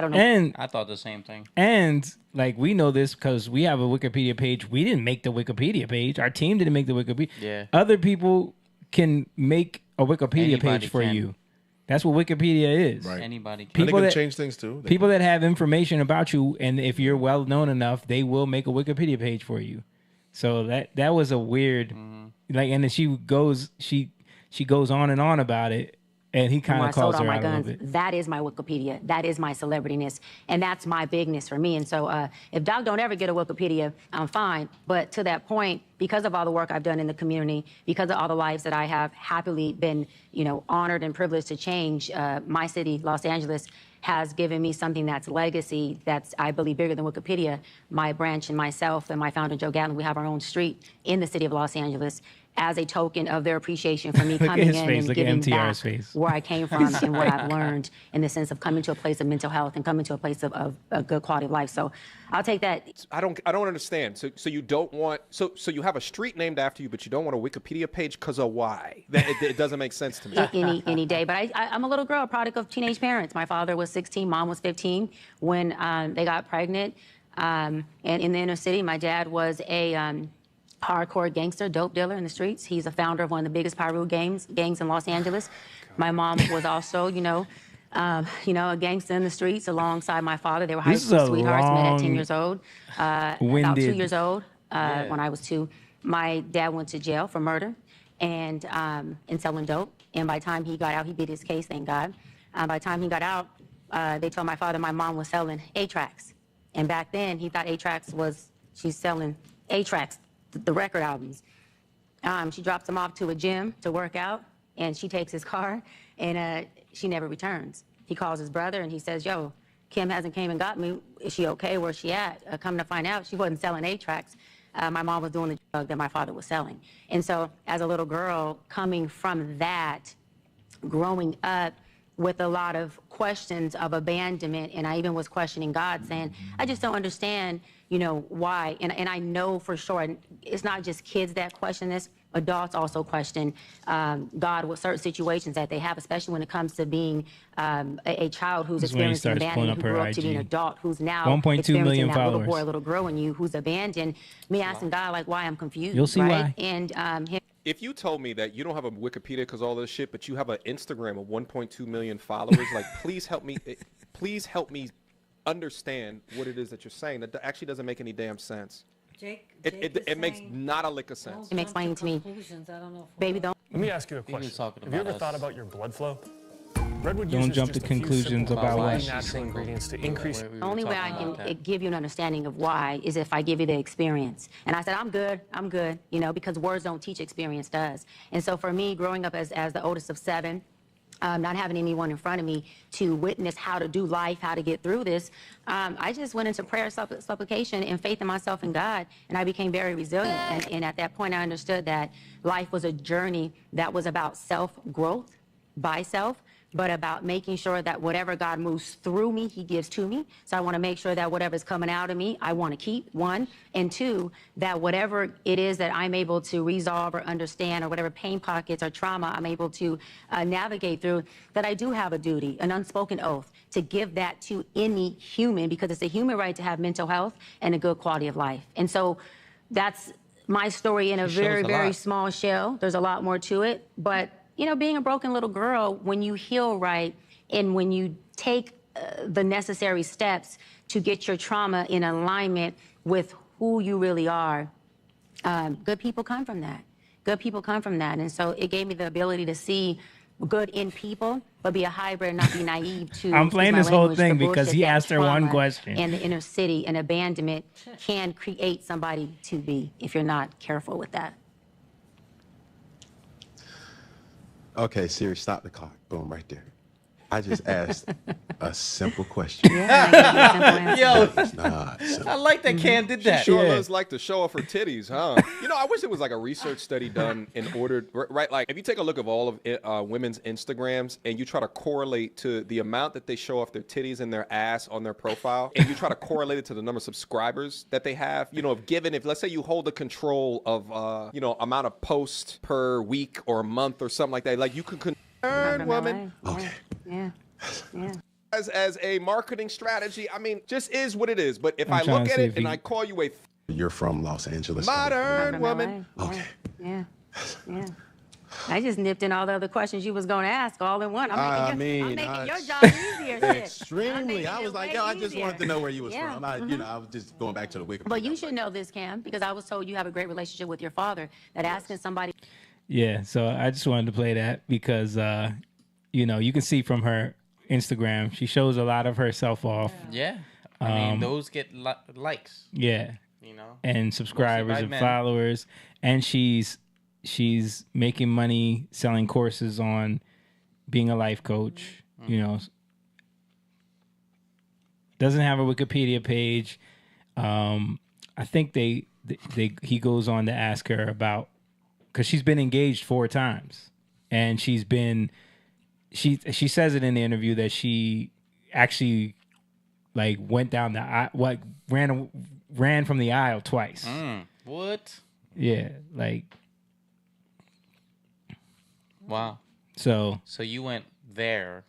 don't know. And I thought the same thing. And like, we know this because we have a Wikipedia page. We didn't make the Wikipedia page. Our team didn't make the Wikipedia. Yeah. Other people can make a Wikipedia Anybody page for can. you. That's what Wikipedia is. Right. Anybody can. People People can that change things too. People that have information about you, and if you're well known enough, they will make a Wikipedia page for you. So that was a weird, like, and then she goes on and on about it, and he kind of calls her out a little bit. That is my Wikipedia. That is my celebrityness, and that's my bigness for me. And so, if Doc don't ever get a Wikipedia, I'm fine. But to that point, because of all the work I've done in the community, because of all the lives that I have happily been, you know, honored and privileged to change, my city, Los Angeles, has given me something that's legacy, that's, I believe, bigger than Wikipedia. My branch and myself and my founder, Joe Gatlin, we have our own street in the city of Los Angeles as a token of their appreciation for me coming in and giving back where I came from and what I've learned in the sense of coming to a place of mental health and coming to a place of a good quality of life. So I'll take that. I don't understand. So you don't want, so you have a street named after you, but you don't want a Wikipedia page because of why? It doesn't make sense to me. Any day. But I'm a little girl, a product of teenage parents. My father was 16, mom was 15 when they got pregnant. And in the inner city, my dad was a hardcore gangster, dope dealer in the streets. He's a founder of one of the biggest Pyru gangs in Los Angeles. My mom was also, a gangster in the streets alongside my father. They were high school sweethearts, met at 10 years old. About 2 years old when I was 2. My dad went to jail for murder and selling dope. And by the time he got out, he beat his case, thank God. By the time he got out, they told my father my mom was selling 8-tracks. And back then, he thought 8-tracks she's selling 8-tracks. The record albums. She drops him off to a gym to work out, and she takes his car, and she never returns. He calls his brother, and he says, yo, Kim hasn't came and got me. Is she okay? Where's she at? Come to find out, she wasn't selling 8-tracks. My mom was doing the drug that my father was selling. And so as a little girl, coming from that, growing up with a lot of questions of abandonment, and I even was questioning God, saying, I just don't understand, why. And I know for sure, and it's not just kids that question this, adults also question God with certain situations that they have, especially when it comes to being a child who's experiencing abandonment, who grew up to be an adult, who's now 1.2 million that followers. little boy, little girl in you who's abandoned. Me asking God, like, why I'm confused. You'll see right? why. And if you told me that you don't have a Wikipedia because all this shit, but you have an Instagram of 1.2 million followers, like, please help me understand what it is that you're saying. That actually doesn't make any damn sense. It makes not a lick of sense. It explained to me, baby, don't. Let me ask you a question. Have you ever thought about your blood flow? Redwood Don't uses jump just to a few conclusions simple, about why natural ingredients to increase. The only way I can give you an understanding of why is if I give you the experience. And I said, I'm good, because words don't teach, experience does. And so for me, growing up as the oldest of 7, not having anyone in front of me to witness how to do life, how to get through this, I just went into prayer, supplication, and faith in myself and God, and I became very resilient. And at that point, I understood that life was a journey that was about self-growth by self, but about making sure that whatever God moves through me, he gives to me. So I want to make sure that whatever's coming out of me, I want to keep, one. And two, that whatever it is that I'm able to resolve or understand, or whatever pain pockets or trauma I'm able to navigate through, that I do have a duty, an unspoken oath, to give that to any human, because it's a human right to have mental health and a good quality of life. And so that's my story in a very, very small shell. There's a lot more to it, but you know, being a broken little girl, when you heal right and when you take the necessary steps to get your trauma in alignment with who you really are, good people come from that. Good people come from that. And so it gave me the ability to see good in people, but be a hybrid, not be naive to. I'm playing this whole thing the because he bullshit asked that her one trauma question. And the inner city and abandonment can create somebody to be if you're not careful with that. Okay, Siri, stop the clock. Boom, right there. I just asked a simple question. Yo, It's not simple. I like that Cam did that. She sure does like to show off her titties, huh? You know, I wish it was like a research study done in order, right? Like, if you take a look of all of women's Instagrams and you try to correlate to the amount that they show off their titties and their ass on their profile, and you try to correlate it to the number of subscribers that they have, you know, if let's say you hold the control of, you know, amount of posts per week or month or something like that, like you could earn woman. Okay. Yeah. As a marketing strategy, I mean, just is what it is. But if I'm I trying look to at see it if and he- I call you a You're from Los Angeles. modern woman, Okay. Yeah. I just nipped in all the other questions you was going to ask all in one. I'm making your job easier. shit. Extremely. I was like, yo, I just wanted to know where you was Yeah. from. You know, I was just going back to the Wikipedia. But you should know this, Cam, because I was told you have a great relationship with your father, that asking somebody. Yeah, so I just wanted to play that because, you know, you can see from her Instagram, she shows a lot of herself off. Yeah. I mean, those get likes. Yeah. You know? And subscribers Mostly by and men. followers. And she's making money selling courses on being a life coach, you know. Doesn't have a Wikipedia page. I think he goes on to ask her about, because she's been engaged 4 times, and she says it in the interview that she actually like went down the aisle, ran from the aisle twice. What? Yeah, like Wow. so you went there,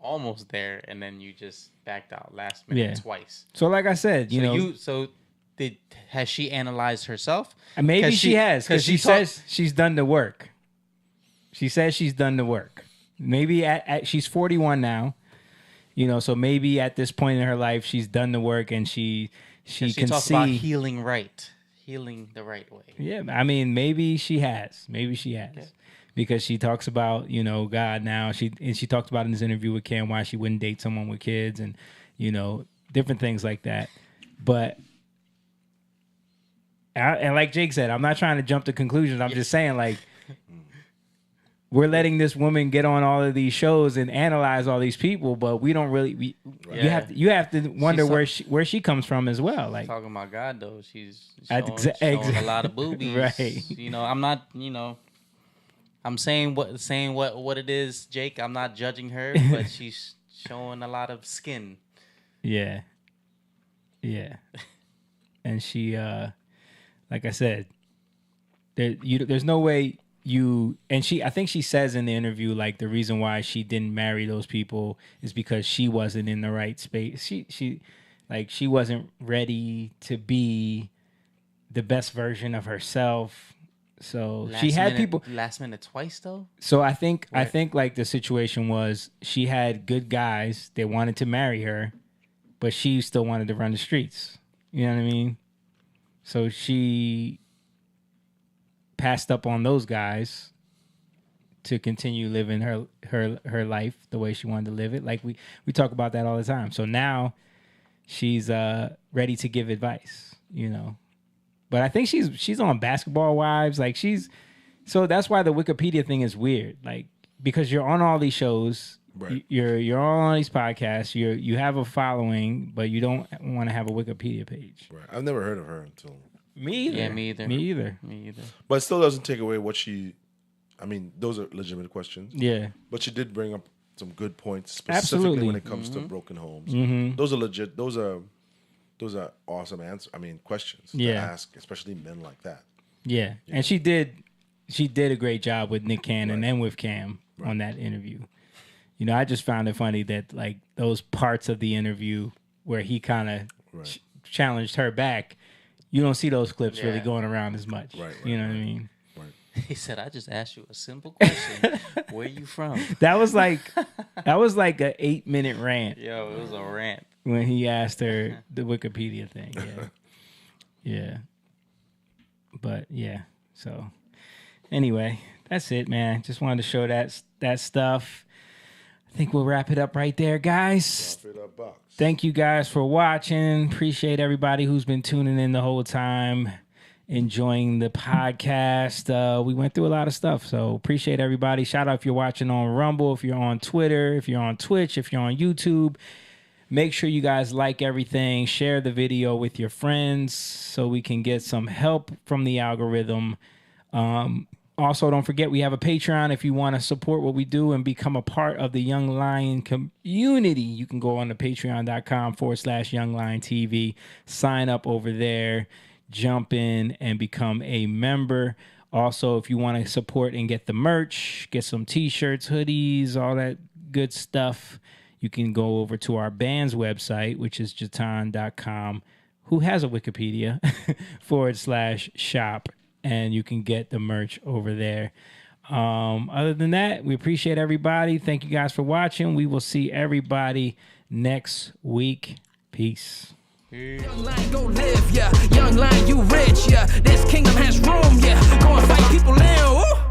almost there, and then you just backed out last minute twice. So like I said, you know, has she analyzed herself? Maybe she has, because she says she's done the work. She says she's done the work. Maybe she's 41 now, you know, so maybe at this point in her life she's done the work and she can talks see about healing the right way. Yeah, I mean, maybe she has, because she talks about, you know, God now. She talked about in this interview with Cam why she wouldn't date someone with kids and, you know, different things like that. But and like Jake said, I'm not trying to jump to conclusions. I'm just saying, like, we're letting this woman get on all of these shows and analyze all these people, but we don't really. You have to wonder where she comes from as well. Like, talking about God though, she's showing a lot of boobies. Right. You know, I'm not. You know, I'm saying what it is, Jake. I'm not judging her, but she's showing a lot of skin. Yeah. And she, like I said, there's no way. I think she says in the interview, like, the reason why she didn't marry those people is because she wasn't in the right space. She wasn't ready to be the best version of herself. So she had people last minute twice though. So I think like the situation was she had good guys that wanted to marry her, but she still wanted to run the streets. You know what I mean? So she passed up on those guys to continue living her life the way she wanted to live it. Like we talk about that all the time. So now she's ready to give advice, you know. But I think she's on Basketball Wives. Like so that's why the Wikipedia thing is weird. Like, because you're on all these shows, right. You're on all these podcasts, you have a following, but you don't want to have a Wikipedia page. Right. I've never heard of her until me either. Yeah, me either. Me either. But it still doesn't take away what she. I mean, those are legitimate questions. Yeah. But she did bring up good points, specifically Absolutely. when it comes to broken homes. Those are legit. Those are awesome questions to ask, especially men like that. Yeah, and she did a great job with Nick Cannon and with Cam on that interview. You know, I just found it funny that like those parts of the interview where he kind of challenged her back, you don't see those clips really going around as much. You know what I mean? He said, "I just asked you a simple question. Where you from?" That was like an 8-minute rant. Yo, it was a rant when he asked her the Wikipedia thing. Yeah. But yeah, so anyway, that's it, man. Just wanted to show that stuff. I think we'll wrap it up right there, guys. Thank you guys for watching. Appreciate everybody who's been tuning in the whole time, enjoying the podcast. We went through a lot of stuff, so appreciate everybody. Shout out if you're watching on Rumble, if you're on Twitter, if you're on Twitch, if you're on YouTube. Make sure you guys like everything. Share the video with your friends so we can get some help from the algorithm. Also, don't forget we have a Patreon. If you want to support what we do and become a part of the Young Lion community, you can go on to patreon.com/Young Lion TV. Sign up over there, jump in, and become a member. Also, if you want to support and get the merch, get some t-shirts, hoodies, all that good stuff, you can go over to our band's website, which is jatan.com, who has a Wikipedia, /shop. And you can get the merch over there. Other than that, we appreciate everybody. Thank you guys for watching. We will see everybody next week. Peace. Young Lion, go live, yeah. Young Lion, you rich, yeah. This kingdom has room, yeah. Go and fight people in, woo.